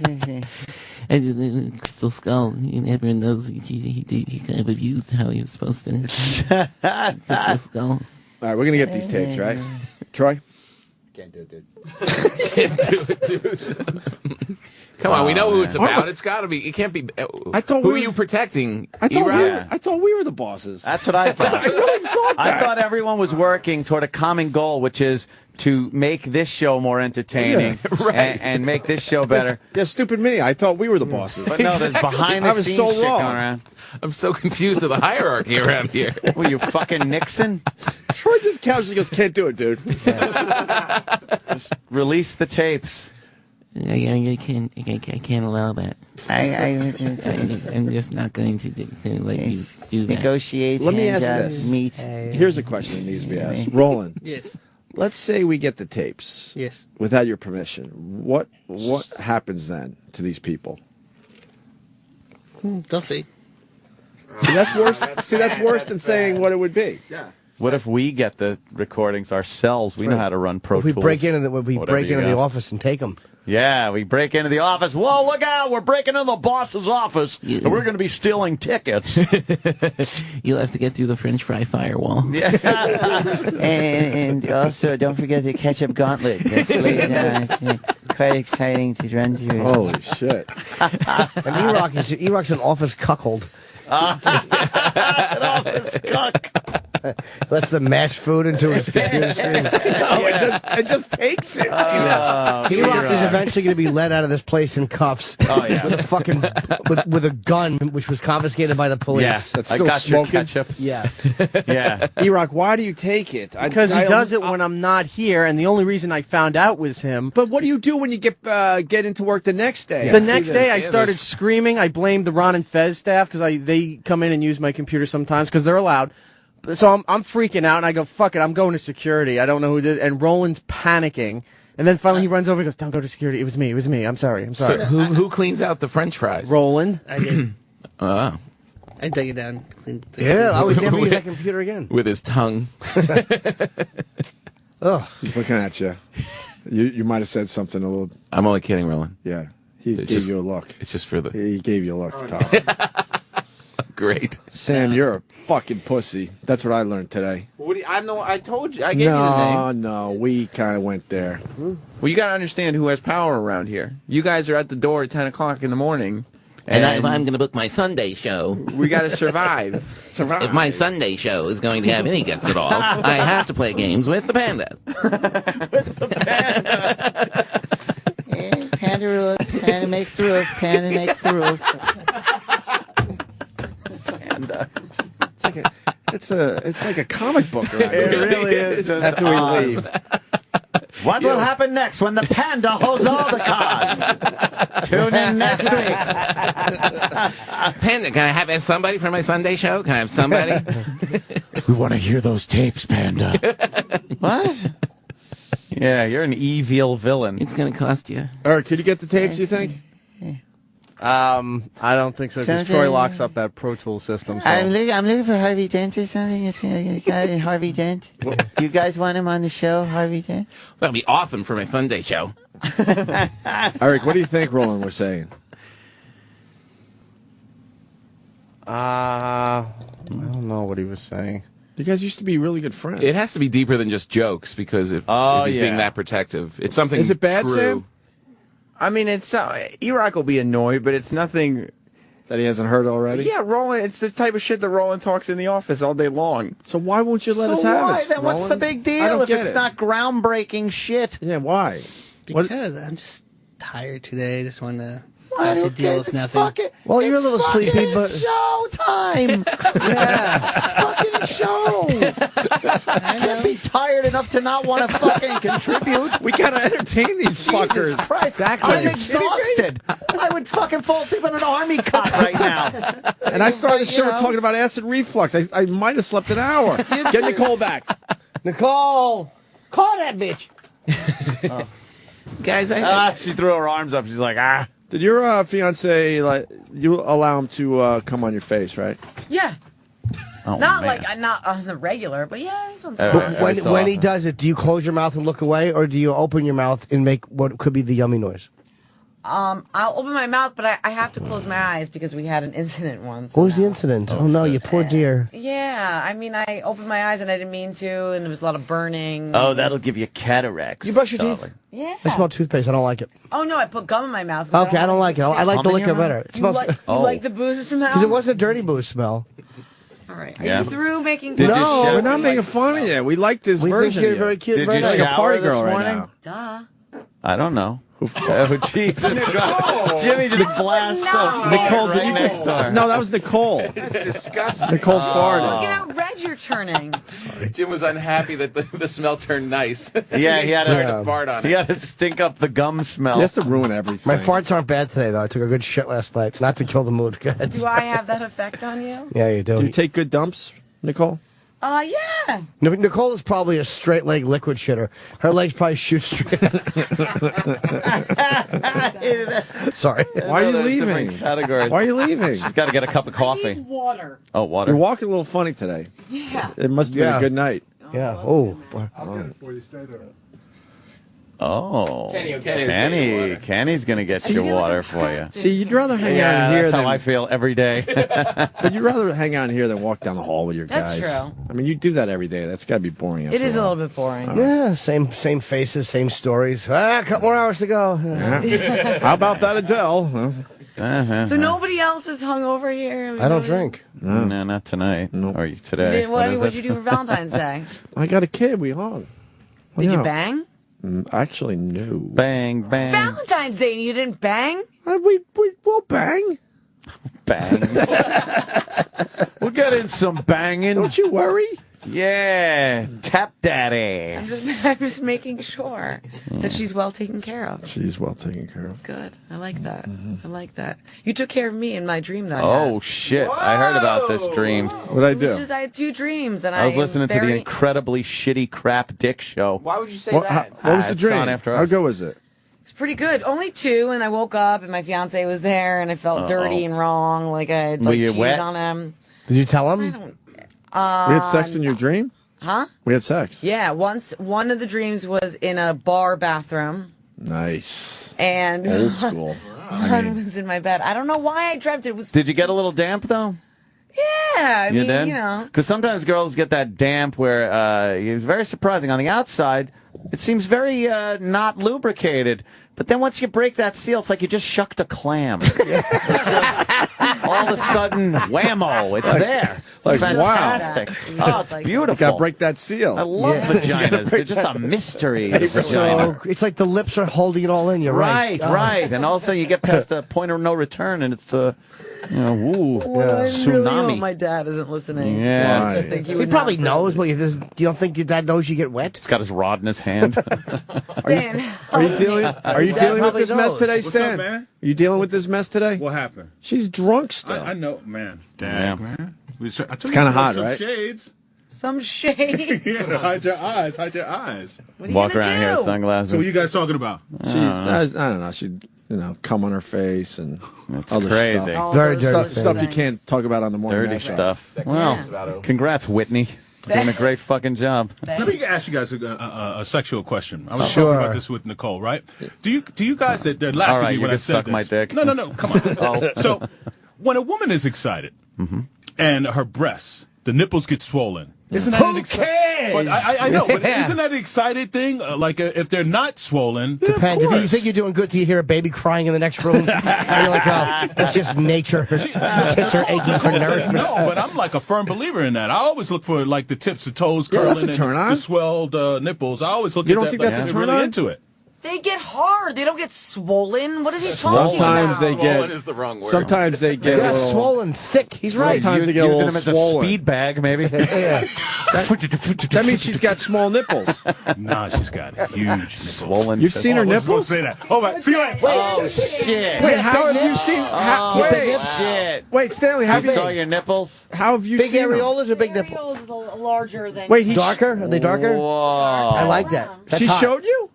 the Crystal Skull, everyone knows he kind of abused how he was supposed to. Crystal Skull. All right, we're going to get these tapes, right? Troy? Can't do it, dude. Can't do it, dude. Come on, we know who it's about. It's got to be. It can't be. I thought who we are you protecting? I E-Rock? thought we were the bosses. That's what I thought. I really thought that. I thought everyone was working toward a common goal, which is to make this show more entertaining and make this show better. Yeah, stupid me. I thought we were the bosses. But no, there's behind I the was scenes so shit wrong. going around. I'm so confused with the hierarchy around here. Were you fucking Nixon? Troy just casually goes, can't do it, dude. Just release the tapes. I can't allow that. I'm just not going to let you do that. Negotiate. Let me ask this. Meet. Here's a question that needs to be asked. Roland. Yes. Let's say we get the tapes. Yes. Without your permission. What happens then to these people? They'll see. See, that's worse. That's worse than saying what it would be. Yeah. What if we get the recordings ourselves? We know how to run Pro If we Tools. break into the Whatever you office and take them. Yeah, we break into the office. Whoa, look out! We're breaking into the boss's office, and we're going to be stealing tickets. You'll have to get through the French fry firewall. Yeah. and also, don't forget the ketchup gauntlet. That's it's quite exciting to run through. Holy shit! And E-Rock's an office cuckold. An office cook. Lets the mashed food into his computer screen. It just takes it. E-Rock is eventually going to be let out of this place in cuffs. Oh, yeah. With a fucking with a gun, which was confiscated by the police. Yeah, That's I still got your smoking. ketchup. Yeah. Yeah. E-Rock, why do you take it? Because he does it when I'm not here, and the only reason I found out was him. But what do you do when you get into work the next day? The next day, I started screaming. I blamed the Ron and Fez staff because they come in and use my computer sometimes because they're allowed. So I'm freaking out, and I go, fuck it, I'm going to security. I don't know who this is. And Roland's panicking. And then finally he runs over and goes, don't go to security. It was me. I'm sorry. So who cleans out the French fries? Roland. I did. Oh. I dug it down. I would never use that computer again. With his tongue. Oh, He's looking at you. You might have said something a little. I'm only kidding, Roland. Yeah. He It's gave just- you a look. It's just for the... He gave you a look, Tom. Great. Sam, you're a fucking pussy. That's what I learned today. I told you. I gave you the name. No, we kind of went there. Well, you got to understand who has power around here. You guys are at the door at 10 o'clock in the morning. And if I'm going to book my Sunday show, we got to survive. If my Sunday show is going to have any guests at all, I have to play games with the panda. Panda rules. Panda makes the rules. Panda makes the rules. It's like a comic book around here. It really is. Just after we leave. What will happen next when the panda holds all the cards? Tune in next week. Panda, can I have somebody for my Sunday show? Can I have somebody? We want to hear those tapes, Panda. What? Yeah, you're an evil villain. It's going to cost you. All right, could you get the tapes, you think? I don't think so, because Something- Troy locks up that Pro Tool system. So. I'm looking for Harvey Dent or something. It's a guy, Harvey Dent. You guys want him on the show, Harvey Dent? That'd be awesome for my Sunday show. Eric, what do you think Roland was saying? I don't know what he was saying. You guys used to be really good friends. It has to be deeper than just jokes because if he's being that protective, it's something. Is it bad, true. Sam? I mean, it's E-Rock will be annoyed, but it's nothing that he hasn't heard already. Yeah, Roland. It's the type of shit that Roland talks in the office all day long. So why won't you let us have it? Then what's the Roland? big I deal don't if get it's it. not groundbreaking shit? Yeah, why? Because I'm just tired today. I just want to have to deal with nothing. Well, you're a little sleepy, but show time. Fucking show. I can't be tired enough to not want to fucking contribute. We gotta entertain these fuckers. Jesus Christ. Exactly. I'm exhausted. I would fucking fall asleep in an army cot right now. And I started the show You know. talking about acid reflux. I might have slept an hour. Get Nicole back. Nicole, call that bitch. Guys, she threw her arms up. She's like, Did your fiance you allow him to come on your face, right? Yeah. Oh, not man. not on the regular, but yeah, he's on But when he does it, do you close your mouth and look away, or do you open your mouth and make what could be the yummy noise? I'll open my mouth, but I have to close my eyes because we had an incident once. What was the incident? Oh no, you poor dear. Yeah, I mean, I opened my eyes and I didn't mean to, and there was a lot of burning. oh, that'll give you cataracts. You brush your teeth? darling. Yeah. I smell toothpaste. I don't like it. Oh no, I put gum in my mouth. 'cause Okay, I don't like it. I like the Gum in liquor your mouth? better. It You smells like, you like the booze smell? because it wasn't a dirty booze smell. All right. Are Yeah. you through making? Did you fun? shower? We're not making fun of you. We like this We version think you're of you. very cute. Did very you nice. Like a party shower this girl right morning? now. Duh. I don't know. Oh, Jesus Christ. Jimmy just blasts up. Nicole, did you next just? door. No, that was Nicole. It's disgusting. Nicole Look farted. at how red you're turning. Jim was unhappy that the smell turned nice. Yeah, he had started to to fart on He it. had to stink up the gum smell. He has to ruin everything. My farts aren't bad today, though. I took a good shit last night. Not to kill the mood. Go ahead. Do I have that effect on you? Yeah, you do. Do you take good dumps, Nicole? Yeah. Nicole is probably a straight leg liquid shitter. Her legs probably shoot straight. Sorry. Why are you leaving? Categories. Why are you leaving? She's got to get a cup of coffee. Water. Oh, water. You're walking a little funny today. Yeah. It must have been Yeah. a good night. Yeah. Oh. I'll get it for you. Stay there. Oh, Kenny's Kenny's gonna get your water for you. See, you'd rather hang Yeah, out here that's than how I feel every day. but you'd rather hang out here than walk down the hall with your That's guys. true. I mean, you do that every day. That's got to be boring. It is a little bit boring. Yeah, same faces, same stories. A couple more hours to go. Yeah. How about that, Adele? Huh? So nobody else is hungover here? I don't drink. No, not tonight. Or today. What'd you do for Valentine's Day? I got a kid. We hung. Did you Yeah. bang? Actually, no. Bang, bang. Valentine's Day and you didn't bang? We'll bang. Bang. We'll get in some banging. Don't you worry. Yeah, tap that I'm ass. just making sure that she's well taken care of. She's well taken care of. Good. I like that. I like that. You took care of me in my dream that I had. Oh shit! I heard about this dream. What'd I It was just I had two dreams and I was am listening to the very- incredibly shitty crap dick show. Why would you say What, that? what was the It's dream? on after How us. good was it? It's pretty good. Only two, and I woke up and my fiance was there, and I felt dirty and wrong, like I had Were like, you cheated wet? on him. Did you tell him? We had sex in your dream? Huh? We had sex. Yeah. Once one of the dreams was in a bar bathroom, Nice. and Old school. one was in my bed. I don't know why I dreamt it. It was. Did you get a little damp though? Yeah. I You mean, did? you know. Because sometimes girls get that damp where it was very surprising. On the outside, it seems very not lubricated. But then once you break that seal, it's like you just shucked a clam. All of a sudden, whammo, it's there. It's like, wow. fantastic. Oh, it's beautiful. You gotta break that seal. I love vaginas. They're just a mystery. The vagina. So it's like the lips are holding it all in. You're right. Right. And all of a sudden you get past the point of no return, and it's woo, Well, I really tsunami. hope my dad isn't listening. Yeah. I just think he He would probably not knows, but you don't think your dad knows you get wet? He's got his rod in his hand. Stan. Are you dealing? Are you Dad dealing with probably this mess knows. today, What's Stan? up, man? Are you dealing with this mess today? What happened? She's drunk still. I know, man. Yeah. Dang, man. It's kinda hot, right? Shades. Some shade. Yeah, hide your eyes. Hide your eyes. What are you Walk gonna around here with do? sunglasses. So what you guys talking about? She, I don't know. She, come on her face and That's other crazy. stuff. All Very those dirty little Stuff you things. can't talk about on the morning. Dirty After. stuff. Well, congrats, Whitney. Doing a great fucking job. Let me ask you guys a sexual question. I was Sure. talking about this with Nicole, right? Do you guys that they're laughing All right, at me you when I can said suck this? my dick. No, come on. Oh. So when a woman is excited and her breasts, the nipples get swollen, Isn't that an exciting? But I know, but isn't that an exciting thing? Like if they're not swollen, Depends. If you think you're doing good till you hear a baby crying in the next room, and you're like, oh, that's just nature. Her tits are aching for nourishment. No, but I'm like a firm believer in that. I always look for like the tips of toes curling that's a turn and on. the swelled nipples. I always look You at don't that think like, that's a I'm turn really on? into it. They get hard. They don't get swollen. What is he talking Sometimes about? they Swollen get. is the wrong word. Sometimes they get a Yeah, little swollen, thick. He's right. Sometimes they get a Using little them as a swollen. speed bag, maybe. That means she's got small nipples. Nah, she's got huge nipples. Swollen. You've seen her I wasn't supposed nipples? to say that. Oh, my. See you later. Oh shit! Wait, how have you seen? Oh shit! Wait, Stanley, have You you saw your nipples? How have you Big seen them? areolas or big nipple? Is larger than. Wait, Darker? Are they darker? Whoa! I like that. That's She hot. showed you?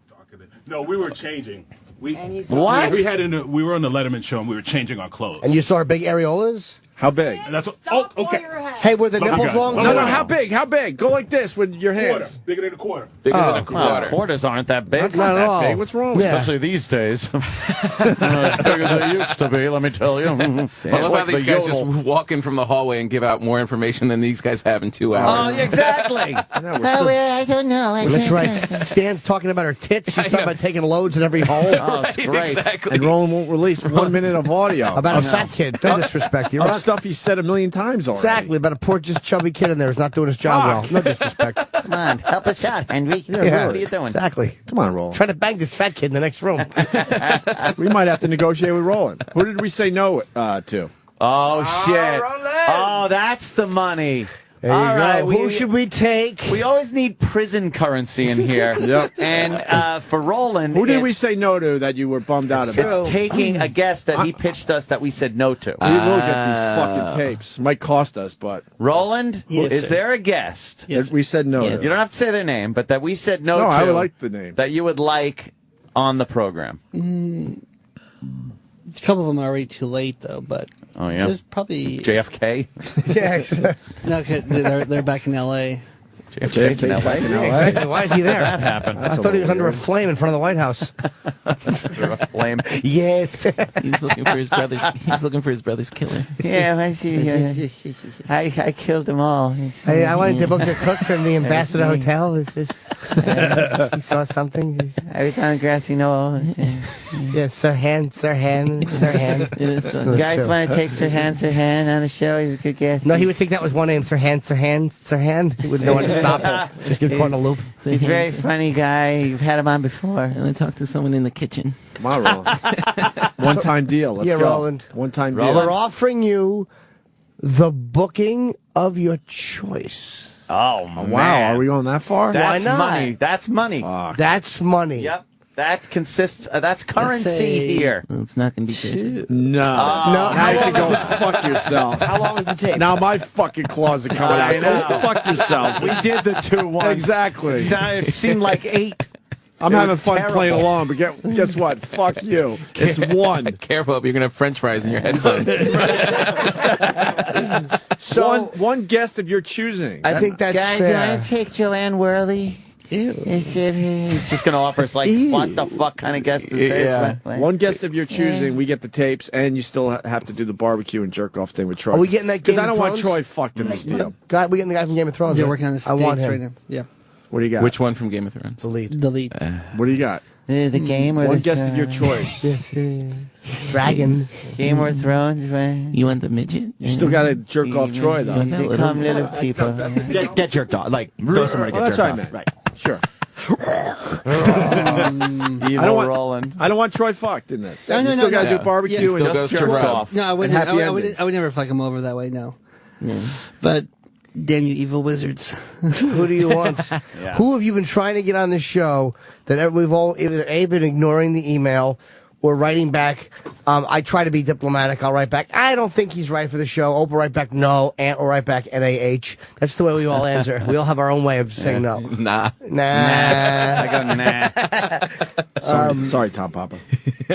No, we were changing. We What? we were on the Letterman show and we were changing our clothes. And you saw her big areolas? How big? And that's okay. Hey, were the Love you nipples guys. long? Love No, you no, guys. how big? How big? Go like this with your Quarter, hands. bigger than a quarter. Bigger than a Well, quarter. quarters aren't that big. That's not Not at that all. big. What's wrong with Yeah. Especially these days. Not as big as they used to be, let me tell you. I love how these guys just walk in from the hallway and give out more information than these guys have in 2 hours. Oh, exactly. Oh, well, I don't know. I That's can't right. tell. Stan's talking about her tits. She's talking about taking loads in every hole. Oh, it's great. Exactly. And Roland won't release 1 minute of audio. About a fat kid. No disrespect. You're Of right. stuff he said a million times already. Exactly. About a poor, just chubby kid in there who's not doing his job well. No disrespect. Come on, help us out, Henry. Yeah. What are you doing? Exactly. Come on, Roland. Trying to bang this fat kid in the next room. We might have to negotiate with Roland. Who did we say no to? Oh, shit. Oh, that's the money. There you All go. right, Who should we take? We always need prison currency in here. Yep. And for Roland, Who did we it's- say no to that you were bummed out about? It's taking a guest that he pitched us that we said no to. We will get these fucking tapes. Might cost us, but Roland, Yes, is sir. there a guest? Yes, we said no You to. don't have to say their name, but that we said no No, to. I would like the name. That you would like on the program. A couple of them are already too late, though, but Oh, yeah? there's probably... JFK? Yeah. No, 'cause they're back in L.A. JFK's in LA? Yeah, exactly. Why is he there? That happened. I thought he was under a flame in front of the White House. Through a flame. Yes. He's looking for his brother's. He's looking for his brother's killer. Yeah, I see. I killed them all. Hey, I wanted to book the cook from the Ambassador Hotel. He saw something. I was on the grassy knoll. Yes, Sirhan. You guys want to take Sirhan on the show? He's a good guest. No, he would think that was one name, Sirhan. He wouldn't know when to stop it. Just get caught in a loop. He's a very funny guy. You've had him on before. I'm going to talk to someone in the kitchen. Come on, Roland. One-time deal. Let's Yeah, go. Roland. One-time deal. We're offering you the booking of your choice. Oh, man. Wow, are we going that far? That's Why not? money. That's money. That's money. Yep. That consists. That's currency say- here. Well, it's not going to be good. No. No, Now how you can long go fuck yourself. How long is the tape? Now my fucking claws are coming I out. know. Go fuck yourself. We did the 2 once. Exactly. It seemed like 8. I'm It having was fun terrible. playing along, but guess what? Fuck you. It's 1. Careful, you're gonna have French fries in your headphones. So one guest of your choosing. I think that's Guys, do you fair. want to take Joanne Worley? Ew. He's Just going to offer us, like, what the fuck kind of guest is this? Yeah. What? One guest of your choosing, we get the tapes, and you still have to do the barbecue and jerk off thing with Troy. Are we getting that Because Game I of don't want Thrones? Troy fucked in this deal. God, we getting the guy from Game of Thrones. They're right? working on this I want dates him. right now. Yeah. What do you got? Which one from Game of Thrones? The lead. Delete. What do you got? The game or One the guest of your choice. Dragon. Game or Thrones? Right? You want the midget? You still got to jerk off Troy, though. They come little people. Get jerked off. Like, go somewhere to Well, get that's jerked what I off. meant. Sure. Evil I don't want- Roland. I don't want Troy fucked in this. No, you no, still no, got to no. do barbecue Yeah, and still just goes to jerk Rob. off. No, I wouldn't. And happy I would endings. never fuck him over that way. No. But damn you, evil wizards. Who do you want? Yeah. Who have you been trying to get on this show that we've all either A, been ignoring the email or writing back? I try to be diplomatic. I'll write back, I don't think he's right for the show. Oprah write back, no. Ant will write back, NAH. That's the way we all answer. We all have our own way of saying no. Nah. Nah. I go, nah. Sorry, Tom Papa. I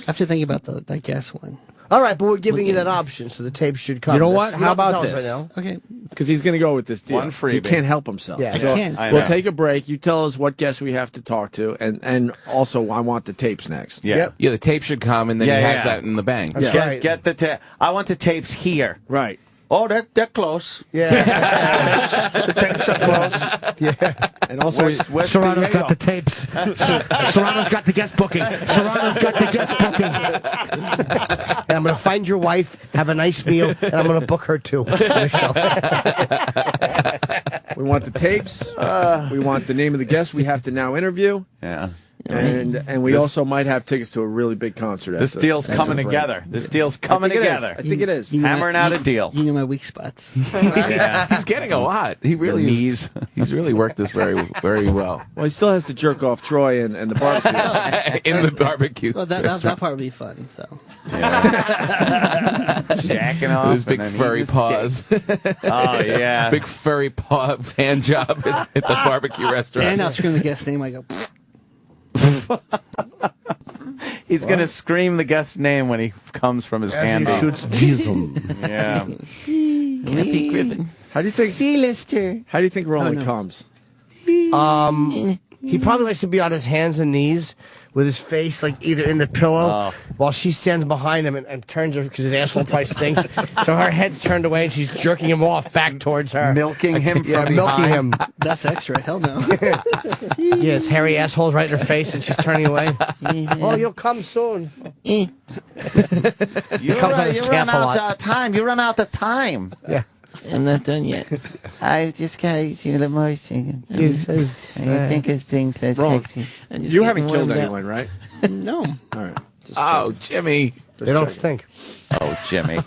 have to think about that gas one. All right, but we're giving you that option, so the tape should come. You know what? That's- How you don't have about to tell us this? right now. Okay. Because he's going to go with this deal. One freebie. He can't help himself. Yeah. So I can't. I we'll know. take a break. You tell us what guests we have to talk to, and also I want the tapes next. Yeah. Yep. Yeah, the tape should come, and then Yeah, he has yeah. that in the bank. That's Get, right. get the I want the tapes here. Right. Oh, they're close. Yeah. The tapes are close. Yeah. And also, Where's Serrano's Diego? got the tapes. Serrano's got the guest booking. Serrano's got the guest booking. And I'm going to find your wife, have a nice meal, and I'm going to book her too. On the show. we want the tapes. We want the name of the guest we have to now interview. Yeah. And we also might have tickets to a really big concert. This deal's coming together. This deal's coming together. I think it is. Hammering out a deal. You know my weak spots. Yeah. He's getting a lot. He really is. He's really worked this very, very well. Well, he still has to jerk off Troy and the barbecue. In the barbecue. Well, that part would be fun. So. Jacking off. His big and then furry eating a steak. paws. Oh, yeah. Big furry paw hand job at the barbecue restaurant. And I'll scream the guest name. I go. He's going to scream the guest's name when he comes from his hand. He shoots Gism. Yeah. Kathy Griffin. How do you think? C-lister. How do you think Roland comes? He probably likes to be on his hands and knees with his face like either in the pillow while she stands behind him and turns her because his asshole probably stinks. So her head's turned away and she's jerking him off back towards her. Milking him from milking him. That's extra. Hell no. Yeah, his hairy asshole's right in her face and she's turning away. Oh, you'll come soon. Eh. He comes on his calf a lot. You run out of time. Yeah. I'm not done yet. I just got to do a little more singing. I think of things that's Roland, sexy. you haven't killed anyone, right? No. All right. Oh, Jimmy. They don't stink. Oh, Jimmy. All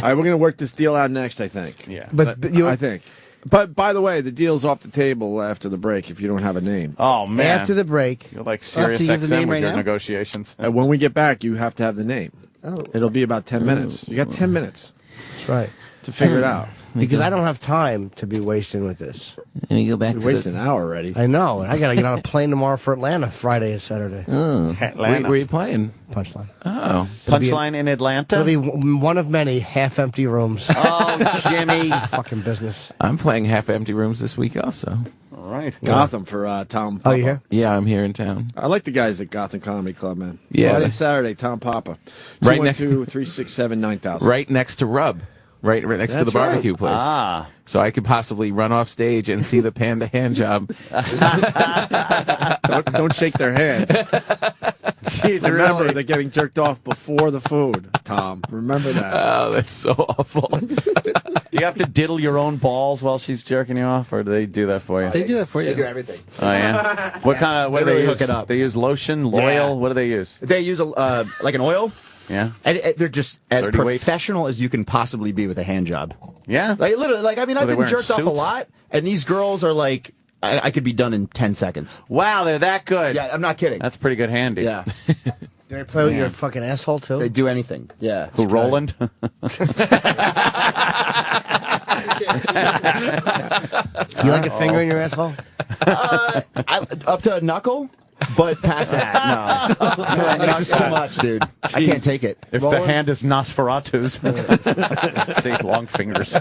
right, we're going to work this deal out next, I think. Yeah. But I think. But by the way, the deal's off the table after the break if you don't have a name. Oh, man. After the break. You're like I'll have Sirius to give the XM name with right your now? negotiations. When we get back, you have to have the name. Oh. It'll be about 10 minutes. You got 10 minutes That's right. to figure it out. Because I don't have time to be wasting with this. Let me go back We to wasted an hour already. I know. And I got to get on a plane tomorrow for Atlanta, Friday and Saturday. Where are you playing? Punchline. Oh. Punchline in Atlanta? It'll be one of many half-empty rooms. Oh, Jimmy. Fucking business. I'm playing half-empty rooms this week also. All right. Gotham for Tom Papa. Oh, you here? Yeah, I'm here in town. I like the guys at Gotham Comedy Club, man. Yeah. Friday and Saturday, Tom Papa. Right next- 212-367-9000. Right next to Rub. Right next to the That's right. barbecue place. Ah. So I could possibly run off stage and see the panda hand job. Don't shake their hands. Jeez, Remember, really? they're getting jerked off before the food, Tom. Remember that. Oh, that's so awful. Do you have to diddle your own balls while she's jerking you off, or do they do that for you? They do that for you. They do everything. Oh, yeah? What kind of, what do They they really use? hook it up. They use lotion, loyal? Yeah. What do they use? They use like an oil. Yeah. And they're just as 30 weight? professional as you can possibly be with a hand job. Yeah? Like literally, like I mean, Are I've they been wearing jerked off a suits? lot, and these girls are like, I could be done in 10 seconds. Wow, they're that good. Yeah, I'm not kidding. That's pretty good handy. Yeah, Do they play with Yeah. your fucking asshole, too? they do anything. Yeah. Who, Roland? You like a finger in your asshole? Up to a knuckle, but past that, no. It's just too much, dude. I can't take it. If the hand is Nosferatu's. See, long fingers.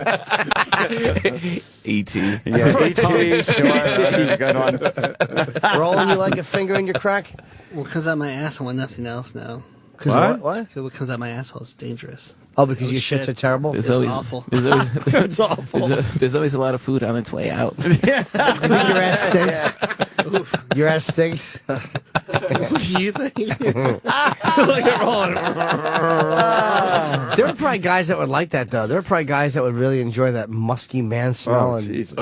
E.T. Yeah, E.T., sure. Good one. Roland, you like a finger in your crack? Well, comes out my asshole and nothing else now. Because what? Because what comes out my asshole is dangerous. Oh, because Oh, your shit. shits are terrible? There's It's always, awful. There's always, It's awful. there's always a lot of food on its way out. You think your ass stinks? Your ass stinks? What do you think? Look at Roland. There are probably guys that would like that, though. There are probably guys that would really enjoy that musky man smell. Oh, and, Jesus.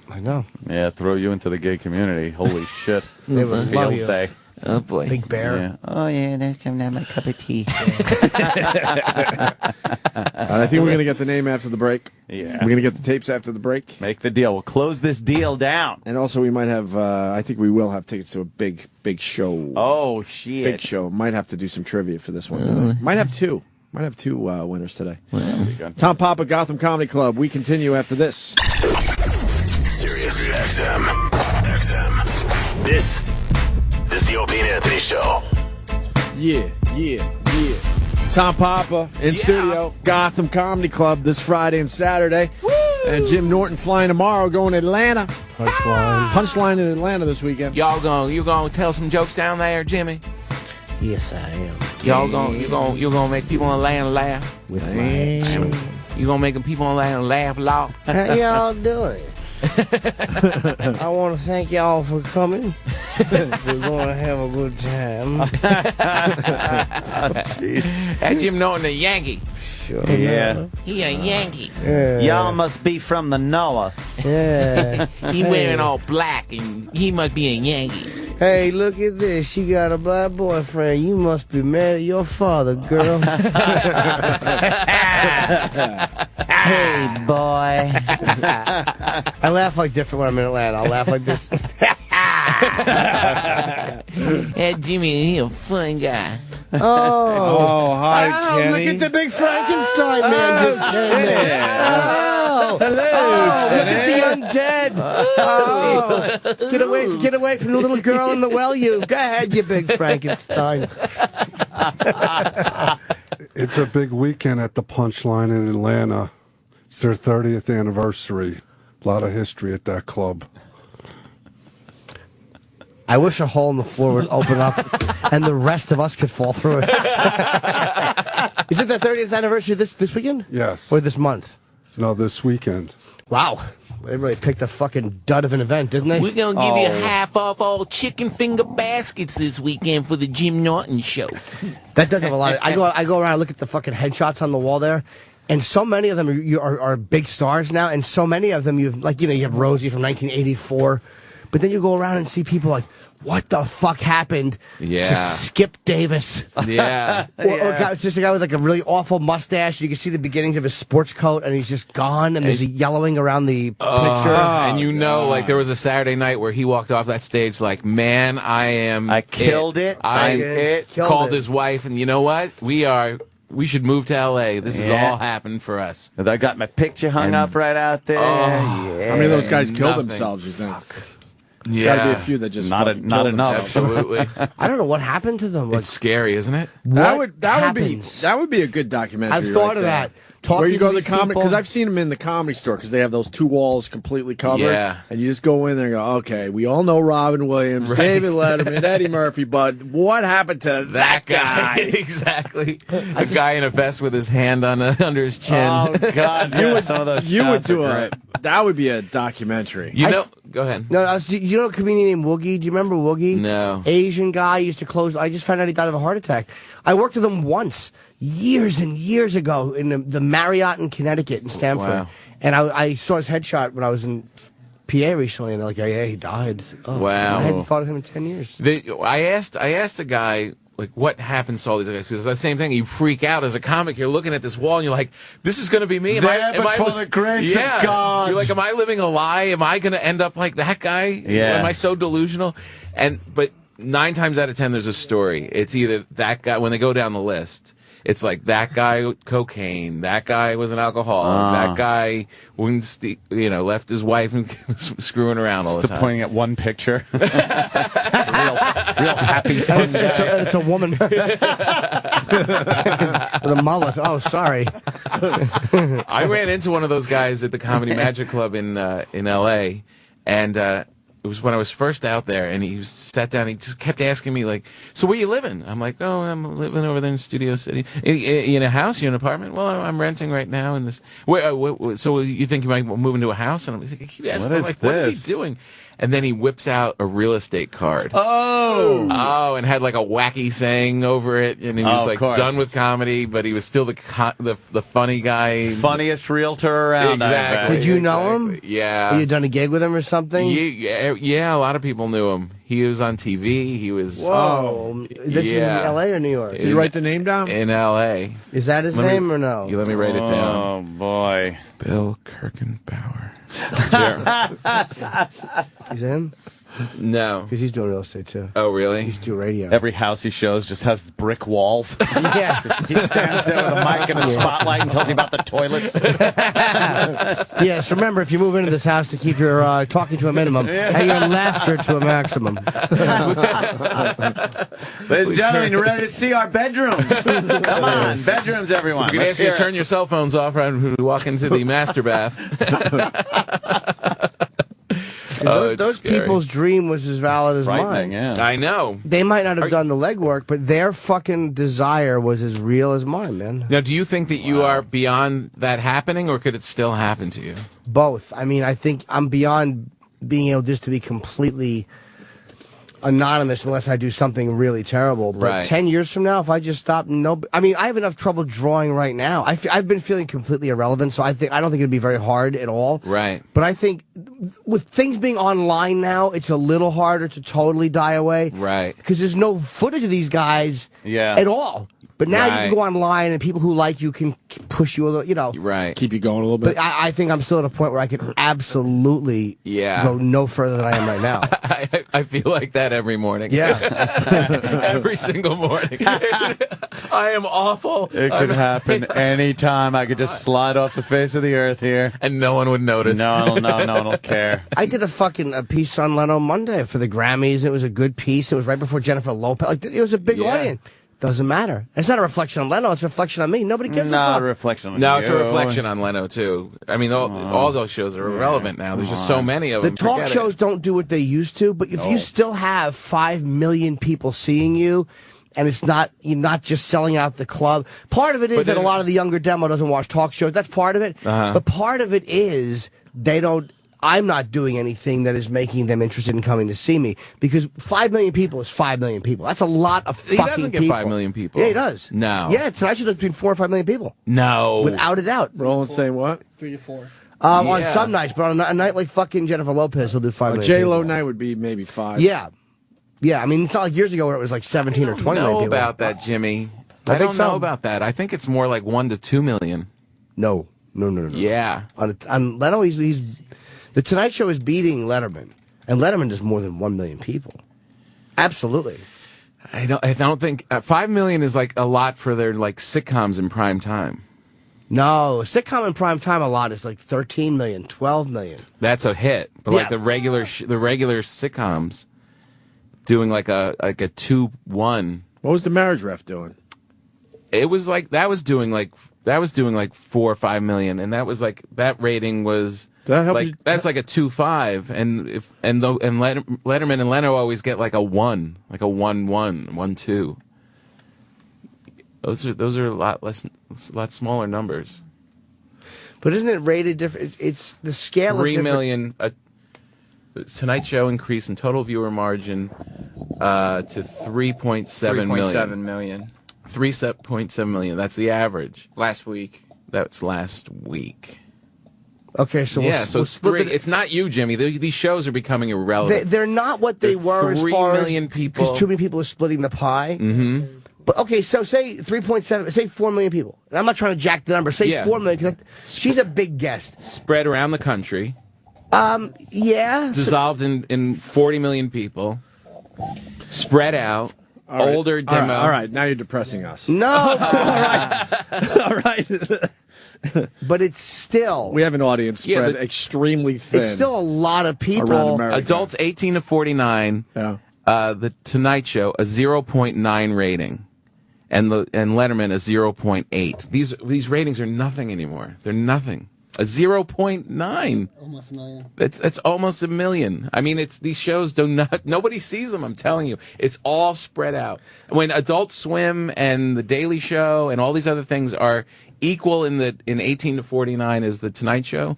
I know. Yeah, throw you into the gay community. Holy shit. They would love Field you. day. Oh, boy. Big bear. Yeah. Oh, yeah, that's not my cup of tea. I think we're going to get the name after the break. Yeah. We're going to get the tapes after the break. Make the deal. We'll close this deal down. And also, we might have, I think we will have tickets to a big show. Oh, shit. Big show. Might have to do some trivia for this one today. Might have two. Might have two winners today. Tom Papa, Gotham Comedy Club. We continue after this. Sirius XM. This is the Opie and Anthony Show. Yeah. Tom Papa in studio, Gotham Comedy Club this Friday and Saturday. Woo! And Jim Norton flying tomorrow, going to Atlanta. Punchline in Atlanta this weekend. You gonna tell some jokes down there, Jimmy? Yes, I am. You gonna make people in Atlanta laugh? With my show. You gonna make people laugh loud? How y'all doing? I want to thank y'all for coming. We're going to have a good time. That Jim Norton, a Yankee. Sure. Yeah. He a Yankee. Yeah. Y'all must be from the north. Yeah. He wearing all black, and he must be a Yankee. Hey, look at this. She got a black boyfriend. You must be mad at your father, girl. Hey, boy. I laugh like different when I'm in Atlanta. I'll laugh like this. That Jimmy, he a fun guy. Oh, hi, Kenny. Look at the big Frankenstein man just came in. Oh, hello. Oh, look at the undead. Oh, get away from the little girl in the well. You go ahead, you big Frankenstein. It's a big weekend at the Punchline in Atlanta. It's their 30th anniversary. A lot of history at that club. I wish a hole in the floor would open up and the rest of us could fall through it. Is it the 30th anniversary this weekend? Yes. Or this month? No, this weekend. Wow. They really picked a fucking dud of an event, didn't they? We're gonna give you half off all chicken finger baskets this weekend for the Jim Norton show. That does have a lot of... I go around and look at the fucking headshots on the wall there, and so many of them are big stars now, and so many of them you have Rosie from 1984, but then you go around and see people like, what the fuck happened to Skip Davis? Yeah. Or it's just a guy with like a really awful mustache. You can see the beginnings of his sports coat, and he's just gone, and there's a yellowing around the picture. And like there was a Saturday night where he walked off that stage like, man, I killed it. I called his wife, and you know what? We should move to L.A. This has all happened for us. I got my picture hung up right out there. How many of those guys killed themselves, you think? There's got to be a few that just not enough. Absolutely. I don't know what happened to them. It's scary, isn't it? That would be a good documentary. I've thought of that. Where you go to the comedy, because I've seen them in the Comedy Store, because they have those two walls completely covered. Yeah. And you just go in there and go, okay, we all know Robin Williams, David Letterman, Eddie Murphy, but what happened to that guy? Exactly. A guy in a vest with his hand under his chin. Oh, God. That would be a documentary. Go ahead. No, you know a comedian named Woogie? Do you remember Woogie? No. Asian guy used to close. I just found out he died of a heart attack. I worked with him once, years and years ago, in the Marriott in Connecticut in Stamford. Wow. And I saw his headshot when I was in PA recently, and they're like, yeah, he died. Oh, Wow. I hadn't thought of him in 10 years. I asked a guy, like, what happens to all these guys? Because that same thing, you freak out as a comic. You're looking at this wall, and you're like, this is going to be me. For the grace of God. You're like, am I living a lie? Am I going to end up like that guy? Yeah. Am I so delusional? But 9 times out of 10, there's a story. It's either that guy, when they go down the list, it's like that guy cocaine, that guy was an alcoholic, that guy left his wife and was screwing around all the time. Pointing at one picture. real happy fun It's a woman with a mullet. Oh, sorry. I ran into one of those guys at the Comedy Magic Club in L.A., and it was when I was first out there, and he sat down. He just kept asking me, like, "So where you living?" I'm like, "Oh, I'm living over there in Studio City." In a house? You in an apartment? Well, I'm renting right now in this. So you think you might move into a house? And I'm like, I keep asking, what is he doing? And then he whips out a real estate card. Oh, and had like a wacky saying over it, and he was like done with comedy, but he was still the funny guy, funniest realtor around. Exactly. Did you know him? Yeah. Have you done a gig with him or something? Yeah. A lot of people knew him. He was on TV. He was. Whoa. This is in L.A. or New York? Did you write the name down? In L.A. Is that his name or no? Let me write it down. Oh boy, Bill Kirkenbauer. He's in? No. Because he's doing real estate too. Oh, really? He's doing radio. Every house he shows just has brick walls. Yeah. He stands there with a mic and a spotlight and tells you about the toilets. Yes, remember, if you move into this house, to keep your talking to a minimum and your laughter to a maximum. Ladies and gentlemen, you ready to see our bedrooms? Come on, bedrooms, everyone. We're going to ask you to turn your cell phones off right when we walk into the master bath. those people's dream was as valid as mine. I know. They might not have done the legwork, but their fucking desire was as real as mine, man. Now, do you think that you are beyond that happening, or could it still happen to you? Both. I mean, I think I'm beyond being able just to be completely anonymous unless I do something really terrible. But Right. 10 years from now, if I just stop, I mean, I have enough trouble drawing right now. I've been feeling completely irrelevant, so I don't think it'd be very hard at all. Right. But I think with things being online now, it's a little harder to totally die away. Right. Because there's no footage of these guys at all. But now you can go online and people who like you can push you a little, Right. Keep you going a little bit. But I think I'm still at a point where I can absolutely go no further than I am right now. I feel like that every morning. Yeah. Every single morning. I am awful. It could happen anytime. I could just slide off the face of the earth here. And no one would notice. No one will care. I did a piece on Leno Monday for the Grammys. It was a good piece. It was right before Jennifer Lopez. Like, it was a big audience. Doesn't matter. It's not a reflection on Leno. It's a reflection on me. Nobody gives a fuck. Not a reflection on No, you. it's a reflection on Leno, too. I mean, all those shows are irrelevant now. There's just so many of them. The talk Forget shows don't do what they used to, but if you still have 5 million people seeing you, and it's not, you're not just selling out the club. Part of it is that a lot of the younger demo doesn't watch talk shows. That's part of it. But part of it is I'm not doing anything that is making them interested in coming to see me, because 5 million people is 5 million people. That's a lot of fucking people. He doesn't get 5 million people. Yeah, he does. No. Yeah, tonight should have between 4 or 5 million people. No. Without a doubt. Roland saying what? 3 to 4. On some nights, but on a night like fucking Jennifer Lopez, he'll do 5 million J-Lo people. night would be maybe 5. Yeah. Yeah, I mean, it's not like years ago where it was like 17 or 20 million I don't know people. about that, Jimmy. I I think don't so. know about that. I think it's more like 1 to 2 million. No. Yeah. On Leno, he's the Tonight Show is beating Letterman, and Letterman does more than 1 million people. Absolutely. I don't think 5 million is like a lot for their like sitcoms in prime time. No, sitcom in prime time a lot is like 13 million, 12 million. That's a hit, but like the regular sitcoms doing like a 2-1. What was the Marriage Ref doing? It was like that was doing like 4 or 5 million, and that was like that rating was. That help like you? that's like a 2.5, and Letterman and Leno always get like a 1, like a 1-1, 1-2. Those are a lot smaller numbers. But isn't it rated different? It's the scale 3 is different. million. Tonight Show increase in total viewer margin to 3.7 million. 3.7 million. That's the average. Last week. That's last week. Okay, so so it's split three. It's not you, Jimmy. These shows are becoming irrelevant. They're not what they were as 3 far million as people. because too many people are splitting the pie. Mm-hmm. But okay, so say 3.7, say 4 million people. And I'm not trying to jack the number. Say 4 million. 'Cause she's a big guest. Spread around the country. Yeah. Dissolved in 40 million people. Spread out. All right. Older demo. All right, now you're depressing us. No. All right. But it's still. We have an audience spread extremely thin. It's still a lot of people. Around America. Adults 18 to 49. Yeah. The Tonight Show, a 0.9 rating. And Letterman, a 0.8. These ratings are nothing anymore. They're nothing. A 0.9. Almost a million. It's almost a million. I mean, these shows nobody sees them. I'm telling you, it's all spread out. When Adult Swim and The Daily Show and all these other things are equal in 18 to 49 as the Tonight Show,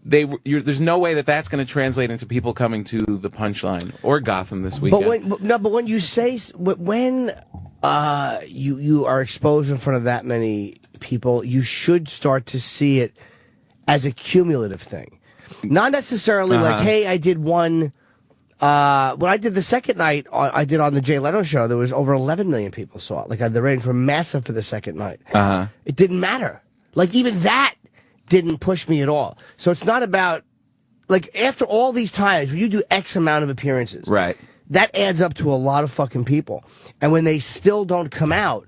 there's no way that's going to translate into people coming to the Punchline or Gotham this weekend. But when you say when you are exposed in front of that many people, you should start to see it as a cumulative thing. Not necessarily like, hey, I did one. When I did the second night, I did on the Jay Leno show, there was over 11 million people saw it. Like, the ratings were massive for the second night. It didn't matter. Like, even that didn't push me at all. So it's not about, like, after all these times, when you do X amount of appearances, right? That adds up to a lot of fucking people. And when they still don't come out,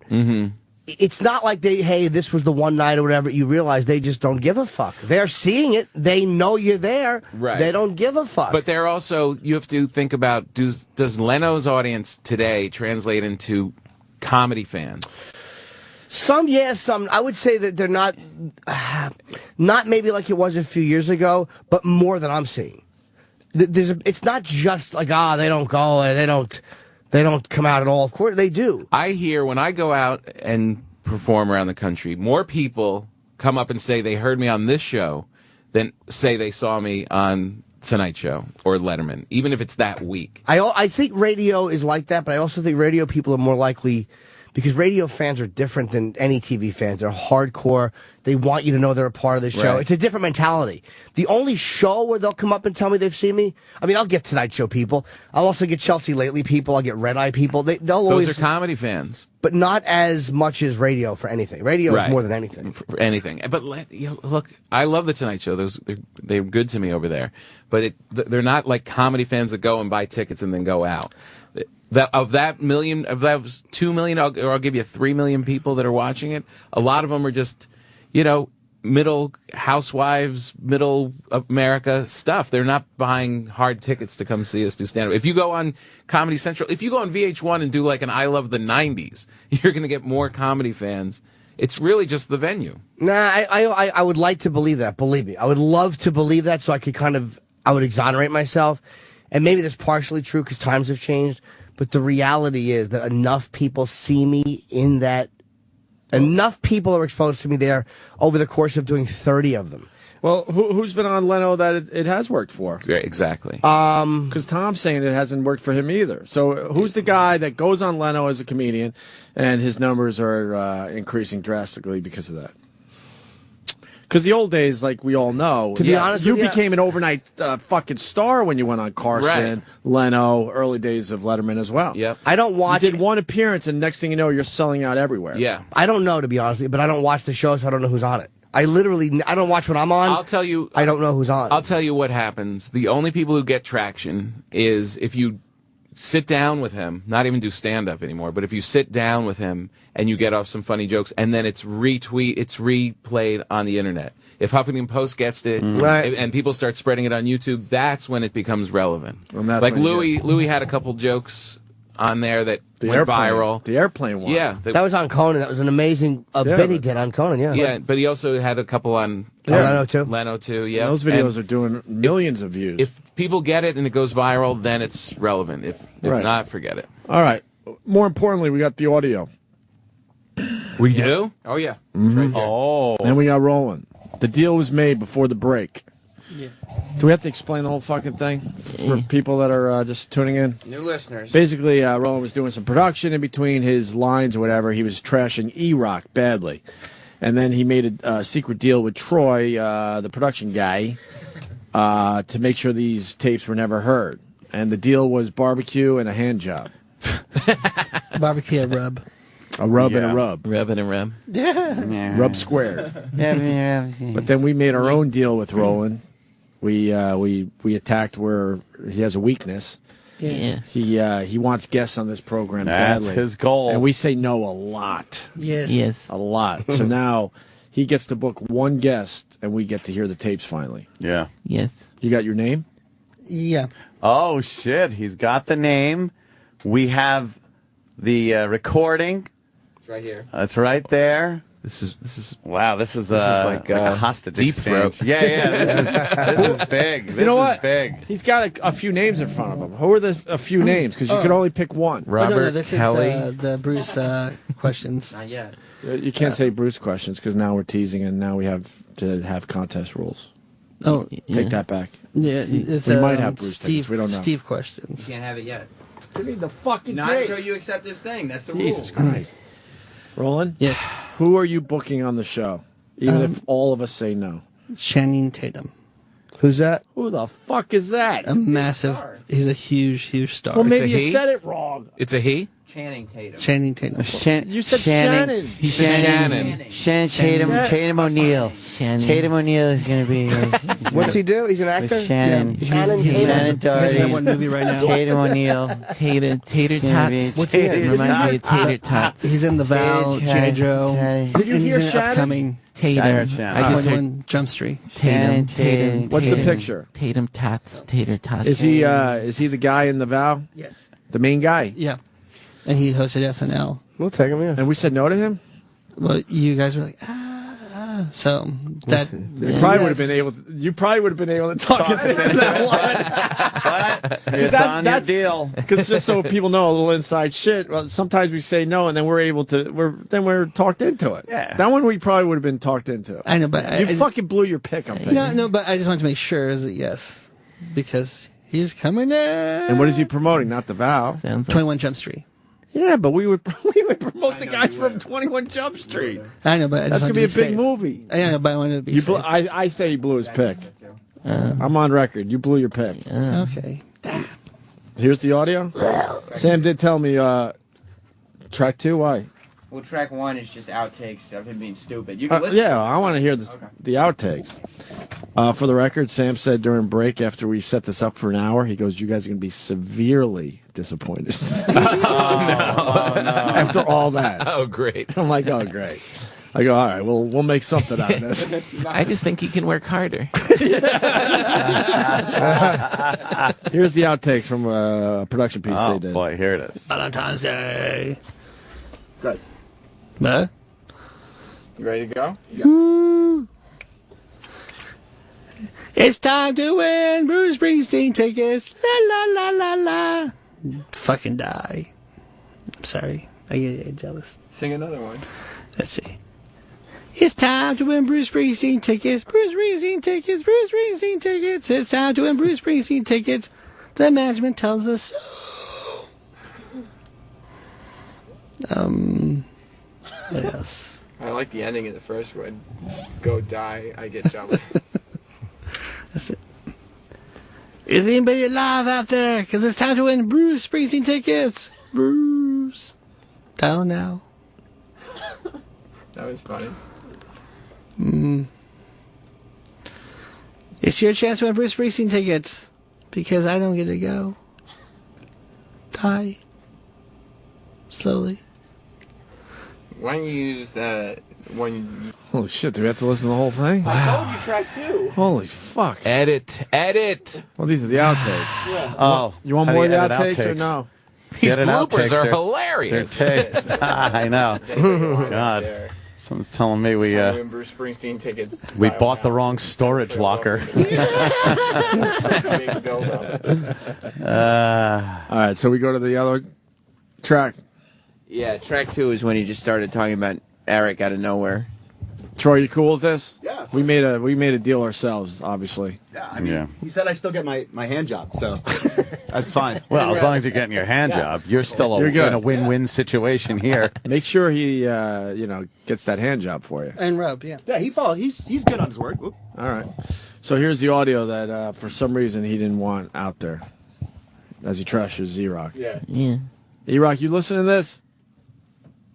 it's not like hey, this was the one night or whatever. You realize they just don't give a fuck. They're seeing it. They know you're there. Right. They don't give a fuck. But they're also, you have to think about, does Leno's audience today translate into comedy fans? Some, yeah, some. I would say that they're not maybe like it was a few years ago, but more than I'm seeing. it's not just like they don't go, they don't come out at all. Of course they do. I hear when I go out and perform around the country, more people come up and say they heard me on this show than say they saw me on Tonight Show or Letterman, even if it's that week. I think radio is like that, but I also think radio people are more likely, because radio fans are different than any TV fans. They're hardcore. They want you to know they're a part of the show. Right. It's a different mentality. The only show where they'll come up and tell me they've seen me, I mean, I'll get Tonight Show people. I'll also get Chelsea Lately people. I'll get Red Eye people. They'll always... Those are comedy fans. But not as much as radio for anything. Radio is Right. more than anything. For anything. But look, I love the Tonight Show. They're good to me over there. But they're not like comedy fans that go and buy tickets and then go out. Of those 2 million, or I'll give you 3 million people that are watching it, a lot of them are just, middle housewives, middle America stuff. They're not buying hard tickets to come see us do stand-up. If you go on Comedy Central, if you go on VH1 and do like an I Love the 90s, you're going to get more comedy fans. It's really just the venue. Nah, I would like to believe that. Believe me. I would love to believe that so I could I would exonerate myself. And maybe that's partially true because times have changed. But the reality is that enough people see me in that, enough people are exposed to me there over the course of doing 30 of them. Well, who's been on Leno that it has worked for? Yeah, exactly. Because Tom's saying it hasn't worked for him either. So who's the guy that goes on Leno as a comedian and his numbers are increasing drastically because of that? Because the old days, like we all know, to be honest, you became an overnight fucking star when you went on Carson, Right. Leno, early days of Letterman as well. Yep. I don't watch. You did one appearance, and next thing you know, you're selling out everywhere. Yeah. I don't know, to be honest with you, but I don't watch the show, so I don't know who's on it. I don't watch what I'm on. I'll tell you. I don't know who's on. I'll tell you what happens. The only people who get traction is if you sit down with him, not even do stand-up anymore, but if you sit down with him and you get off some funny jokes, and then it's replayed on the internet. If Huffington Post gets it, Right. and people start spreading it on YouTube, that's when it becomes relevant. And that's Like when you Louis had a couple jokes on there that The went airplane, viral. The airplane one. Yeah, that was on Conan. That was an amazing bit he did on Conan. Yeah. yeah, but he also had a couple on Leno too. Yeah, Those videos are doing millions of views. If people get it and it goes viral, then it's relevant. If Right. not, forget it. All right. More importantly, we got the audio. We do? Oh, yeah. Oh. And we got rolling. The deal was made before the break. Yeah. Do we have to explain the whole fucking thing for people that are just tuning in? New listeners. Basically, Roland was doing some production in between his lines or whatever. He was trashing E-Rock badly. And then he made a secret deal with Troy, the production guy, to make sure these tapes were never heard. And the deal was barbecue and a hand job. Barbecue rub. A rub and a rub. Rub and a rub. Yeah. Rub squared. But then we made our own deal with Roland. We attacked where he has a weakness. Yes. He wants guests on this program That's badly. his goal. And we say no a lot. Yes. Yes. A lot. So now he gets to book one guest and we get to hear the tapes finally. Yeah. Yes. You got your name? Yeah. Oh, shit. He's got the name. We have the recording. It's right here. It's right there. This is Wow, this is like a hostage deep exchange. throat. Yeah, this is big. This You know is what? big. He's got a few names in front of him. Who are a few names? Because you can only pick one. Robert no, this Kelly. is the Bruce questions. Not yet. You can't say Bruce questions because now we're teasing and now we have to have contest rules. Oh, Take that back. yeah. It's, We might have Bruce Steve. tickets, we don't know. Steve You questions. can't have it yet. Give me the fucking Not tape. until you accept this thing. That's the Jesus rule. Christ. Roland? Yes. Who are you booking on the show? Even if all of us say no. Channing Tatum. Who's that? Who the fuck is that? A massive. He's a huge star. Well, maybe a you he? said it wrong. It's a he? Channing Tatum. Channing Tatum. You said Shannon. He said Shannon. Shannon Tatum, Yeah. Tatum O'Neal. Tatum O'Neal is going to be What's he do? He's an with actor. Shannon. Shannon Shannon Tatum. Doherty. He's in one movie right now. Tatum O'Neal. Tater Gonna be tots. What's he in? Reminds me of tater tots. He's in The Vow, G.I. Joe. Did you and hear he's in Shannon? upcoming Tater. Shannon. I just heard 21 Jump Street. Tatum. What's the picture? Tatum tots. Tater tots. Is he the guy in the vow? Yes. The main guy? Yeah. And he hosted SNL. We'll take him. Yeah. And we said no to him? Well, you guys were like, So that You probably would have been able. You probably would have been able to talk us into that one. It's on your deal. Because just so people know a little inside shit. Well, sometimes we say no, and then we're able to. We're talked into it. Yeah. That one we probably would have been talked into. I know, but you fucking blew your pick. I'm thinking. No, but I just wanted to make sure is that yes, because he's coming in. And what is he promoting? Not the vow. 21 Jump Street. Yeah, but we would promote the guys from 21 Jump Street. I know, but I just That's gonna wanted be a to big safe. movie. I know, but I wanted to be safe. I say he blew his pick. I'm on record. You blew your pick. Okay. Here's the audio. Sam did tell me track 2. Why? Well, track 1 is just outtakes of him being stupid. You can listen. Yeah, I want to hear the outtakes. For the record, Sam said during break after we set this up for an hour, he goes, "You guys are going to be severely disappointed." After all that. Oh, great. I'm like, oh, great. I go, all right, we'll make something out of this. I just think he can work harder. Here's the outtakes from a production piece they did. Boy, here it is. Valentine's Day. Good. Huh? You ready to go? It's time to win Bruce Springsteen tickets. La la la la la. Fucking die. I'm sorry. I get jealous. Sing another one. Let's see. It's time to win Bruce Springsteen tickets. Bruce Springsteen tickets. Bruce Springsteen tickets. It's time to win Bruce Springsteen tickets. The management tells us so. Yes. I like the ending of the first one. Go die, I get jealous. That's it. Is anybody alive out there? Because it's time to win Bruce Springsteen tickets. Bruce. Dial now. That was funny. It's your chance to win Bruce Springsteen tickets. Because I don't get to go. Die. Slowly. Why don't you use that one? Holy shit, do we have to listen to the whole thing? I told you track 2. Holy fuck. Edit. Well, these are the outtakes. Yeah. Oh, You want how more do of you the edit outtakes or no? These Get an bloopers outtakes. are They're hilarious. tapes. I know. God. Someone's telling me we Win Bruce Springsteen tickets. we bought the wrong storage locker. Big build-up. All right, so we go to the other track. Yeah, track 2 is when he just started talking about Eric out of nowhere. Troy, you cool with this? Yeah. We made a deal ourselves, obviously. Yeah, I mean, he said I still get my hand job, so that's fine. Well, as long as you're getting your hand job, you're still You're good. in a win-win situation here. Make sure he gets that hand job for you. And rub, yeah. Yeah, he's good on his word. Whoop. All right. So here's the audio that for some reason he didn't want out there as he trashes Z-Rock. Yeah. E-Rock, you listen to this?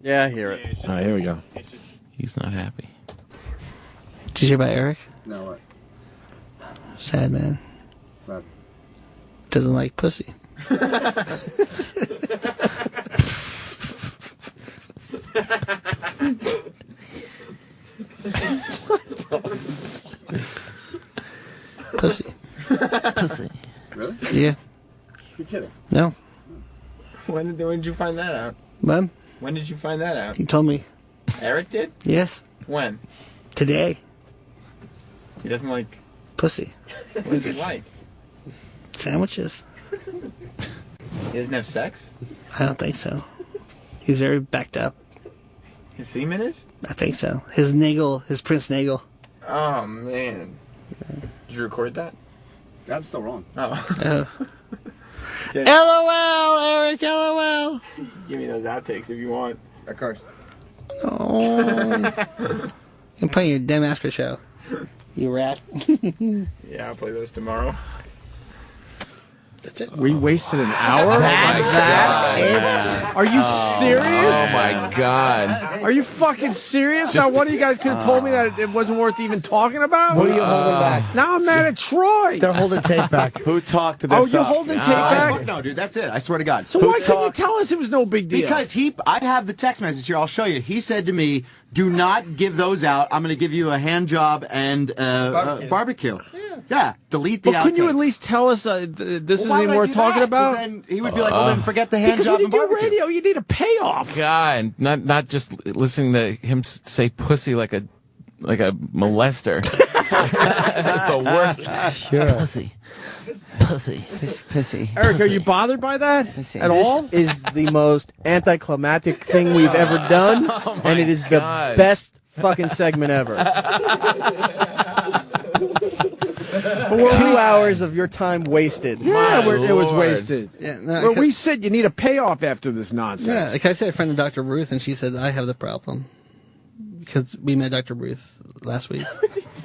Yeah, I hear it. All right, here we go. He's not happy. Did you hear about Eric? No, what? Sad man. What? Doesn't like pussy. Pussy. Pussy. Really? Yeah. You're kidding. No. When did you find that out? Mom, When did you find that out? he told me. Eric did? Yes. When? Today. He doesn't like. Pussy. What does he like? Sandwiches. He doesn't have sex? I don't think so. He's very backed up. His semen is? I think so. His nagel, his Prince Nagel. Oh, man. Did you record that? I'm still wrong. Oh. LOL, Eric, LOL. Give me those outtakes if you want. Of course. Oh. I'm playing your damn after show. You rat. Yeah, I'll play those tomorrow. That's it. We wasted an hour? That's Are you serious? Oh my God. Are you fucking serious? Just- now, one of you guys could have told me that it wasn't worth even talking about? What are you holding back? Now I'm mad at Troy. They're holding tape back. Who talked to this? Oh, you're up? holding tape Fuck back? no, dude. That's it. I swear to God. So why couldn't you tell us it was no big deal? Because I have the text message here. I'll show you. He said to me, "Do not give those out. I'm going to give you a hand job and barbecue." Yeah. Delete the But couldn't you at outtakes. least tell us this Well, why isn't would I worth do talking that? 'Cause about? Then he would be like, "Well, then forget the hand Because job when you and do barbecue." radio, you need a payoff. God, not just listening to him say pussy like a like a molester. That's the worst. Sure. Pussy. Eric, are you bothered by that at all? This is the most anticlimactic thing we've ever done, and it is the best fucking segment ever. 2 hours of your time wasted. Yeah, it was Lord. wasted. Yeah, Where we said you need a payoff after this Yeah, nonsense. like I said, a friend of Dr. Ruth, and she said I have the problem because we met Dr. Ruth last week.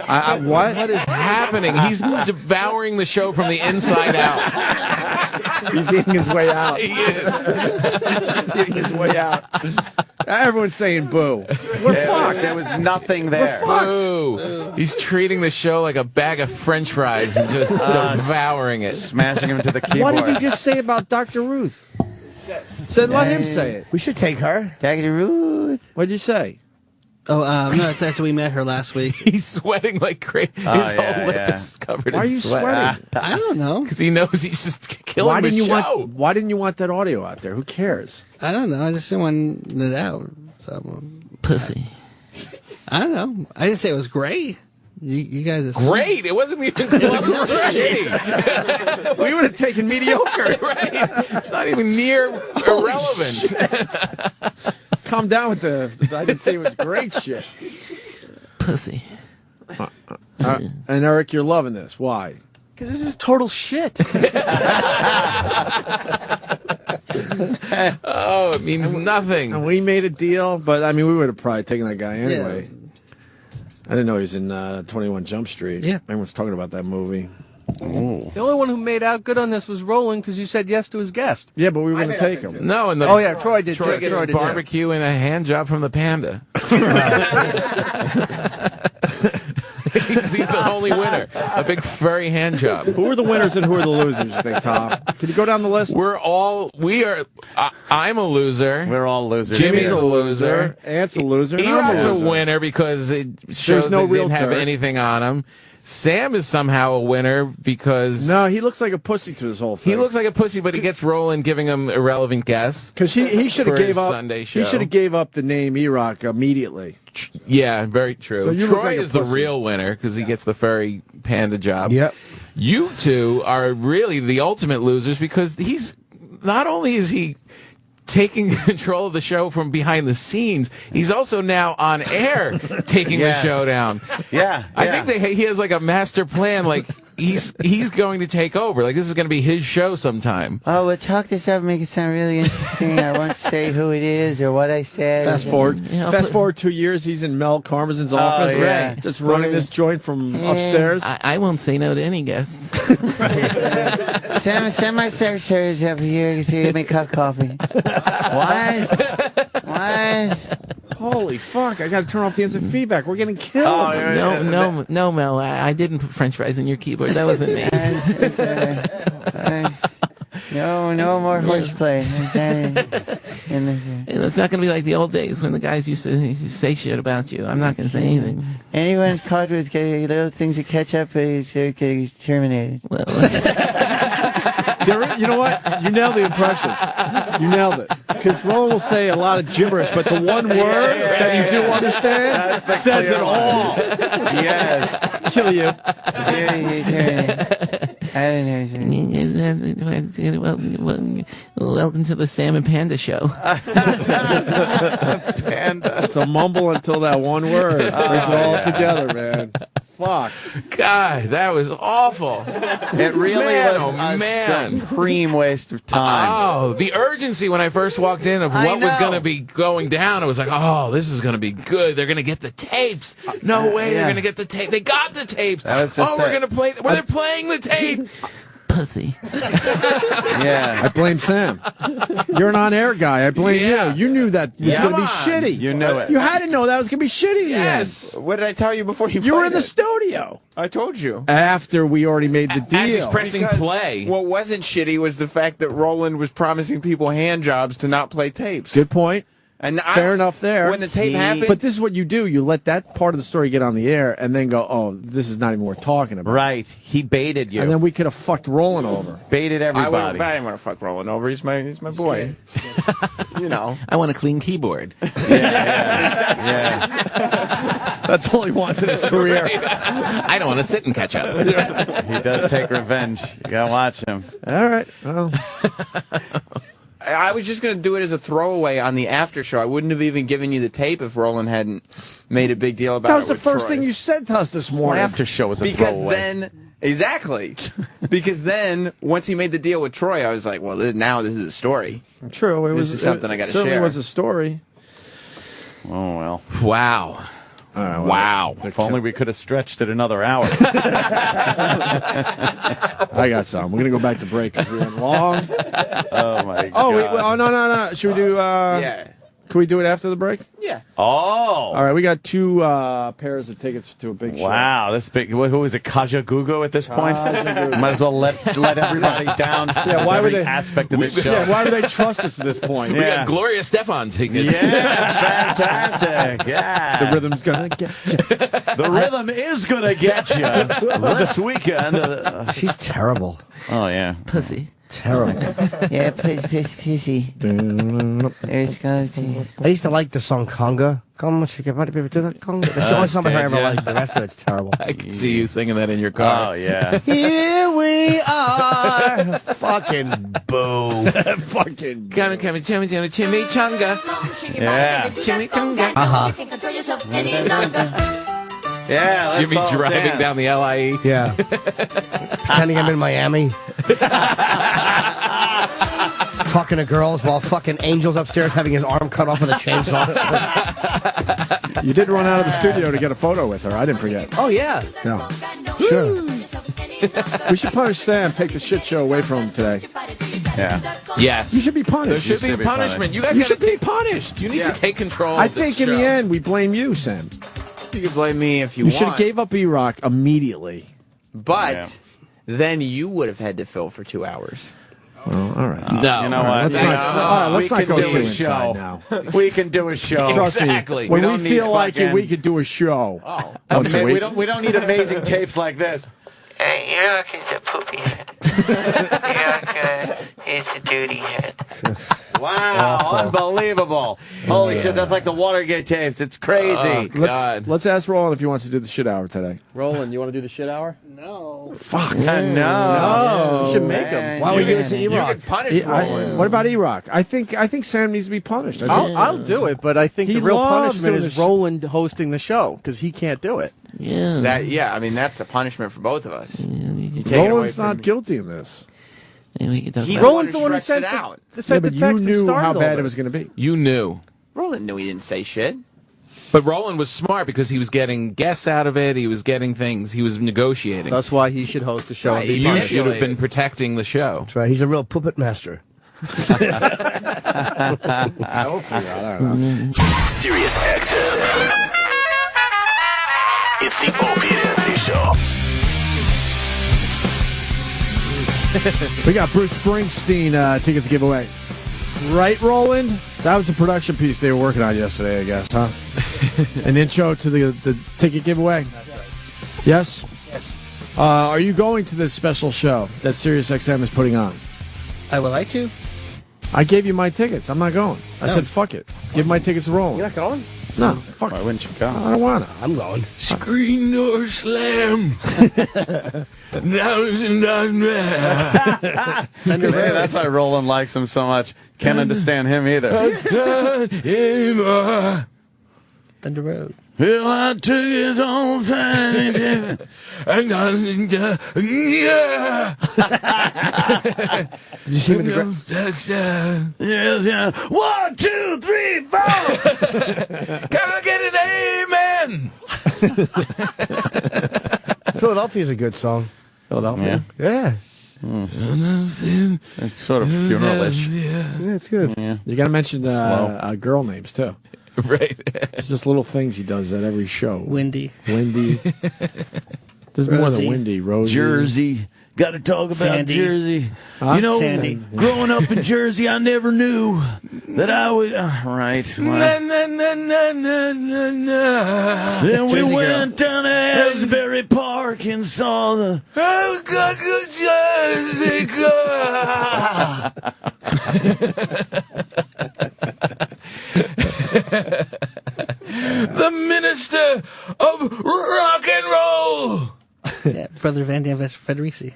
What? What is happening? He's devouring the show from the inside out. He's eating his way out. He is. He's eating his way out. Everyone's saying boo. We're fucked. There was nothing there. Boo. He's treating the show like a bag of French fries and just devouring it. Smashing him to the keyboard. What did you just say about Dr. Ruth? Said let him say it. We should take her. Dr. Ruth. What'd you say? Oh, no, it's after we met her last week. He's sweating like crazy. His whole lip is covered Why are in you sweat. sweating? I don't know. Because he knows he's just killing the show. Why didn't you want that audio out there? Who cares? I don't know. I just didn't want it out. So, Pussy. I don't know. I didn't say it was great. You guys are Great. It wasn't even close to shitty. We would have taken mediocre. Right. It's not even near irrelevant. Calm down with the I didn't say it was great shit. Pussy. And Eric, you're loving this. Why? Because this is total shit. Oh, it means nothing. And we made a deal, but I mean, we would have probably taken that guy anyway. Yeah. I didn't know he was in 21 Jump Street. Yeah. Everyone's talking about that movie. The only one who made out good on this was Roland because you said yes to his guest. Yeah, but we were going to take him. No, and Oh, yeah, Troy did Troy too. gets Troy did too. barbecue and a hand job from the panda. He's the only winner. A big furry hand job. Who are the winners and who are the losers, you think, Tom? Can you go down the list? I'm a loser. We're all losers. Jimmy's a loser. Ant's a loser. and I'm Eroc's a a loser. winner because it shows no that he real didn't have turd. anything on him. Sam is somehow a winner because No, he looks like a pussy to this whole thing. he looks like a pussy, but he gets Roland giving him irrelevant guests. Because he should have for gave his up. Sunday show. He should have gave up the name Eroc immediately. Yeah, very true. So you look Troy like a is the pussy. real winner because he gets the furry panda job. Yep. You two are really the ultimate losers because he's not only is he taking control of the show from behind the scenes, he's also now on air taking Yes. the show down. Yeah. I think he has like a master plan. Like he's going to take over. Like this is going to be his show sometime. Oh, we'll talk this up and make it sound really interesting. I won't say who it is or what I said. Fast forward. You know, Fast forward 2 years, he's in Mel Karmazin's office. yeah. Just running this joint from upstairs. I won't say no to any guests. Send my secretaries up here to make me a cup of coffee. What? Holy fuck, I got to turn off the instant feedback. We're getting killed. No, Mel. I didn't put French fries in your keyboard. That wasn't me. No more horseplay. It's not going to be like the old days when the guys used to say shit about you. I'm not going to say anything. Anyone caught with little things of ketchup is terminated. Well, You know what? You nailed the impression. You nailed it. Because Roland will say a lot of gibberish, but the one word that you do understand says it all. Yes. Kill you. Welcome to the Sam and Panda show. Panda. It's a mumble until that one word brings it all together, man. Fuck. God, that was awful. It really was a supreme waste of time. Oh, the urgency when I first walked in of what was going to be going down. I was like, oh, this is going to be good. They're going to get the tapes. No way they're going to get the tape. They got the tapes. We're going to play. They're playing the tape. Pussy. Yeah. I blame Sam. You're an on-air guy. I blame you. You knew that was going to be shitty. You knew it. You had to know that was going to be shitty. Yes. What did I tell you before you You were played in the it? studio. I told you. After we already made the deal. As he's pressing Because play. What wasn't shitty was the fact that Roland was promising people hand jobs to not play tapes. Good point. And Fair enough there. When the tape happened, But this is what you do. You let that part of the story get on the air and then go, oh, this is not even worth talking about. Right. He baited you. And then we could have fucked Roland over. Baited I everybody. didn't want to fuck Roland over. He's my boy. You know. I want a clean keyboard. Yeah. That's all he wants in his career. I don't want to sit and catch up. He does take revenge. You gotta watch him. All right. Well, I was just going to do it as a throwaway on the after show. I wouldn't have even given you the tape if Roland hadn't made a big deal about it. that was the with first Troy. thing you said to us this morning. After show was a Because throwaway. then, exactly. Because then, once he made the deal with Troy, I was like, well, now this is a story. True. This is something I got to share. It certainly was a story. Oh, well. Wow. All right, well, Wow. If only we could have stretched it another hour. I got some. We're gonna go back to break because we went long. Oh my god. Oh, no. Should we do? Yeah. Can we do it after the break? Yeah. Oh. All right, we got 2 pairs of tickets to a big show. Wow, this big. Who is it? Kaja Gugu at this point? Might as well let everybody down. Yeah, why would every they aspect of this show? Yeah, why would they trust us at this point? We got Gloria Stefan tickets. Yeah, fantastic. Yeah. The rhythm's gonna get you. The rhythm is gonna get you this weekend. She's terrible. Oh yeah, Pussy. Terrible. Yeah, pissy. There's Cozy. I used to like the song Conga. Come on, chicken, buddy, baby, do that conga. That's the only song I ever liked. The rest of it's terrible. I can see you singing that in your car. Oh yeah. Here we are. Fucking boo. Fucking. Come, chimichanga. Yeah. Chimichanga. Yeah. Let's Jimmy all driving dance. down the LIE. Yeah. Pretending I'm in Miami. Talking to girls while fucking Angel's upstairs having his arm cut off with a chainsaw. You did run out of the studio to get a photo with her. I didn't forget. Oh, yeah. No. Sure. We should punish Sam. Take the shit show away from him today. Yeah. Yes. You should be punished. There should be should be punishment. punished. You guys You gotta should be punished. You need to take control I of this think in the show. end we blame you, Sam. You can blame me if you You want. should have gave up E-Rock immediately. But then you would have had to fill for 2 hours. Well, all right. No. You know All right, what? let's not, all right, let's We not can go do too a inside show. now. We can do a show. Trust Exactly. me. When We we don't need feel like it, fucking- we could do a show. Oh. Once a week. We don't need amazing tapes like this. Hey, you're looking at poopy head. It's a duty head. Wow, unbelievable. Holy shit, that's like the Watergate tapes. It's crazy. Let's ask Roland if he wants to do the shit hour today. Roland, you want to do the shit hour? No. Fuck. No. You should make him. Why would you give it to You E-Rock? can punish Roland. What about E-Rock? I think Sam needs to be punished. I think- I'll do it, but I think He the real loves punishment doing is the Roland hosting the show because he can't do it. Yeah. I mean, that's a punishment for both of us. You take it away Roland's from not me. guilty in this. He's Roland's the the one who stretched sent it out. the text but you and knew started how all bad this. it was going to be. You knew. Roland knew he didn't say shit. But Roland was smart because he was getting guests out of it. He was getting things. He was negotiating. That's why he should host the show. Right, and be he You punished. should have been protecting the show. That's right. He's a real puppet master. Sirius XM. It's the Opie and Anthony Show. We got Bruce Springsteen tickets to give away. Right, Roland? That was the production piece they were working on yesterday, I guess, huh? An intro to the ticket giveaway? Yes? Yes. Are you going to this special show that Sirius XM is putting on? I would like to. I gave you my tickets. I'm not going. I No. said, fuck it. Give my tickets to Roland. You're not going? No, fuck Why it. wouldn't you go? I don't want to. I'm going. Screen door slam. Hey, that's why Roland likes him so much. Can't understand him either. Thunder Road. Well, I took his own time. Did you see him in the Yes, yeah. 1, 2, 3, 4. Can I get an amen? Philadelphia's a good song. Philadelphia? Yeah. Sort of funeral-ish. Yeah, it's good. Yeah. You got to mention Slow. girl names, too. Right. It's just little things he does at every show. Windy. Windy. There's more than Rosie. Windy. Rosie. Jersey. Got to talk about Sandy. Jersey. Huh? You know, Sandy. growing up in Jersey, I never knew that I would. Right. Well, then we Jersey girl. went down to Asbury Park and saw the. The minister of rock and roll. Yeah, Brother Van Dam Federici.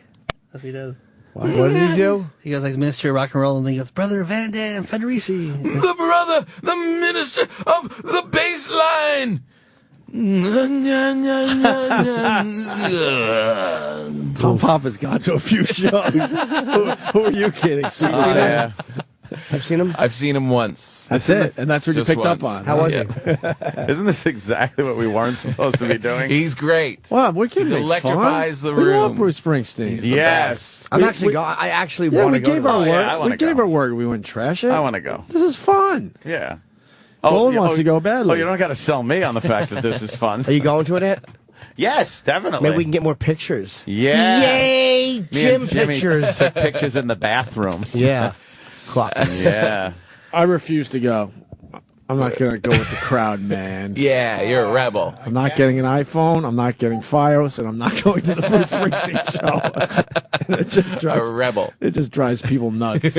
That's what he does. What does he do? He goes like Minister of Rock and Roll, and then he goes, Brother Van Dam Federici. The minister of the bass line. Tom Papa's gone to a few shows. who are you kidding? So you seen him? I've seen him. I've seen him once. That's it, and that's what you Just picked up once. on. How was he? Isn't this exactly what we weren't supposed to be doing? He's great. Wow, we're He kidding. electrifies the We love room. Bruce Springsteen. He's the Yes. I'm actually going. I actually Yeah, want we to go. gave to our this. word. I wanna We gave go. our word. We wouldn't trash it. I want to go. This is fun. Yeah. Roland yeah, wants to go badly. Oh, you don't got to sell me on the fact that this is fun. Are you going to it, Ed? Yes, definitely. Maybe we can get more pictures. Yeah. Yay! Me Gym and Jimmy pictures. took pictures in the bathroom. Yeah. Clocks. Yeah. I refuse to go. I'm not going to go with the crowd, man. Yeah, you're a rebel. I'm not getting an iPhone. I'm not getting Fios, and I'm not going to the Bruce Springsteen show. And it just drives A rebel. It just drives people nuts.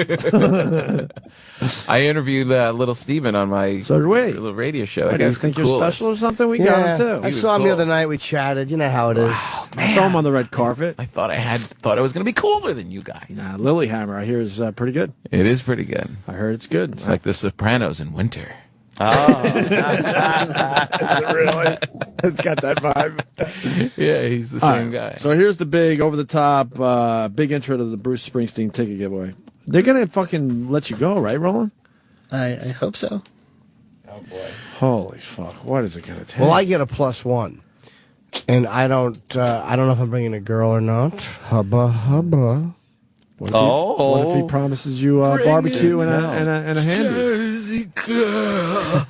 I interviewed Little Steven on my little radio show. What, do you think you're special or something? We got him too. I saw him the other night. We chatted. You know how it is. I saw him on the red carpet. I thought I was going to be cooler than you guys. Nah, Lilyhammer, I hear, is pretty good. It is pretty good. I heard it's good. It's like The Sopranos in winter. Oh. Is it really? It's got that vibe. Yeah, he's the All same right, guy. So here's the big, over-the-top, big intro to the Bruce Springsteen ticket giveaway. They're going to fucking let you go, right, Roland? I hope so. Oh, boy. Holy fuck. What is it going to take? Well, I get a +1. And I don't know if I'm bringing a girl or not. Hubba, hubba. What if he promises you barbecue and a handy? Jersey girl.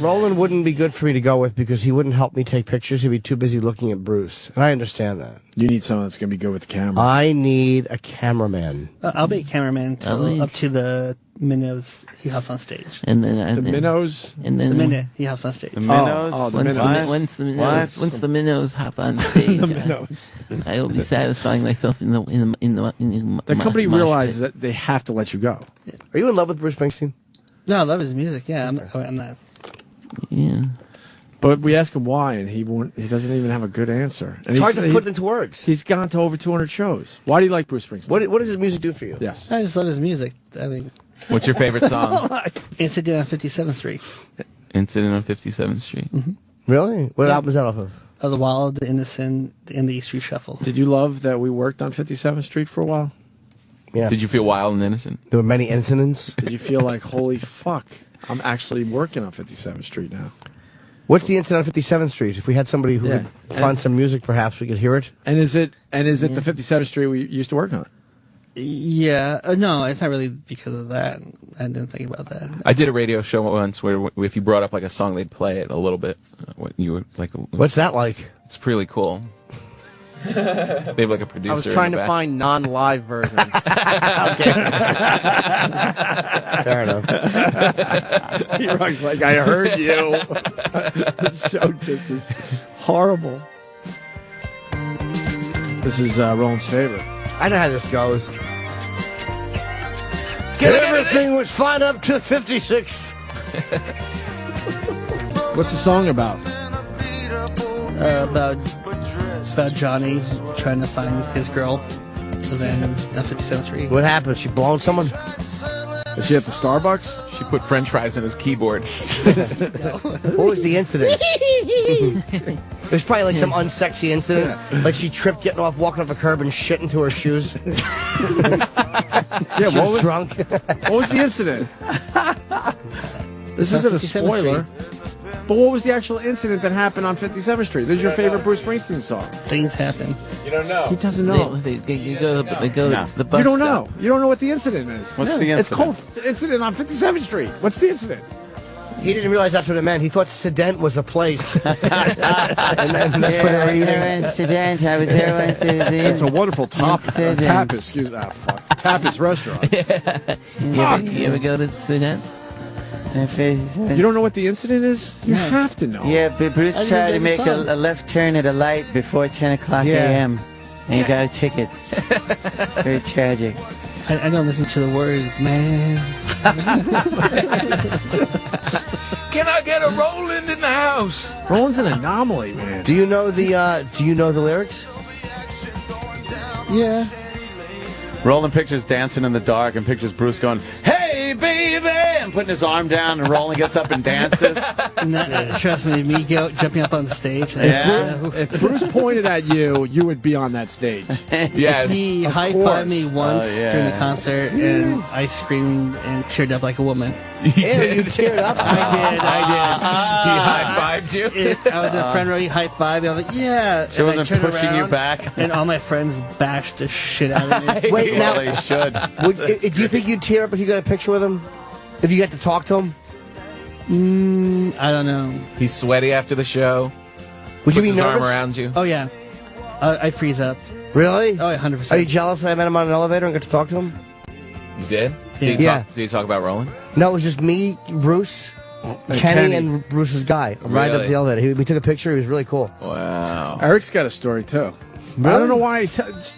Roland wouldn't be good for me to go with because he wouldn't help me take pictures. He'd be too busy looking at Bruce. And I understand that. You need someone that's going to be good with the camera. I need a cameraman. I'll be a cameraman till up to the minnows he hops on stage. And then The minnows? And then The minute he hops on stage. The minnows? Oh, the once minnows. once the minnows hop on stage, The minnows. I will be satisfying myself in the The company mosh realizes pit. that they have to let you go. Are you in love with Bruce Springsteen? No, I love his music. Yeah, I'm not. Yeah. But we ask him why, and he won't. He doesn't even have a good answer. And It's hard he's- to put it into words. He's gone to over 200 shows. Why do you like Bruce Springsteen? What does his music do for you? Yes. I just love his music. I mean, What's your favorite song? Incident on 57th Street. Incident on 57th Street. Really? What album is that off of? The Wild, the Innocent, and the East Street Shuffle. Did you love that we worked on 57th Street for a while? Yeah. Did you feel wild and innocent? There were many incidents. Did you feel like, holy fuck, I'm actually working on 57th Street now? What's the incident on 57th Street? If we had somebody who Yeah. could find some music, perhaps we could hear it. And is it the 57th Street we used to work on? Yeah. No, it's not really because of that. I didn't think about that. I did a radio show once where if you brought up like a song, they'd play it a little bit. What you would like? What's that like? It's really cool. They have like a producer. I was in trying the to back. find non-live versions. Fair enough. He's like, I heard you. This show just is horrible. This is Roland's favorite. I know how this goes. Everything was fine up to 56. What's the song about? About Johnny trying to find his girl. So then on 57th Street. What happened? She blown someone? Is she at the Starbucks? She put French fries in his keyboard. What was the incident? It was probably like some unsexy incident. Like she tripped getting off, walking off a curb and shit into her shoes. Yeah, She was drunk. What was the incident? This isn't a 57th spoiler. But what was the actual incident that happened on 57th Street? This is your favorite Bruce Springsteen song. Things happen. You don't know. He doesn't know. They go to the bus You don't stop. know. You don't know what the incident is. What's the It's incident? called Incident on 57th Street. What's the incident? He didn't realize that's what it meant. He thought Sedent was a place. And then that's what they were eating. I was there once. It's a wonderful Incident. tapas restaurant. You ever go to Sudan? You don't know what the incident is? You have to know. Yeah, but Bruce I didn't tried to get the make song. a left turn at a light before 10 o'clock Yeah. a.m. and he got a ticket. Very tragic. I don't listen to the words, man. Can I get a Roland in the house? Roland's an anomaly, man. Do you know the lyrics? Yeah. Roland pictures dancing in the dark and pictures Bruce going, "Hey, baby!" and putting his arm down, and Roland gets up and dances. Trust me, jumping up on the stage. If Bruce pointed at you, you would be on that stage. Yes. He high-fived me once during the concert, and I screamed and teared up like a woman. You teared up? I did. He high-fived you? I was in front row, he high-fived me. I was like, yeah. She wasn't pushing you back? And all my friends bashed the shit out of me. Wait, now, they should. Do you think you'd tear up if you got a picture with him? If you got to talk to him? I don't know. He's sweaty after the show. Would you Puts be his arm nervous? around you. Oh, yeah. I freeze up. Really? Oh, 100%. Are you jealous that I met him on an elevator and got to talk to him? You did? Yeah. Did you talk about Roland? No, it was just me, Bruce, Kenny, and Bruce's guy. Right up the elevator. We took a picture. He was really cool. Wow. Eric's got a story, too. I don't know why.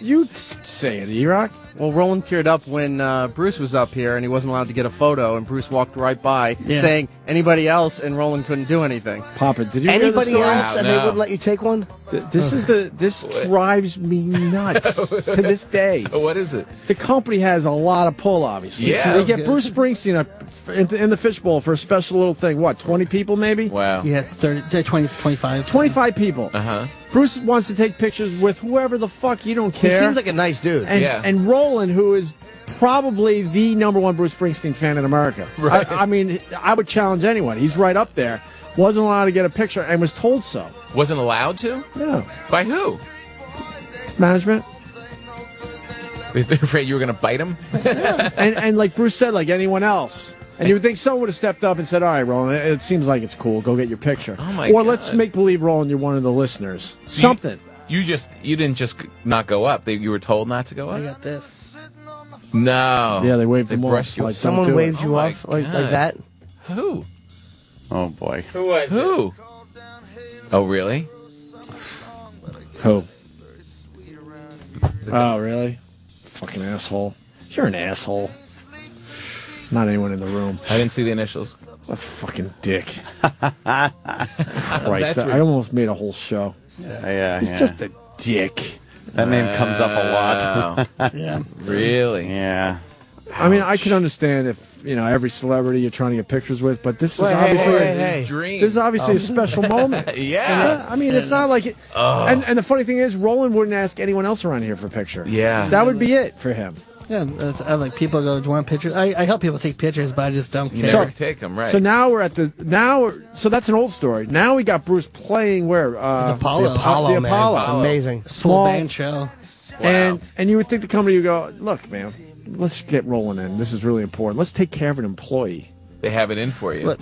You say it, E-Rock. Well, Roland teared up when Bruce was up here and he wasn't allowed to get a photo, and Bruce walked right by saying anybody else, and Roland couldn't do anything. Papa, did you hear Anybody the story? else, and they wouldn't let you take one? This drives me nuts to this day. What is it? The company has a lot of pull, obviously. Yeah. So they get Bruce Springsteen up in the fishbowl for a special little thing. What, 20 people maybe? Wow. Yeah, 30, 20, 25. 25 people. Uh-huh. Bruce wants to take pictures with whoever the fuck, you don't care. He seems like a nice dude. And Roland, who is probably the #1 Bruce Springsteen fan in America. Right. I mean, I would challenge anyone. He's right up there. Wasn't allowed to get a picture and was told so. Wasn't allowed to? Yeah. By who? Management. They're afraid you were going to bite him? and like Bruce said, like anyone else. And you would think someone would have stepped up and said, "All right, Roland, it seems like it's cool. Go get your picture." Oh my or God. let's make believe, Roland, you're one of the listeners. So Something. You didn't just not go up. You were told not to go up? I got this. No. Yeah, they waved him brushed off. you. Like, Someone waved you my off like God. that? Who? Oh, boy. Who was it? Who? Oh, really? Who? Oh, really? Fucking asshole. You're an asshole. Not anyone in the room. I didn't see the initials. What a fucking dick. Christ, That's I almost made a whole show. Yeah. He's just a dick. That name comes up a lot. Yeah. Really? Yeah. I mean, I can understand if, every celebrity you're trying to get pictures with, but this is Wait, obviously His dream. this is obviously a special moment. Yeah. I mean, it's not like it. And the funny thing is, Roland wouldn't ask anyone else around here for a picture. Yeah. That would be it for him. Yeah, I like people go, "Do you want pictures?" I help people take pictures, but I just don't You care. never take them, right? So now we're at so that's an old story. Now we got Bruce playing where? The Apollo. The Apollo. man. Amazing. Full band show. And you would think the company would go, "Look, man, let's get rolling in. This is really important. Let's take care of an employee." They have it in for you. But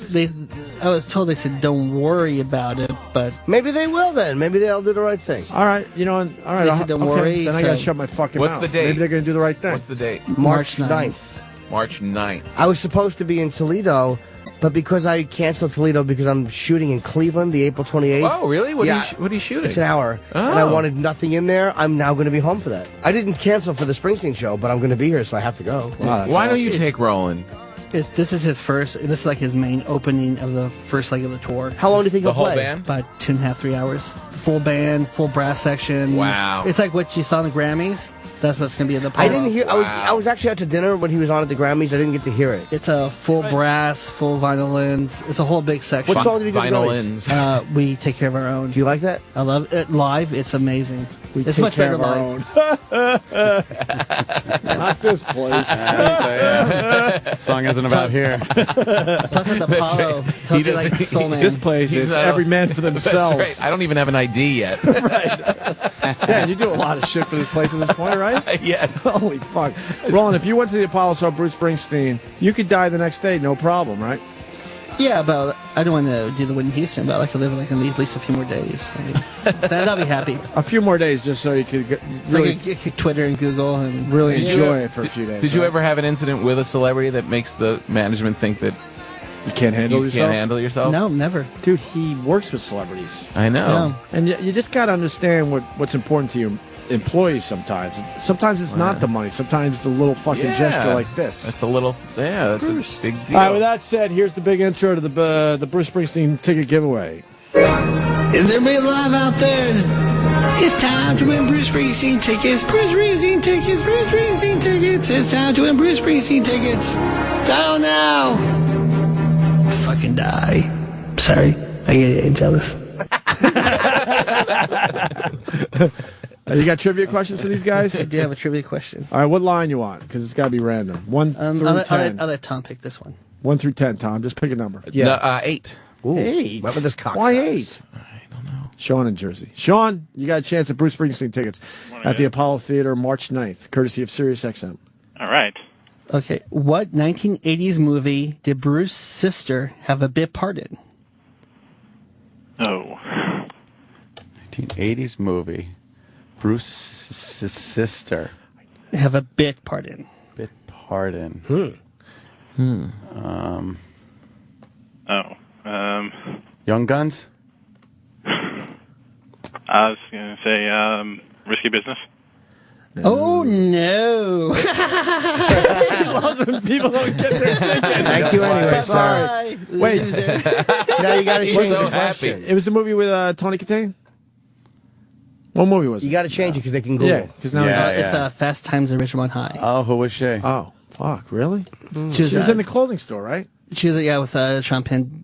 I was told they said, "Don't worry about it," but Maybe they will then. Maybe they'll do the right thing. All right, all right. They said, "Don't okay, worry," Then I gotta so- shut my fucking What's mouth. the date? Maybe they're gonna do the right thing. What's the date? March 9th. 9th. March 9th. I was supposed to be in Toledo, but because I canceled Toledo because I'm shooting in Cleveland the April 28th. Oh, really? What Yeah. are you shooting? It's an hour, and I Oh. wanted nothing in there. I'm now going to be home for that. I didn't cancel for the Springsteen show, but I'm going to be here, so I have to go. Wow, that's Why don't you awesome. take Roland? this is his first. This is like his main opening of the first leg of the tour. How long do you think The he'll whole play? band? About 2.5, 3 hours. Full band, full brass section. Wow. It's like what you saw in the Grammys. That's what's going to be in the Apollo. I didn't hear. Wow. I was actually out to dinner when he was on at the Grammys. I didn't get to hear it. It's a full brass, full violins. It's a whole big section. What song did he do? at the Grammys? Violins. We take care of our own. Do you like that? I love it live. It's amazing. It's Take much care better of our live. own. Not this place. Song isn't about here. Plus at the Apollo, right. he'll He be doesn't- like Soul Man. This place He's is not every man for themselves. That's right. I don't even have an ID yet. Yeah, and you do a lot of shit for this place at this point, right? Yes. Holy fuck. Roland, if you went to the Apollo, saw Bruce Springsteen, you could die the next day, no problem, right? Yeah, but I don't want to do the Whitney Houston, but I like to live like at least a few more days. I mean, then I'll be happy. A few more days just so you could really, Like Twitter and Google and really Did you enjoy ever- it for a few days. Did you right? ever have an incident with a celebrity that makes the management think that You can't handle you yourself? can't handle yourself? No, never. Dude, he works with celebrities. I know. No. And you just got to understand what's important to you. employees sometimes. Sometimes it's not the money. Sometimes it's a little fucking gesture like this. That's a little, that's a big deal. All right, with that said, here's the big intro to the Bruce Springsteen ticket giveaway. Is everybody alive out there? It's time to win Bruce Springsteen tickets. Bruce Springsteen tickets. Bruce Springsteen tickets. It's time to win Bruce Springsteen tickets. Dial now. Fucking die. Sorry, I get jealous. You got trivia questions for these guys? I do have a trivia question. All right, what line you want? Because it's got to be random. 1 through 10. I'll let Tom pick this one. 1 through 10, Tom. Just pick a number. Yeah. No, 8. Ooh, 8. What with this cock Why size? 8? I don't know. Sean in Jersey. Sean, you got a chance at Bruce Springsteen tickets at the Apollo Theater March 9th, courtesy of SiriusXM. All right. Okay, what 1980s movie did Bruce's sister have a bit part in? Oh. 1980s movie. Bruce's sister. Have a bit part in. Bit part in. Young Guns? I was going to say Risky Business. Oh, no. Loves when people don't get their tickets. Thank you anyway, sorry. Bye, Wait. loser. Now you got to He's change so the question. happy. It was the movie with Tony Katane? What movie was it? You got to change it because they can Google. Yeah, because now It's Fast Times at Ridgemont High. Oh, who was she? Oh, fuck, really? She was, She was in the clothing store, right? She was, with Sean Penn.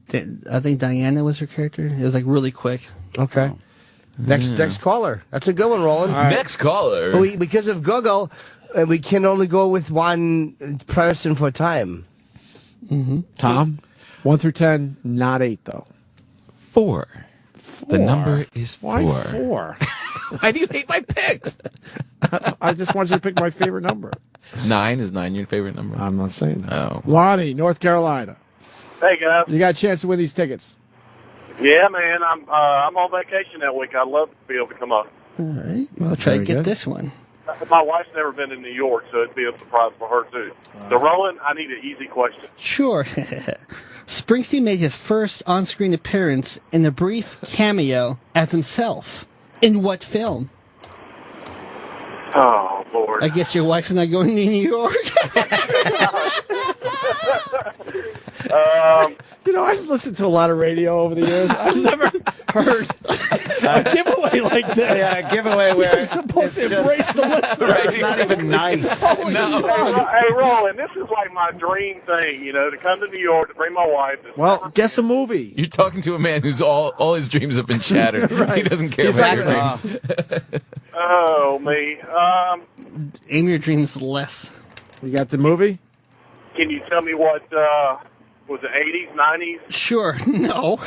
I think Diana was her character. It was like really quick. Okay. Next caller. That's a good one, Roland. Next caller. Because of Google, we can only go with one person for time. Mm-hmm. Tom? 1 through 10, not 8, though. 4. The number is 4. Why 4? Why do you hate my picks? I just want you to pick my favorite number. 9 is 9 your favorite number? I'm not saying that. Oh. Lonnie, North Carolina. Hey guys. You got a chance to win these tickets. Yeah, man. I'm on vacation that week. I'd love to be able to come up. All right. Well, I'll try to get this one. My wife's never been in New York, so it'd be a surprise for her too. So, Roland, I need an easy question. Sure. Springsteen made his first on-screen appearance in a brief cameo as himself. In what film? Oh, Lord. I guess your wife's not going to New York. You know, I've listened to a lot of radio over the years. I've never heard a giveaway like this. Yeah, a giveaway where you're supposed to it's embrace the listener. It's not even nice. Hey, Roland, this is like my dream thing, to come to New York, to bring my wife. Well, guess a movie. You're talking to a man who's all his dreams have been shattered. Right. He doesn't care He's about like, your dreams. Oh, me. Aim your dreams less. You got the movie? Can you tell me what, was it 80s, 90s? Sure. No.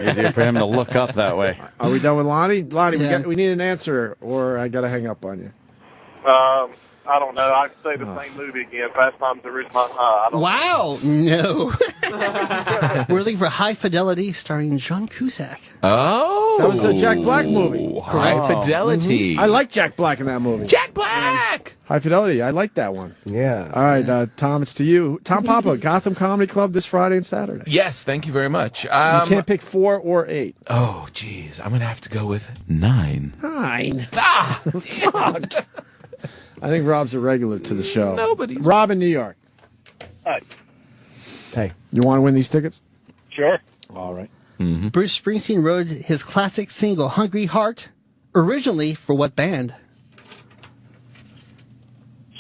Easier for him to look up that way. Are we done with Lonnie? Lonnie, Yeah. we need an answer, or I got to hang up on you. I don't know. I'd say the same movie again. Fast Times at Ridgemont High. I don't Wow. No. We're looking for High Fidelity starring John Cusack. Oh. That was a Jack Black movie. High Fidelity. I like Jack Black in that movie. Jack Black! High Fidelity. I like that one. Yeah. All right, Tom, it's to you. Tom Papa, Gotham Comedy Club this Friday and Saturday. Yes, thank you very much. You can't pick 4 or 8. Oh, geez. I'm going to have to go with 9. 9. Ah! Fuck. I think Rob's a regular to the show. Nobody's. Rob in New York. Hi. Hey. You want to win these tickets? Sure. All right. Mm-hmm. Bruce Springsteen wrote his classic single, Hungry Heart, originally for what band?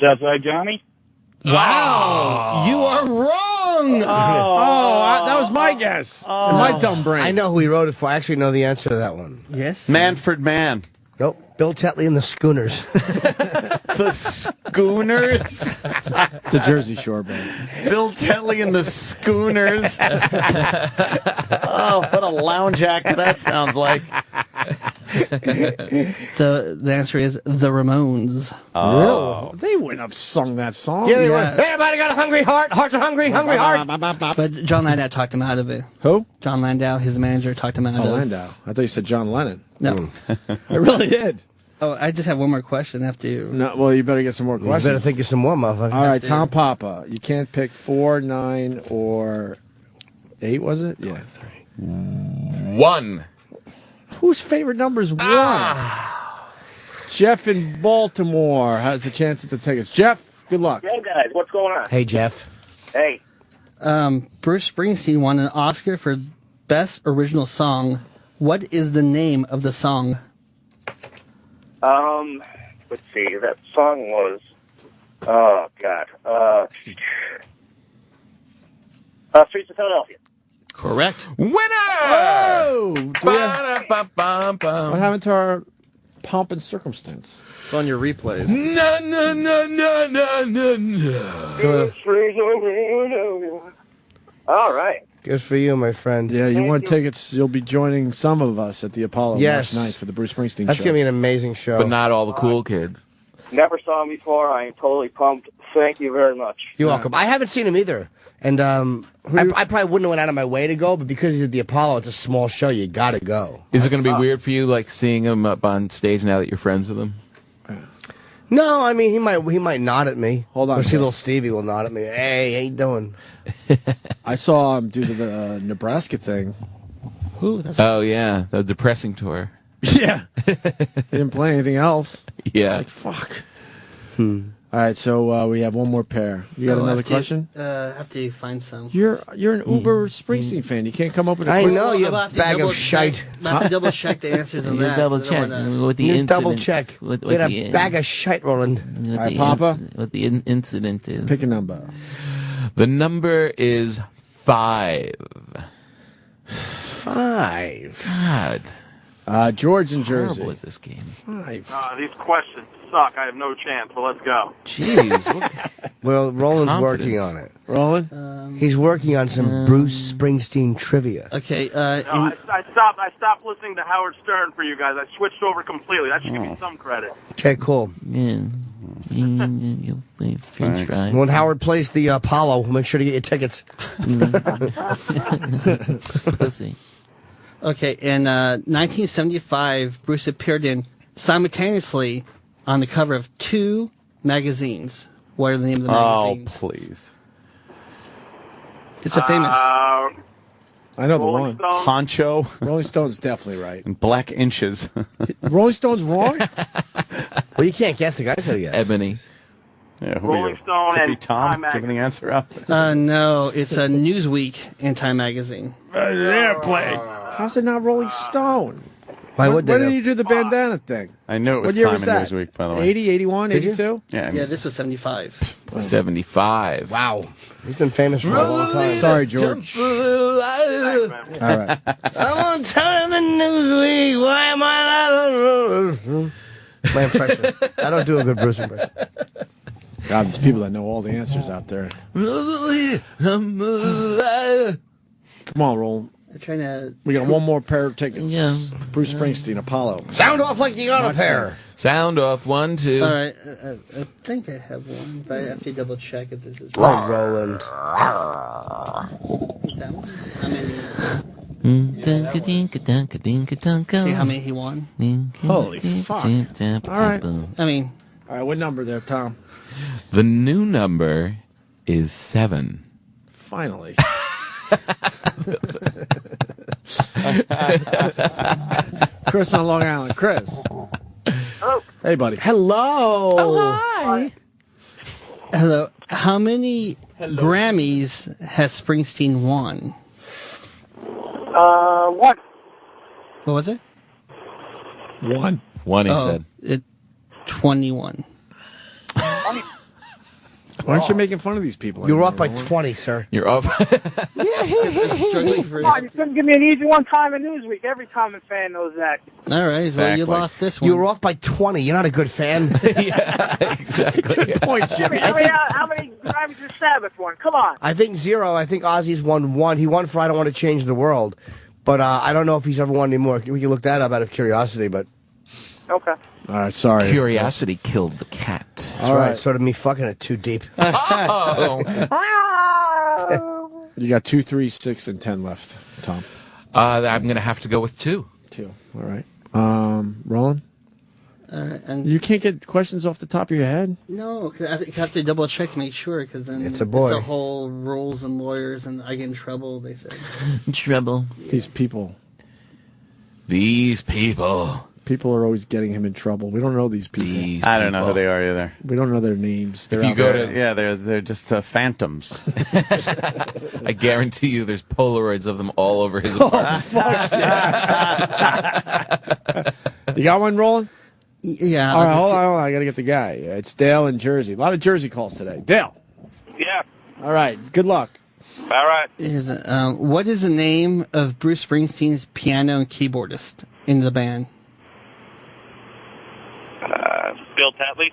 Southside Johnny? Wow! You are wrong! That was my guess. My dumb brain. I know who he wrote it for. I actually know the answer to that one. Yes? Manfred Mann. Nope. Bill Tetley and the Schooners. The Schooners? The Jersey Shore band. Bill Tetley and the Schooners. Oh, what a lounge act that sounds like. The answer is The Ramones. Oh. They wouldn't have sung that song. Yeah, they were. Everybody got a hungry heart. Hearts are hungry, hungry heart. But John Landau talked him out of it. Who? John Landau, his manager, talked him out of it. Landau. I thought you said John Lennon. No. I really did. Oh, I just have one more question after you. No, well, you better get some more You questions. better think of some more, motherfucker. All right, Tom Papa. You can't pick 4, 9, or 8, was it? Yeah. 1. Whose favorite number is 1? Jeff in Baltimore has a chance at the tickets. Jeff, good luck. Hey guys, what's going on? Hey, Jeff. Hey. Bruce Springsteen won an Oscar for Best Original Song. What is the name of the song? Let's see. That song was, oh God, Streets of Philadelphia. Correct. Winner! Oh! What happened to our pomp and circumstance? It's on your replays. No. All right. Good for you, my friend. Yeah, you want tickets, you'll be joining some of us at the Apollo Yes. March 9th for the Bruce Springsteen That's show. going to be an amazing show. But not all the cool kids. Never saw him before. I am totally pumped. Thank you very much. You're welcome. I haven't seen him either. And I probably wouldn't have went out of my way to go, but because he's at the Apollo, it's a small show. You got to go. Is it going to be weird for you, like seeing him up on stage now that you're friends with him? No, I mean, he might nod at me. Hold on. Or see little Stevie will nod at me. Hey, how you doing? I saw him do the Nebraska thing. Ooh, that's Oh, yeah, the depressing tour. Yeah. He didn't play anything else. Yeah. Like, fuck. All right, so we have one more pair. You got another question? Have to find some. You're an Uber Springsteen fan. You can't come up with a I quick- know, you I'll have to bag double of shite. I have to double check the answers on You that. double 'cause I check don't wanna- with the You incident. double check. With We had the, a bag of shite rolling. What All right, the Papa? What the incident is. Pick a number. The number is 5. 5. God. George in Jersey. Horrible at this game. 5. These questions suck. I have no chance, so let's go. Jeez. Well, Roland's Confidence. working on it. Roland? He's working on some Bruce Springsteen trivia. Okay. No, I stopped listening to Howard Stern for you guys. I switched over completely. That should give me some credit. Okay, cool. Yeah. You'll play French fries. When Howard plays the Apollo, we'll make sure to get your tickets. Pussy. Okay, in 1975, Bruce appeared in simultaneously on the cover of 2 magazines. What are the name of the magazines? Please. It's a famous. I know the Rolling one. Stone. Honcho Rolling Stone's definitely right. and Black Inches. Rolling Stone's wrong? Well, you can't guess. The guy said yes. Ebony. Yeah, who Rolling Stone Tippy and Tom Time giving the answer out. No, it's a Newsweek and Time magazine. Airplane. How's it not Rolling Stone? Why would they? When did you do the bandana thing? I knew it was What year Time was and that? Newsweek, by the way. 80, 81, Did you? 82? Yeah. Yeah, this was 75. 75. Wow. He's been famous for a long time. Sorry, George. All right. I'm on Time and Newsweek. Why am I not? My impression. I don't do a good Bruce impression. God, there's people that know all the answers out there. Come on, Roland. They're trying to. We got one more pair of tickets. Yeah. Bruce Springsteen, Apollo. Sound off like you got a pair. Sound off. 1, 2. All right, I think I have one, but I have to double check if this is Oh, Roland. that one. See how many he won? Holy fuck. All right. I mean, All right, what number there, Tom? The new number is 7. Finally. Chris on Long Island. Chris. Hello. Hey, buddy. Hello. Hi. hello. How many Grammys has Springsteen won? 1. What was it? 1. 1, he said. 21. Why aren't you making fun of these people? You were off anymore, by Roland? 20, sir. You're up. Struggling for. Come on, you couldn't give me an easy one. Time and Newsweek. Every Time fan knows that. All right, well, Exactly. you lost this one. You were off by 20. You're not a good fan. Yeah, exactly. Good point, Jimmy. How many Grammys has Sabbath won? Come on. I think 0. I think Ozzy's won 1. He won for I Don't Want to Change the World. But I don't know if he's ever won anymore. We can look that up out of curiosity, but... Okay. All right, sorry. Curiosity killed the cat. That's All right. right. Sort of me fucking it too deep. Oh. You got 2, 3, 6, and 10 left, Tom. I'm going to have to go with 2. 2. All right. Roland? All right, and You can't get questions off the top of your head? no, 'cause I have to double check to make sure, because then It's a boy. the whole rules and lawyers, and I get in trouble. They say. Trouble. These people. These people. People are always getting him in trouble. We don't know these people. I don't know who they are either. We don't know their names. They're If you out go there. to- Yeah, they're just phantoms. I guarantee you, there's Polaroids of them all over his apartment. You got one rolling? Yeah. All right, I'll hold just- on. I got to get the guy. It's Dale in Jersey. A lot of Jersey calls today. Dale. Yeah. All right. Good luck. All right. What is the name of Bruce Springsteen's piano and keyboardist in the band? Bill Tatley.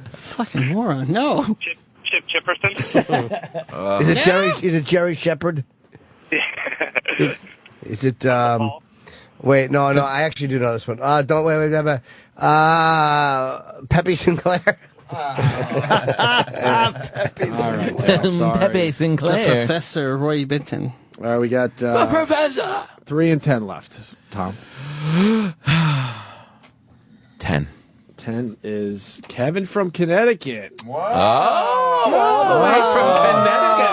Fucking moron. No. Chip Chipperson. Is it Jerry? Is it Jerry Shepard? Is it? Wait, no. I actually do know this one. Don't wait. Pepe Sinclair. Pepe Sinclair. Pepe Sinclair. The Professor Roy Benton. All right, we got The Professor. 3 and 10 left. Tom. 10. 10 is Kevin from Connecticut. Oh, all the way from Connecticut.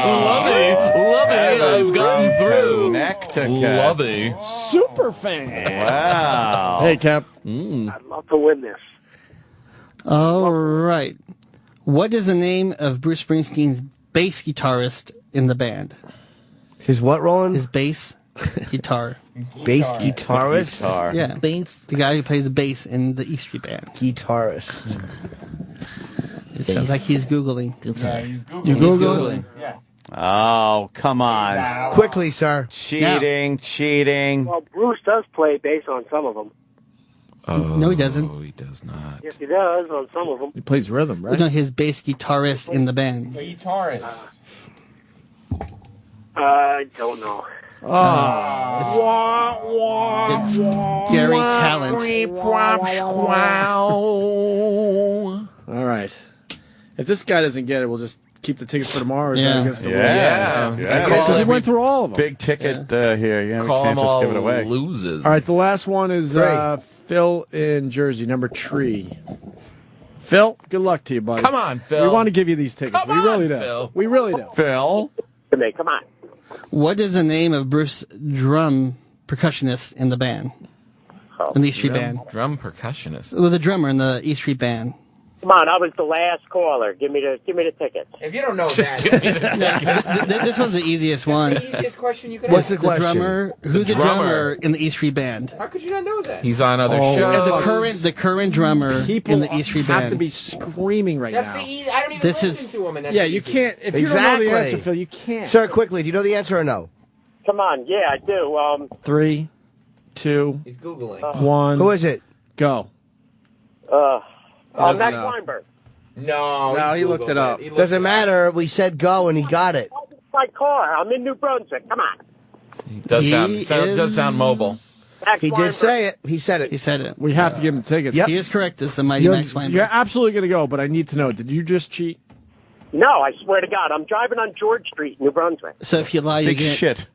Lovely. I've gotten through. Lovely. Super fan. Wow. Hey, Kev. I'd love to win this. All right. What is the name of Bruce Springsteen's bass guitarist in the band? His what, Roland? His bass guitar. Bass guitarist? Guitar. Yeah. The guy who plays the bass in the E Street Band. Guitarist. It sounds like he's Googling. You Googling? Oh, come on. Quickly, sir. Cheating. Well, Bruce does play bass on some of them. No, he doesn't. Oh, he does not. Yes, he does on some of them. He plays rhythm, right? No, his bass guitarist in the band. I don't know. It's Gary Talent. All right. If this guy doesn't get it, we'll just keep the tickets for tomorrow. Or is that Yeah. against the rules? Yeah. Because he went through all of them. Big ticket here. You Call can't them just all give it away. losers. All right, the last one is Phil in Jersey, number 3. Phil, good luck to you, buddy. Come on, Phil. We want to give you these tickets. Come we really on, do. Phil. We really do. Phil. Come on. What is the name of Bruce drum percussionist in the band? In the E Street Band. Drum percussionist. Well, the drummer in the E Street Band. Come on, I was the last caller. Give me the tickets. If you don't know Just that, give me the tickets. This one's the easiest one. the easiest question you could What's ask. the question? Who's the drummer. drummer in the E Street Band? How could you not know that? He's on other And shows. the current drummer People in the E Street have Band. to be screaming right That's now. I don't even This listen is- to him. And that's Yeah, you easy. can't. If Exactly. you don't know the answer, Phil, you can't. Sir, quickly, do you know the answer or no? Come on, yeah, I do. 3, 2, He's Googling. 1. Who is it? Go. Max know. Weinberg. No, he looked it up. Doesn't matter. We said go, and he got it. My car. I'm in New Brunswick. Come on. He does sound mobile. Max He Weinberg. did say it. He said it. He said it. We have to give him the tickets. Yep. He is correct. This is the mighty You're, Max Weinberg. you're absolutely going to go, but I need to know, did you just cheat? No, I swear to God, I'm driving on George Street, New Brunswick. So if you lie, you Big get... shit.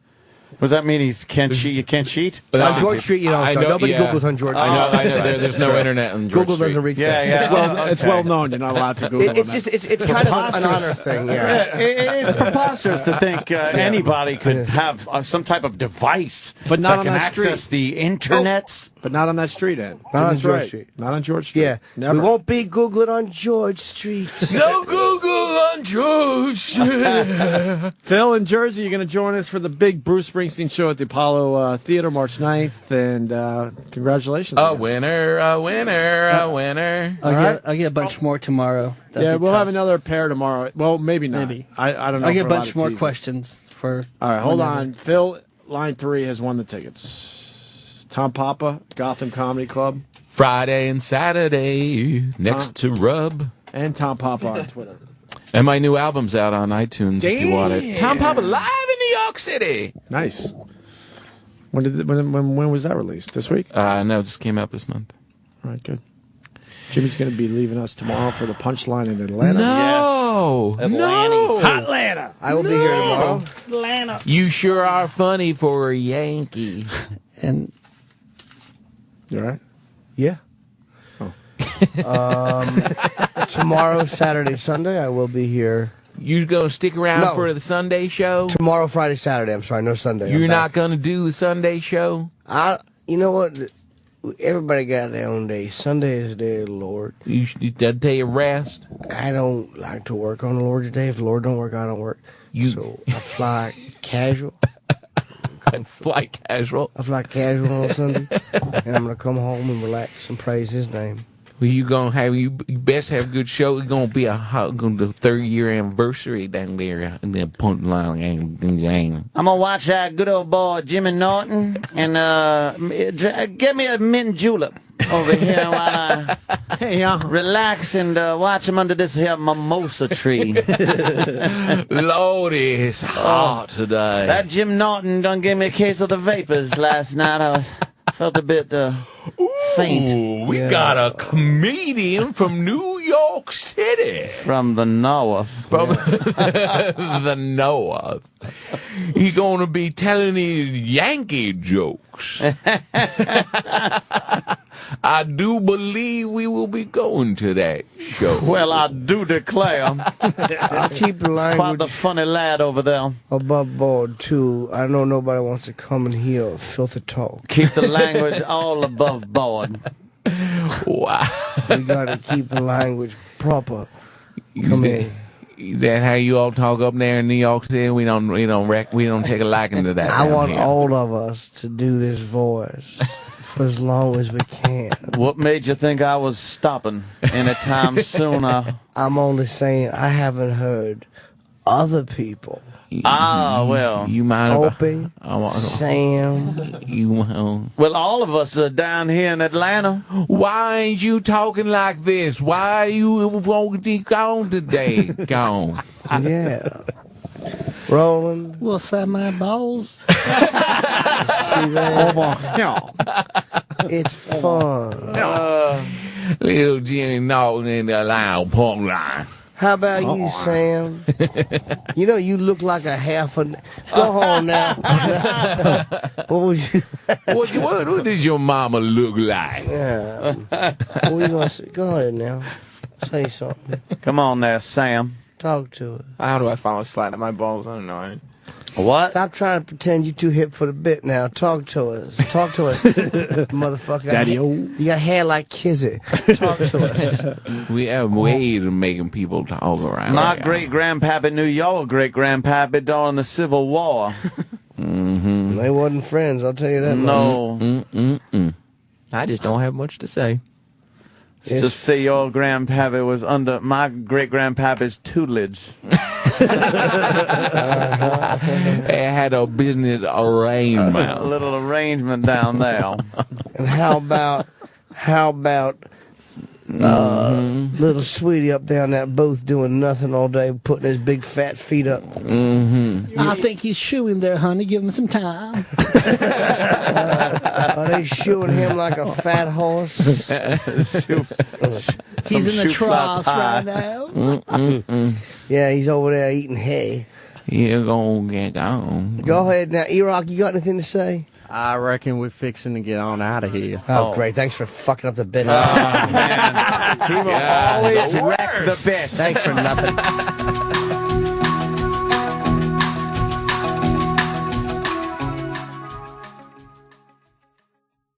Does that mean you can't cheat? On George Street, you don't. I know, Nobody yeah. Googles on George Street. I know. There's no internet on George Google Street. doesn't reach that. Yeah. It's well known. You're not allowed to Google It's that. just it's kind of an honor thing. Yeah. It's preposterous to think anybody could have some type of device But not that on can that access street. the internet. But not on that street, Ed. Not on Jimmy's George right. Street. Not on George Street. Yeah. Never. We won't be Googling on George Street. No Google on George Street. Phil in Jersey, you're going to join us for the big Bruce Springsteen show at the Apollo Theater March 9th. And congratulations. I A guess. winner, a winner, a winner. I'll get a bunch more tomorrow. That'd Yeah, be we'll tough. have another pair tomorrow. Well, maybe not. Maybe. I don't know. I'll get for a lot bunch of more teasing. questions for... All right, hold whenever. on. Phil, line 3, has won the tickets. Tom Papa, Gotham Comedy Club. Friday and Saturday next to Rub. And Tom Papa on Twitter. And my new album's out on iTunes if you want it. Tom Papa live in New York City. Nice. When was that released? This week? No, it just came out this month. All right, good. Jimmy's going to be leaving us tomorrow for the Punchline in Atlanta. No, no. Atlanta. I will be here tomorrow. Atlanta. You sure are funny for a Yankee. And You all right? Yeah. Tomorrow, Saturday, Sunday, I will be here You gonna stick around No. for the Sunday show? Tomorrow, Friday, Saturday. I'm sorry, no Sunday. You're I'm not back. gonna do the Sunday show? You know what? Everybody got their own day. Sunday is the day of the Lord. That day of rest? I don't like to work on the Lord's day. If the Lord don't work, I don't work. So I fly casual. Fly casual? I fly casual on Sunday. And I'm going to come home and relax and praise His name. Well, you best have a good show. It's gonna be the 3rd-year anniversary down there in the punt line. I'm gonna watch that good old boy Jimmy Norton and get me a mint julep over here while I relax and watch him under this here mimosa tree. Lordy, it's hot today. That Jim Norton done gave me a case of the vapors last night. I felt a bit faint. Ooh, we got a comedian from New York City. From the north. From the north. He's going to be telling his Yankee jokes. I do believe we will be going to that show. Well, I do declare. I'll keep the language. Quite the funny lad over there. Above board, too. I know nobody wants to come and hear filthy talk. Keep the language all above board. Wow. You got to keep the language proper. Come in. Is that how you all talk up there in New York City? We don't take a liking to that. I down want here. all of us to do this voice for as long as we can. What made you think I was stopping anytime soon? I'm only saying I haven't heard other people. Well. You mind Opie, Sam. Well, all of us are down here in Atlanta. Why ain't you talking like this? Why you won't be gone today? Gone. Yeah. Rolling. Will slap my balls. See that? It's fun. Little Jimmy Norton in the loud punk line. How about you, Sam? You know, you look like a half a... Go on now. What was you... what does your mama look like? Yeah. What you gonna say? Go ahead now. Say something. Come on there, Sam. Talk to us. How do I follow slapping my balls? I don't know. What? Stop trying to pretend you're too hip for the bit now. Talk to us. Talk to us, motherfucker. Daddy-o. You got hair like Kizzy. Talk to us. We have ways of making people talk around. My great-grandpappy knew your great-grandpappy during the Civil War. Mm-hmm. They wasn't friends, I'll tell you that. No. I just don't have much to say. Just say your grandpappy was under my great-grandpappy's tutelage. They had a business arrangement. A little arrangement down there. And how about little sweetie up there in that booth doing nothing all day, putting his big fat feet up. I think he's shooing there, honey. Give him some time. Are they shooing him like a fat horse? He's in the troughs right now. Yeah, he's over there eating hay. You're gonna get gone. Go ahead now. E-Rock, you got anything to say? I reckon we're fixing to get on out of here. Oh, great. Thanks for fucking up the bit. He will always wreck the bit. Thanks for nothing.